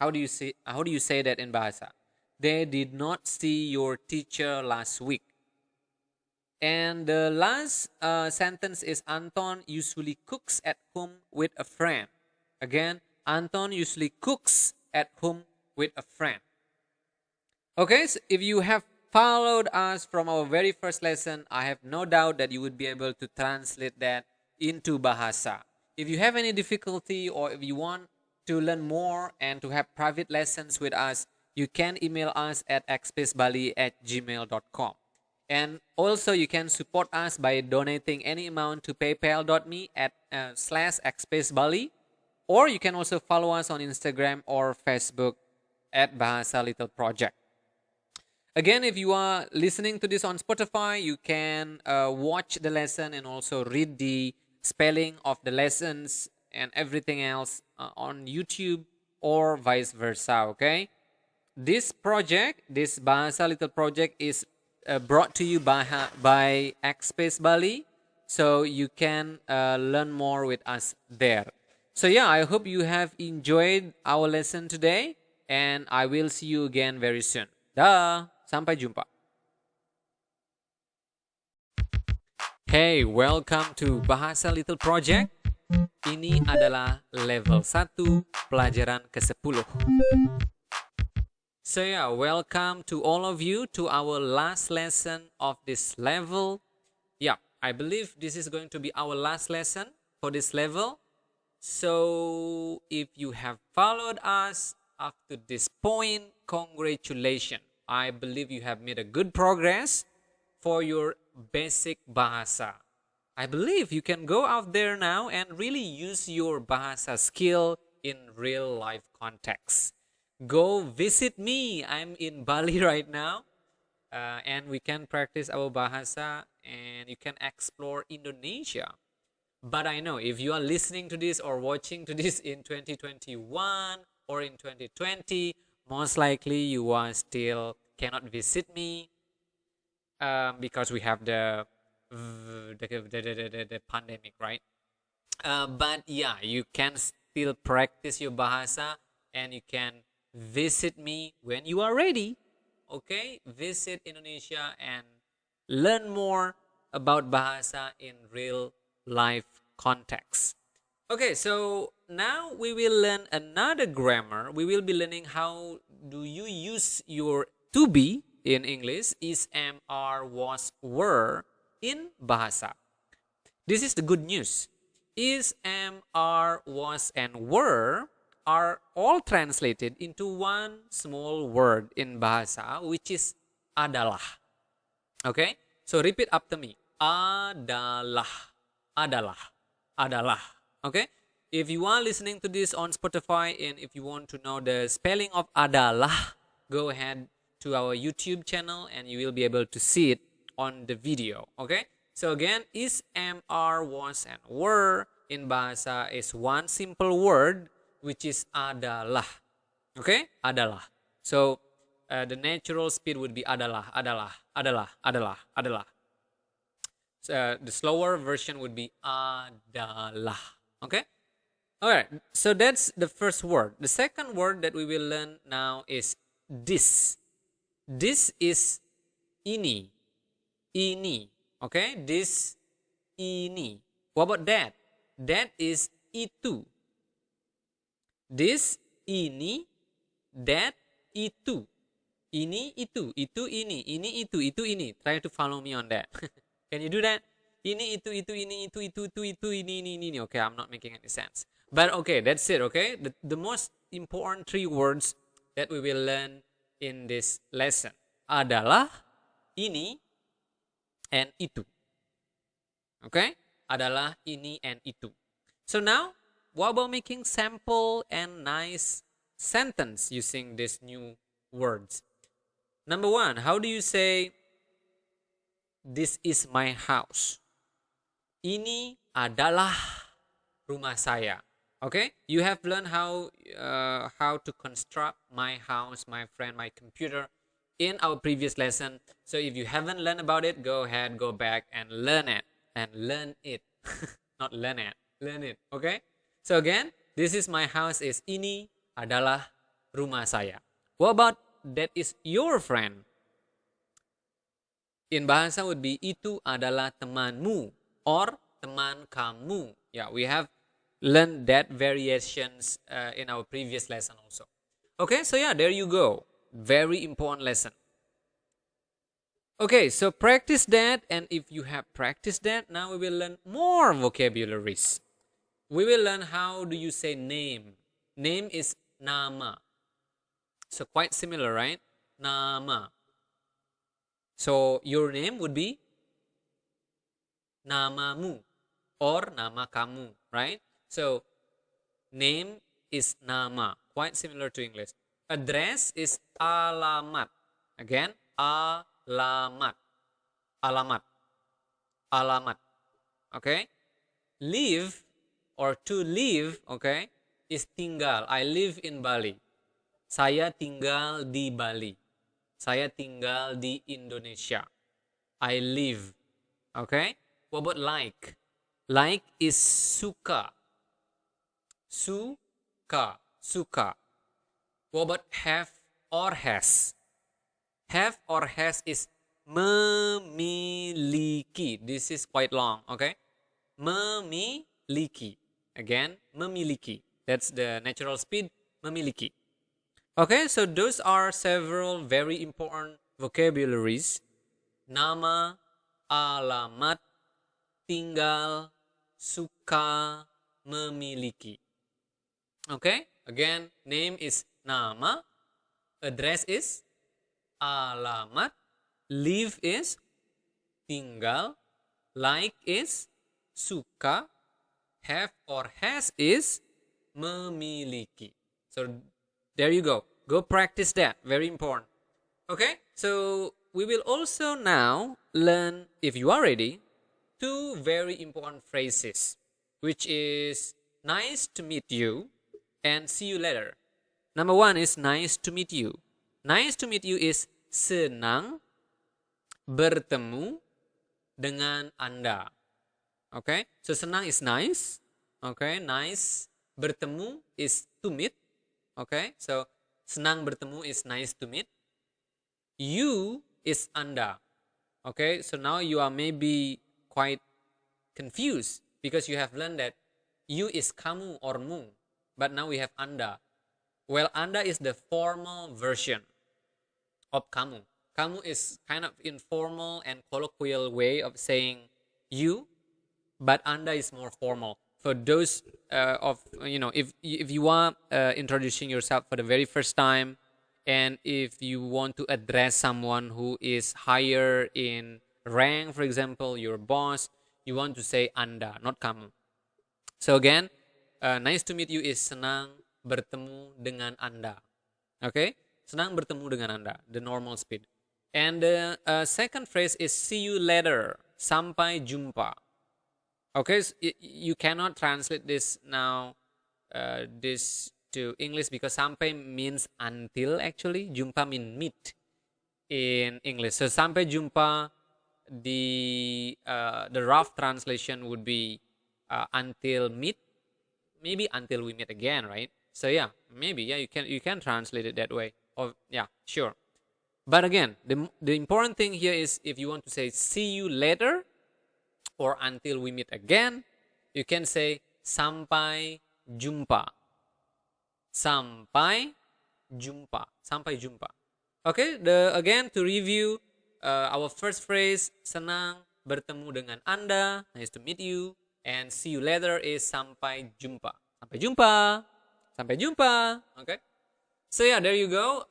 How do you say that in Bahasa? They did not see your teacher last week. And the last sentence is, Anton usually cooks at home with a friend. Again, Anton usually cooks at home with a friend. Okay, so if you have followed us from our very first lesson, I have no doubt that you would be able to translate that into Bahasa. If you have any difficulty or if you want to learn more and to have private lessons with us, you can email us at xspacebali@gmail.com. And also you can support us by donating any amount to paypal.me at /xspacebali. Or you can also follow us on Instagram or Facebook at Bahasa Little Project. Again, if you are listening to this on Spotify, you can watch the lesson and also read the spelling of the lessons and everything else on YouTube or vice versa, okay? This project, this Bahasa Little Project is brought to you by Xspace Bali, so you can learn more with us there. So yeah, I hope you have enjoyed our lesson today, and I will see you again very soon. Dah, sampai jumpa. Hey, welcome to Bahasa Little Project. Ini adalah level 1 pelajaran ke-10. So yeah, welcome to all of you to our last lesson of this level. Yeah, I believe this is going to be our last lesson for this level. So if you have followed us up to this point, congratulations. I believe you have made a good progress for your basic Bahasa. I believe you can go out there now and really use your Bahasa skill in real life context. Go visit me. I'm in Bali right now. And we can practice our Bahasa and you can explore Indonesia. But I know if you are listening to this or watching to this in 2021 or in 2020, most likely you are still cannot visit me because we have the pandemic, right? But yeah, you can still practice your Bahasa and you can visit me when you are ready. Okay, visit Indonesia and learn more about Bahasa in real life context. Okay, so now we will learn another grammar. We will be learning how do you use your to be in English, is, am, are, was, were in Bahasa. This is the good news. Is, am, are, was, and were are all translated into one small word in Bahasa, which is adalah. Okay, so repeat after me. Adalah, adalah, adalah. Okay, if you are listening to this on Spotify and if you want to know the spelling of adalah, go ahead to our YouTube channel and you will be able to see it on the video. Okay, so again, is, am, are, was, and were in Bahasa is one simple word, which is adalah. Okay, adalah. So the natural speed would be adalah, adalah, adalah, adalah, adalah. So, the slower version would be adalah. Okay. All right. So that's the first word. The second word that we will learn now is this. This is ini. Ini. Okay. This, ini. What about that? That is itu. This, ini, that, itu. Ini, itu ini, itu, ini. Try to follow me on that. Can you do that? Ini, itu, ini, itu, ini. Okay, I'm not making any sense. But okay, that's it, okay? The most important three words that we will learn in this lesson adalah, ini, and itu. Okay? Adalah, ini, and itu. So now, what about making sample and nice sentence using these new words? Number one, how do you say, this is my house? Ini adalah rumah saya. Okay, you have learned how to construct my house, my friend, my computer in our previous lesson. So if you haven't learned about it, go ahead, go back and learn it. Not learn it, learn it. Okay, so again, this is my house is ini adalah rumah saya. What about that is your friend? In Bahasa would be itu adalah temanmu or teman kamu. Yeah, we have learned that variations in our previous lesson also. Okay, so yeah, there you go. Very important lesson. Okay, so practice that, and if you have practiced that, now we will learn more vocabularies. We will learn how do you say name. Name is nama. So quite similar, right? Nama. So your name would be namamu or nama kamu, right? So name is nama, quite similar to English. Address is alamat. Again, alamat. Alamat. Alamat. Okay? Live or to live, okay, is tinggal. I live in Bali. Saya tinggal di Bali. Saya tinggal di Indonesia. I live. Okay? What about like? Like is suka. suka. What about have or has? Have or has is memiliki. This is quite long, okay? Memiliki. Again, memiliki. That's the natural speed, memiliki. Okay, so those are several very important vocabularies. Nama, alamat, tinggal, suka, memiliki. Okay, again, name is nama, address is alamat, live is tinggal, like is suka, have or has is memiliki. So there you go. Go practice that. Very important. Okay, so we will also now learn, if you are ready, two very important phrases, which is nice to meet you and see you later. Number one is nice to meet you. Nice to meet you is senang bertemu dengan Anda. Okay, so senang is nice. Okay, nice. Bertemu is to meet. Okay, so senang bertemu is nice to meet. You is Anda. Okay, so now you are maybe quite confused because you have learned that you is kamu or mu, but now we have Anda. Well, Anda is the formal version of kamu. Kamu is kind of informal and colloquial way of saying you, but Anda is more formal. For those if you are introducing yourself for the very first time, and if you want to address someone who is higher in rank, for example, your boss, you want to say Anda, not kamu. So again, nice to meet you is senang bertemu dengan Anda. Okay, senang bertemu dengan Anda, the normal speed. And the second phrase is see you later, sampai jumpa. Okay, so you cannot translate this now, this to English, because sampai means until actually. Jumpa mean meet in English. So sampai jumpa, the rough translation would be until meet, maybe until we meet again, right? So yeah, maybe yeah, you can translate it that way. Or yeah, sure. But again, the important thing here is if you want to say see you later or until we meet again, you can say sampai jumpa. Sampai jumpa. Sampai jumpa. Okay, again to review, our first phrase senang bertemu dengan Anda, nice to meet you, and see you later is sampai jumpa. Sampai jumpa. Sampai jumpa. Okay. So yeah, there you go.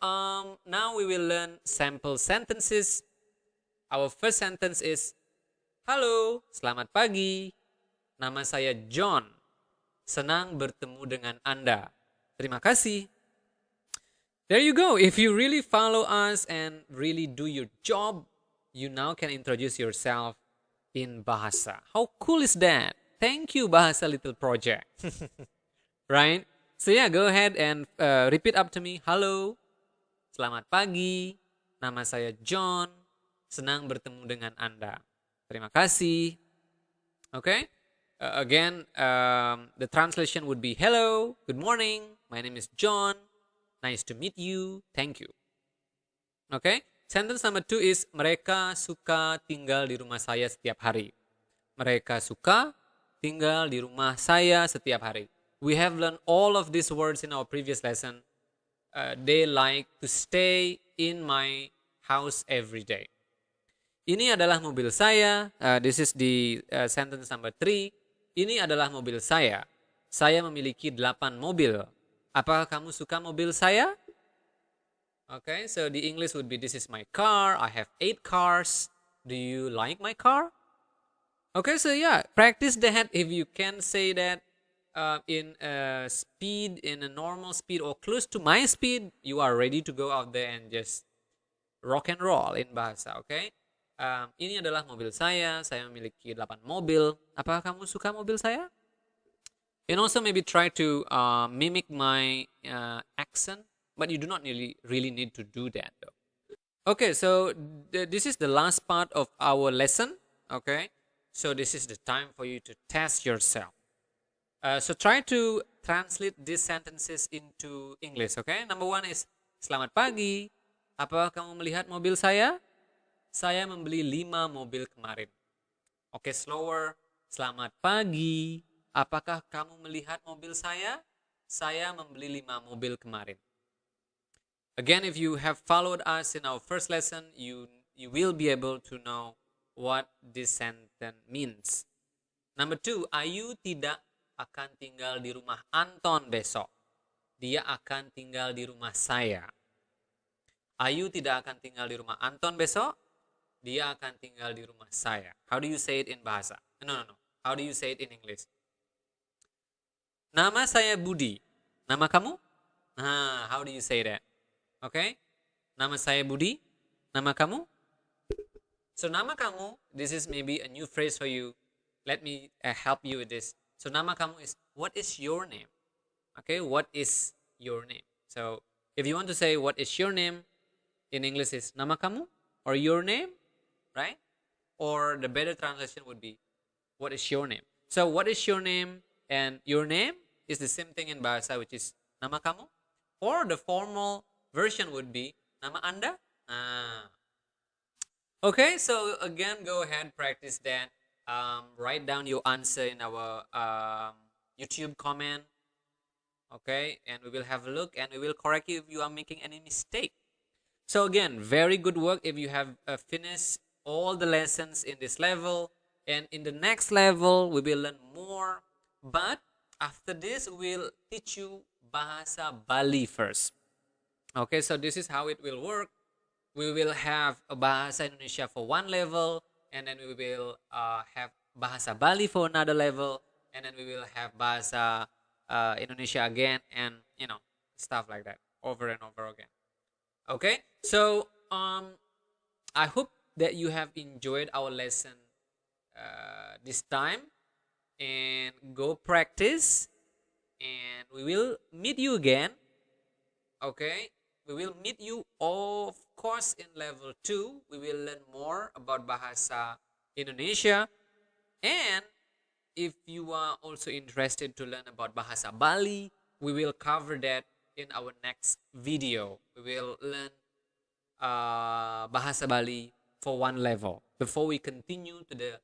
Now we will learn sample sentences. Our first sentence is halo, selamat pagi. Nama saya John. Senang bertemu dengan Anda. Terima kasih. There you go. If you really follow us and really do your job, you now can introduce yourself in Bahasa. How cool is that? Thank you, Bahasa Little Project. Right? So yeah, go ahead and repeat up to me. Halo, selamat pagi. Nama saya John. Senang bertemu dengan Anda. Terima kasih. Okay. Again, the translation would be hello, good morning. My name is John. Nice to meet you. Thank you. Okay. Sentence number 2 is mereka suka tinggal di rumah saya setiap hari. Mereka suka tinggal di rumah saya setiap hari. We have learned all of these words in our previous lesson. They like to stay in my house every day. Ini adalah mobil saya. This is the sentence number 3. Ini adalah mobil saya. Saya memiliki 8 mobil. Apakah kamu suka mobil saya? Okay, so the English would be this is my car. I have 8 cars. Do you like my car? Okay, so yeah, practice that. If you can say that in a speed, in a normal speed or close to my speed, you are ready to go out there and just rock and roll in Bahasa, okay? Ini adalah mobil saya memiliki 8 mobil. Apakah kamu suka mobil saya? And also maybe try to mimic my accent, but you do not really need to do that though. Okay, so this is the last part of our lesson, okay? So this is the time for you to test yourself. So try to translate these sentences into English, okay? Number one is, selamat pagi. Apakah kamu melihat mobil saya? Saya membeli 5 mobil kemarin. Oke, slower. Selamat pagi. Apakah kamu melihat mobil saya? Saya membeli 5 mobil kemarin. Again, if you have followed us in our first lesson, you will be able to know what this sentence means. Number two, Ayu tidak akan tinggal di rumah Anton besok. Dia akan tinggal di rumah saya. Ayu tidak akan tinggal di rumah Anton besok. Dia akan tinggal di rumah saya. How do you say it in Bahasa? No. How do you say it in English? Nama saya Budi. Nama kamu? How do you say that? Okay? Nama saya Budi. Nama kamu? So nama kamu, this is maybe a new phrase for you. Let me help you with this. So nama kamu is, what is your name? Okay, what is your name? So if you want to say what is your name, in English is nama kamu or your name, right? Or the better translation would be, what is your name? So what is your name and your name is the same thing in Bahasa, which is nama kamu. Or the formal version would be nama Anda. Okay, so again, go ahead, practice that. Write down your answer in our YouTube comment. Okay, and we will have a look and we will correct you if you are making any mistake. So again, very good work if you have finished all the lessons in this level. And in the next level, we will learn more. But after this, we'll teach you Bahasa Bali first. Okay, so this is how it will work. We will have a Bahasa Indonesia for one level, and then we will have Bahasa Bali for another level, and then we will have Bahasa Indonesia again, and stuff like that over and over again. Okay, so I hope that you have enjoyed our lesson this time, and go practice, and we will meet you again. Okay, we will meet you, of course, in level 2. We will learn more about Bahasa Indonesia, and if you are also interested to learn about Bahasa Bali, we will cover that in our next video. We will learn Bahasa Bali for one level before we continue to the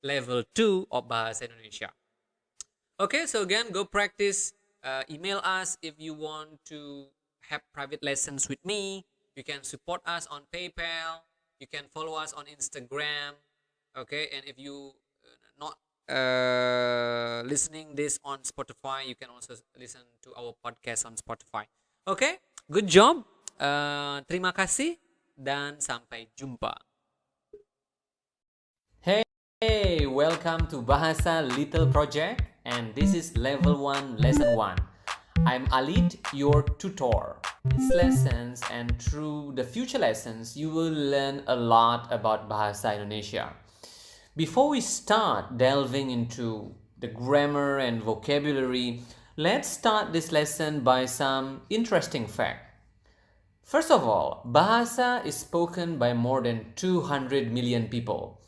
level 2 of Bahasa Indonesia. Okay, so again, go practice. Email us if you want to have private lessons with me. You can support us on PayPal. You can follow us on Instagram. Okay, and if you not listening this on Spotify, you can also listen to our podcast on Spotify. Okay, good job. Terima kasih dan sampai jumpa. Hey, welcome to Bahasa Little Project, and this is level 1, lesson 1. I'm Alit, your tutor. These lessons and through the future lessons, you will learn a lot about Bahasa Indonesia. Before we start delving into the grammar and vocabulary, let's start this lesson by some interesting fact. First of all, Bahasa is spoken by more than 200 million people.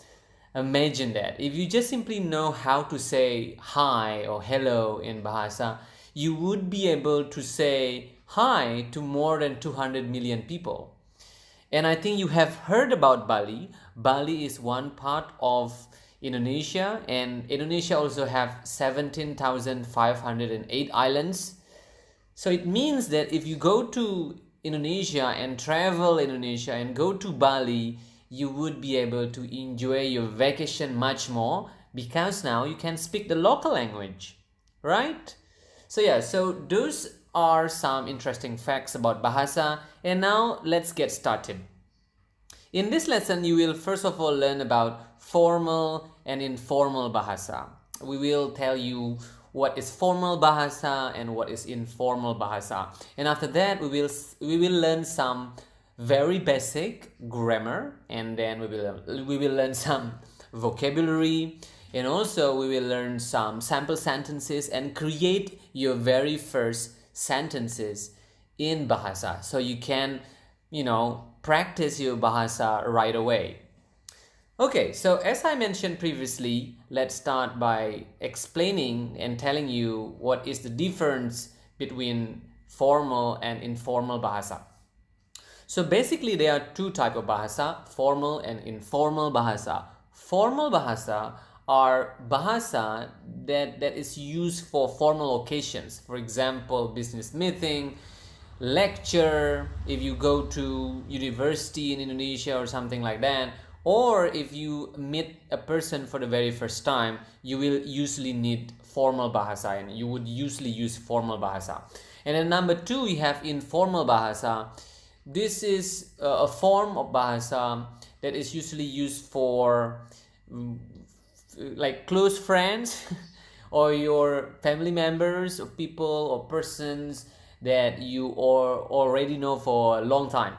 Imagine that. If you just simply know how to say hi or hello in Bahasa, you would be able to say hi to more than 200 million people. And I think you have heard about Bali. Bali is one part of Indonesia, and Indonesia also have 17,508 islands. So it means that if you go to Indonesia and travel Indonesia and go to Bali, you would be able to enjoy your vacation much more because now you can speak the local language, right? So yeah, so those are some interesting facts about Bahasa, and now let's get started. In this lesson, you will first of all learn about formal and informal Bahasa. We will tell you what is formal Bahasa and what is informal Bahasa. And after that, we will learn some very basic grammar, and then we will learn some vocabulary, and also we will learn some sample sentences and create your very first sentences in Bahasa, so you can practice your Bahasa right away. Okay, so as I mentioned previously, let's start by explaining and telling you what is the difference between formal and informal bahasa. So basically there are two types of bahasa, formal and informal bahasa. Formal bahasa are bahasa that is used for formal occasions. For example, business meeting, lecture, if you go to university in Indonesia or something like that, or if you meet a person for the very first time, you will usually need formal bahasa and you would usually use formal bahasa. And then number two, we have informal bahasa. This is a form of bahasa that is usually used for like close friends or your family members or people or persons that you already know for a long time.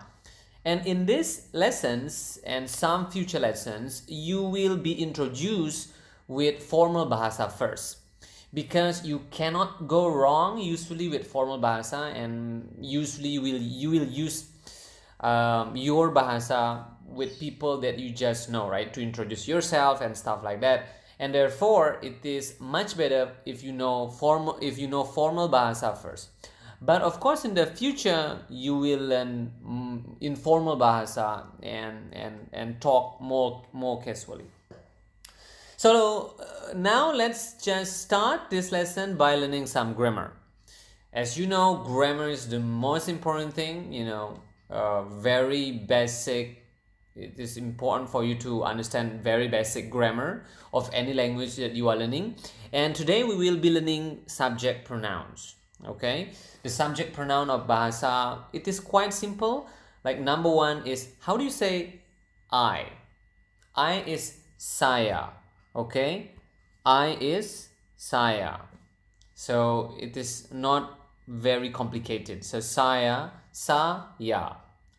And in these lessons and some future lessons, you will be introduced with formal bahasa first, because you cannot go wrong usually with formal bahasa, and usually you will use your bahasa with people that you just know, right, to introduce yourself and stuff like that. And therefore it is much better if you know formal bahasa first. But of course in the future you will learn informal bahasa and talk more casually. So now let's just start this lesson by learning some grammar. As you know, grammar is the most important thing, very basic. It is important for you to understand very basic grammar of any language that you are learning. And today we will be learning subject pronouns. Okay, the subject pronoun of bahasa, it is quite simple. Like number one is, how do you say I? I is saya. Okay, I is saya. So it is not very complicated. So saya,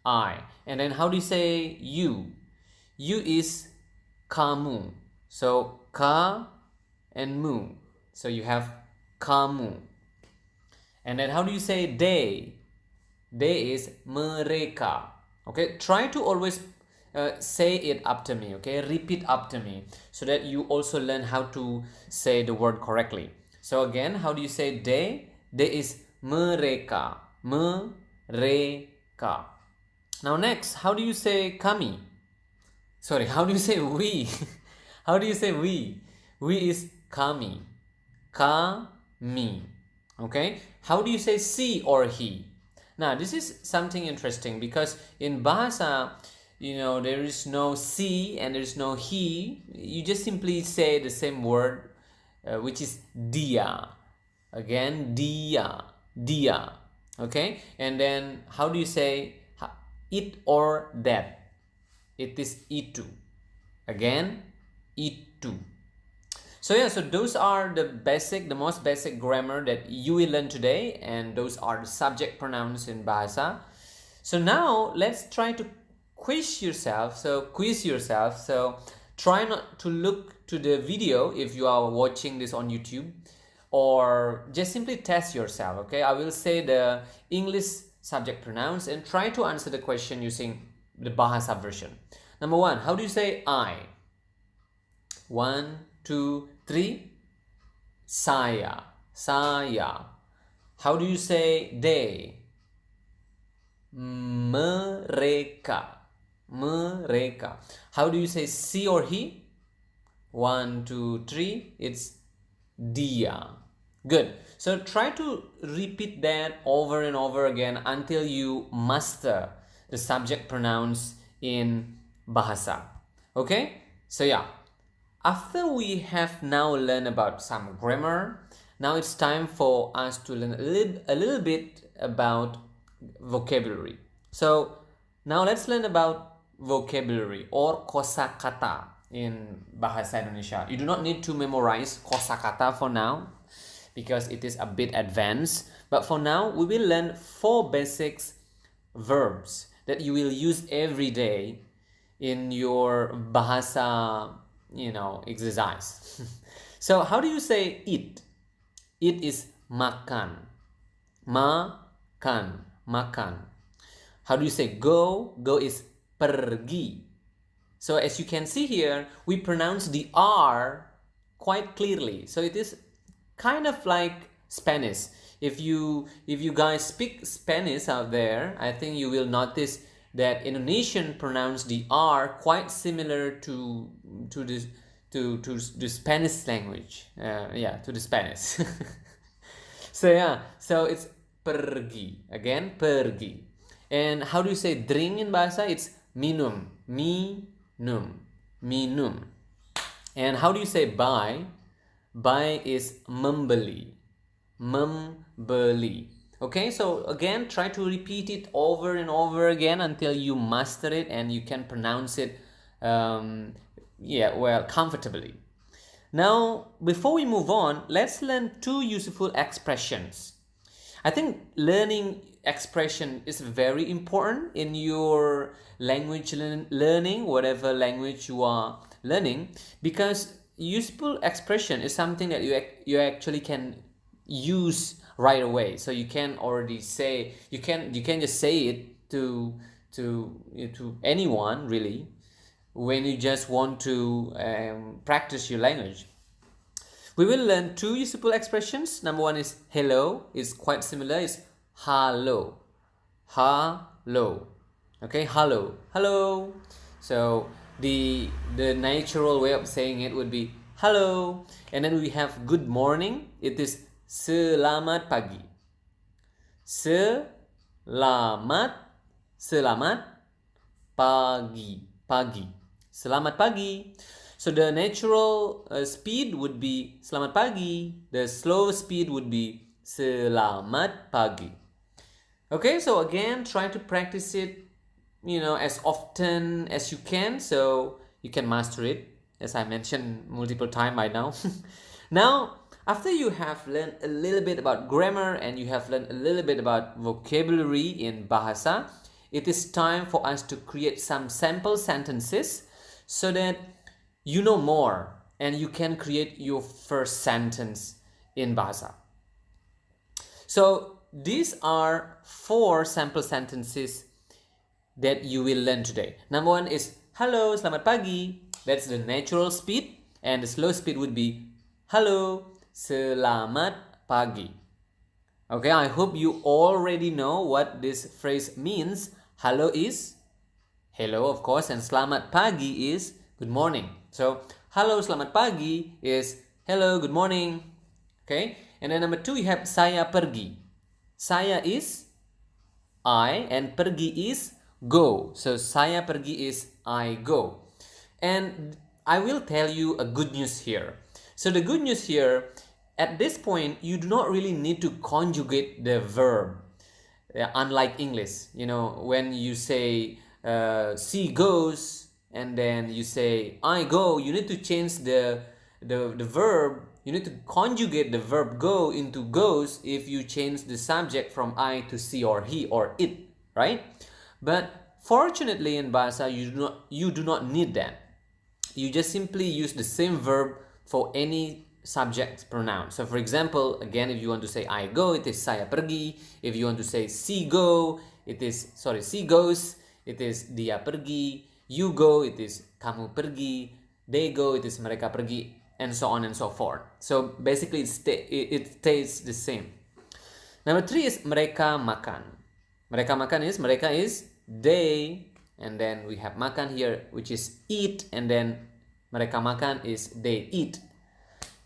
I. And then how do you say you? You is kamu. So ka and mu. So you have kamu. And then how do you say they? They is mereka. Okay, try to always say it after me. Okay, repeat after me so that you also learn how to say the word correctly. So again, how do you say they? They is mereka. Mereka. Now next, how do you say kami? Sorry, how do you say we? How do you say we? We is kami. Kami. Okay, how do you say she or he? Now this is something interesting, because in bahasa, there is no she and there is no he. You just simply say the same word, which is dia. Again, dia. Okay, and then how do you say it or that? It is itu. Again, itu. So yeah, so those are the most basic grammar that you will learn today, and those are the subject pronouns in bahasa. So now let's try to quiz yourself. So try not to look to the video if you are watching this on YouTube, or just simply test yourself. Okay, I will say the English subject pronouns and try to answer the question using the bahasa version. Number one, how do you say I? 1, 2, 3. Saya. How do you say they? Mereka. How do you say she or he? 1, 2, 3. It's dia. Good. So try to repeat that over and over again until you master the subject pronouns in bahasa. Okay? So yeah, after we have now learned about some grammar, now it's time for us to learn a little bit about vocabulary. So now let's learn about vocabulary or kosakata in Bahasa Indonesia. You do not need to memorize kosakata for now, because it is a bit advanced. But for now, we will learn 4 basics verbs that you will use every day in your bahasa, exercise. So how do you say eat? Eat is makan. Makan. How do you say go? Go is pergi. So as you can see here, we pronounce the R quite clearly. So it is kind of like Spanish. If you guys speak Spanish out there, I think you will notice that Indonesian pronounce the R quite similar to this to the Spanish language. Yeah, to the Spanish. So yeah, so it's pergi. Again, pergi. And how do you say drink in Bahasa? It's minum. Minum. Minum. And how do you say buy? Buy is membeli. Membeli. Okay, so again, try to repeat it over and over again until you master it and you can pronounce it comfortably. Now, before we move on, let's learn two useful expressions. I think learning expression is very important in your language learning, whatever language you are learning, because useful expression is something that you actually can use right away. So you can already say, you can just say it to anyone really when you just want to practice your language. We will learn two useful expressions. Number one is hello. It's quite similar. It's hello. Hello. Okay, hello. Hello. So the natural way of saying it would be hello. And then we have good morning. It is selamat pagi. Selamat pagi. Selamat pagi. So the natural speed would be selamat pagi. The slow speed would be selamat pagi. Okay, so again, try to practice it, as often as you can, so you can master it, as I mentioned multiple times by now. Now, after you have learned a little bit about grammar and you have learned a little bit about vocabulary in Bahasa, it is time for us to create some sample sentences so that you know more and you can create your first sentence in Bahasa. So these are 4 sample sentences that you will learn today. Number one is hello, selamat pagi. That's the natural speed, and the slow speed would be hello, selamat pagi. Okay, I hope you already know what this phrase means. Hello is hello, of course, and selamat pagi is good morning. So hello, selamat pagi is hello, good morning. Okay, and then number 2 you have saya pergi. Saya is I and pergi is go. So saya pergi is I go. And I will tell you a good news here. So the good news here, at this point, you do not really need to conjugate the verb. Unlike English, when you say she goes and then you say I go, you need to change the verb. You need to conjugate the verb go into goes if you change the subject from I to she or he or it, right? But fortunately in Bahasa, you do not need that. You just simply use the same verb for any subject pronoun. So for example, again, if you want to say I go, it is saya pergi. If you want to say she goes, it is dia pergi. You go, it is kamu pergi. They go, it is mereka pergi, and so on and so forth. So basically it stays the same. Number 3 is mereka makan. Mereka is they, and then we have makan here, which is eat, and then mereka makan is they eat.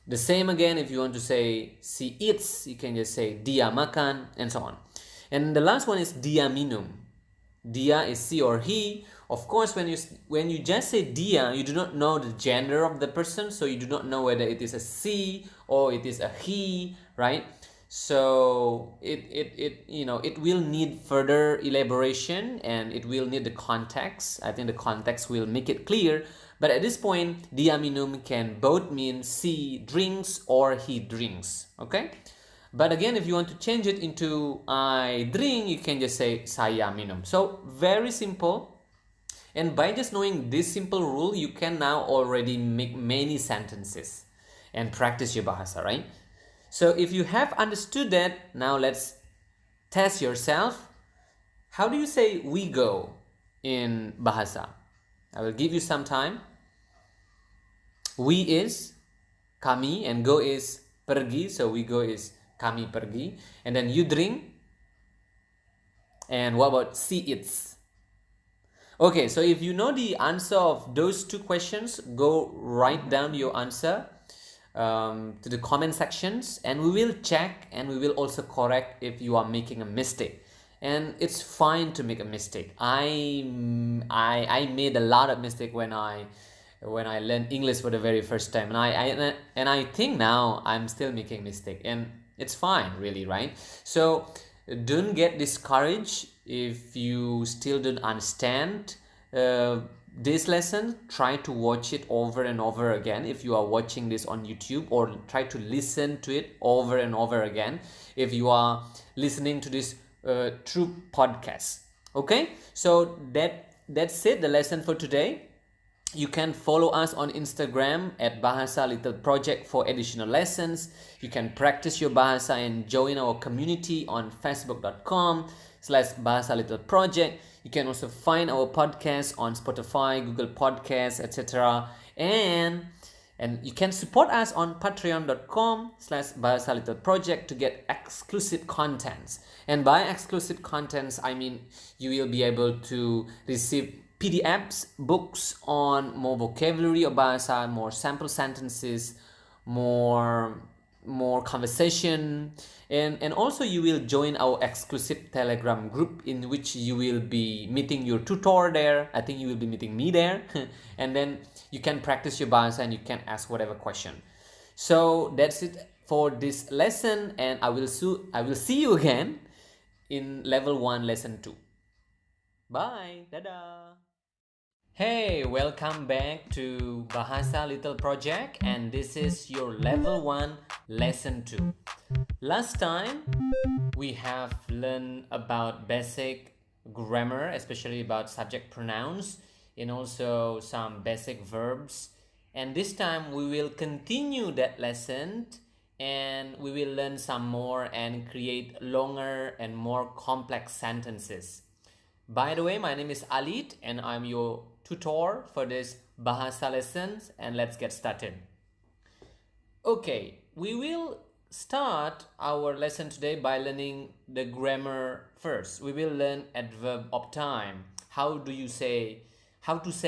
The same again, if you want to say she eats, you can just say dia makan, and so on. And the last one is dia minum. Dia is she or he. Of course, when you just say dia, you do not know the gender of the person, so you do not know whether it is a she or it is a he, right? So it will need further elaboration and it will need the context. I think the context will make it clear. But at this point, dia minum can both mean she drinks or he drinks. Okay? But again, if you want to change it into I drink, you can just say saya minum. So very simple. And by just knowing this simple rule, you can now already make many sentences and practice your Bahasa, right? So if you have understood that, now let's test yourself. How do you say we go in Bahasa? I will give you some time. We is kami and go is pergi. So we go is kami pergi. And then you drink. And what about she eats? Okay, so if you know the answer of those two questions, go write down your answer to the comment sections, and we will check and we will also correct if you are making a mistake. And it's fine to make a mistake. I made a lot of mistake when I learned English for the very first time, and I think now I'm still making mistake, and it's fine, really, right? So don't get discouraged if you still don't understand this lesson. Try to watch it over and over again if you are watching this on YouTube, or try to listen to it over and over again if you are listening to this through podcast. Okay, so that's it, the lesson for today. You can follow us on Instagram at Bahasa Little Project for additional lessons. You can practice your Bahasa and join our community on facebook.com/Bahasa Little Project. You can also find our podcast on Spotify, Google Podcasts, etc. And you can support us on patreon.com/Bahasa Little Project to get exclusive contents. And by exclusive contents, I mean you will be able to receive PDFs, books on more vocabulary of Bahasa, more sample sentences, more conversation, and also you will join our exclusive Telegram group in which you will be meeting your tutor there. I think you will be meeting me there. And then you can practice your Bahasa and you can ask whatever question. So that's it for this lesson, and I will see you again in level 1 lesson 2. Bye. Dadah. Hey, welcome back to Bahasa Little Project, and this is your level 1 lesson 2. Last time we have learned about basic grammar, especially about subject pronouns, and also some basic verbs. And this time we will continue that lesson, and we will learn some more and create longer and more complex sentences. By the way, my name is Alit, and I'm your tutor for this Bahasa lessons, and let's get started. Okay, we will start our lesson today by learning the grammar first. We will learn adverb of time. How to say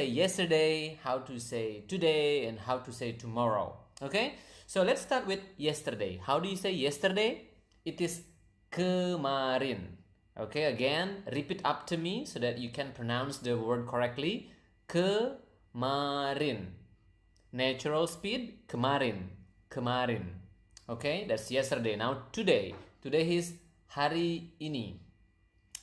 yesterday, how to say today, and how to say tomorrow. Okay, so let's start with yesterday. How do you say yesterday? It is kemarin. Okay, again, repeat after me so that you can pronounce the word correctly. Kemarin. Natural speed, kemarin. Kemarin. Okay, that's yesterday. Now today. Today is hari ini.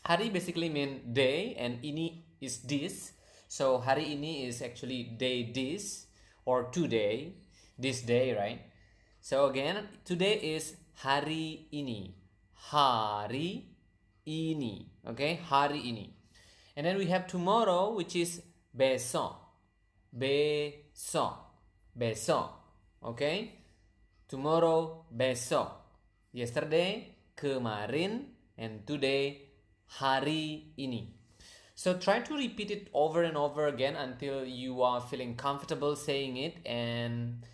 Hari basically means day, and ini is this. So hari ini is actually day this, or today, this day, right? So again, today is hari ini. Hari ini. Okay, hari ini. And then we have tomorrow, which is besok. Besok. Besok. Okay, tomorrow, besok. Yesterday, kemarin, and today, hari ini. So try to repeat it over and over again until you are feeling comfortable saying it and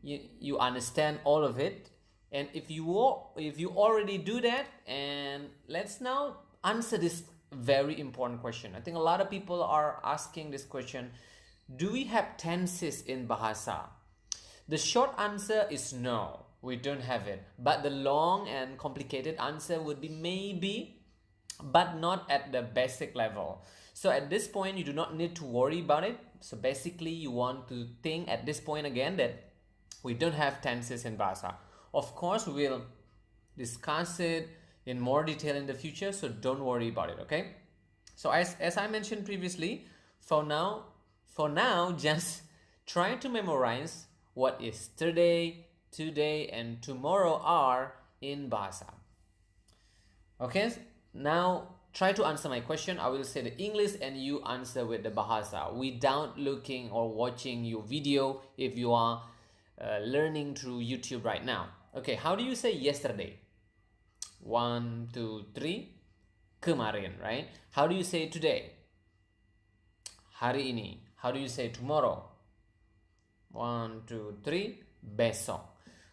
you understand all of it. And if you already do that, and let's now answer this very important question. I think a lot of people are asking this question: do we have tenses in Bahasa? The short answer is no, we don't have it. But the long and complicated answer would be maybe, but not at the basic level. So at this point, you do not need to worry about it. So basically, you want to think at this point again that we don't have tenses in Bahasa. Of course, we will discuss it in more detail in the future, so don't worry about it, okay? So as I mentioned previously, for now, just try to memorize what yesterday, today, and tomorrow are in Bahasa. Okay, now try to answer my question. I will say the English and you answer with the Bahasa without looking or watching your video if you are learning through YouTube right now. Okay, how do you say yesterday? 1, 2, 3. Kemarin, right? How do you say today? Hari ini. How do you say tomorrow? 1, 2, 3. Besok.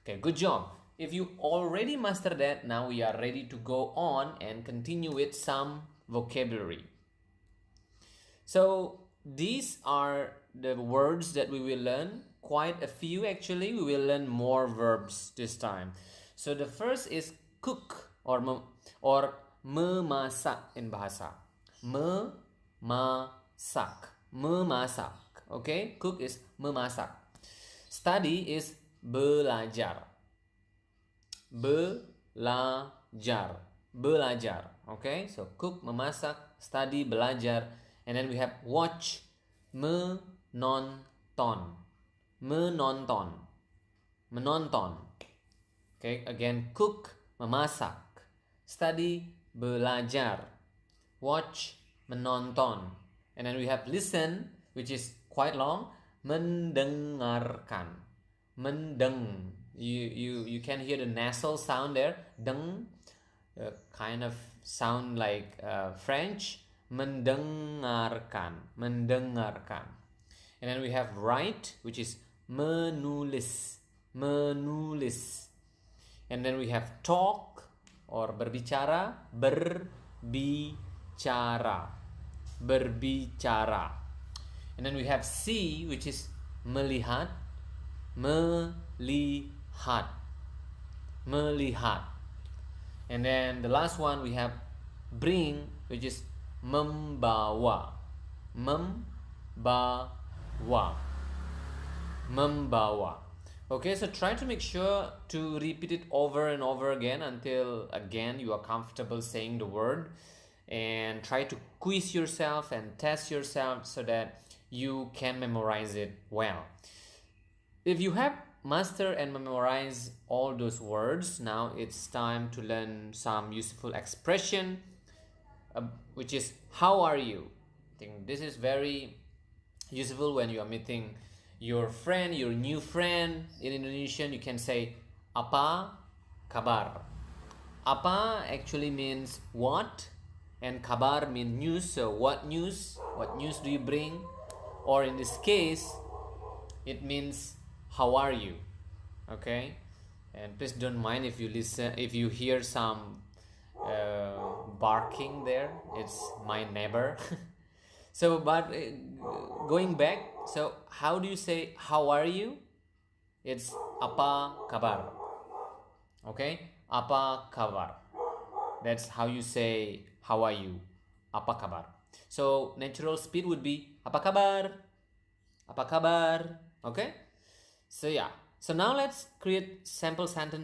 Okay, good job. If you already mastered that, now we are ready to go on and continue with some vocabulary. So these are the words that we will learn. Quite a few actually. We will learn more verbs this time. So the first is cook or memasak in bahasa. Memasak. Memasak. Okay? Cook is memasak. Study is belajar. Belajar. Belajar. Okay? So cook, memasak, study, belajar. And then we have watch, menonton. Menonton. Menonton. Okay, again cook, memasak. Study, belajar. Watch, menonton. And then we have listen, which is quite long, mendengarkan. Mendeng. You can hear the nasal sound there. Deng, kind of sound like French. Mendengarkan. Mendengarkan. And then we have write, which is menulis. Menulis. And then we have talk or berbicara. Berbicara. Berbicara. And then we have see, which is melihat. Melihat. Melihat. And then the last one we have bring, which is membawa. Membawa. Membawa. Okay, so try to make sure to repeat it over and over again until again you are comfortable saying the word, and try to quiz yourself and test yourself so that you can memorize it well. If you have mastered and memorized all those words, now it's time to learn some useful expression, which is how are you? I think this is very useful when you are meeting your friend, your new friend. In Indonesian, you can say apa kabar. Apa actually means what, and kabar means news. So what news? What news do you bring? Or in this case, it means how are you? Okay, and please don't mind if you listen, if you hear some barking there. It's my neighbor. So, but going back, so how do you say how are you? It's apa kabar. Okay, apa kabar. That's how you say how are you? Apa kabar. So natural speed would be apa kabar? Apa kabar? Okay. So yeah. So now let's create sample sentence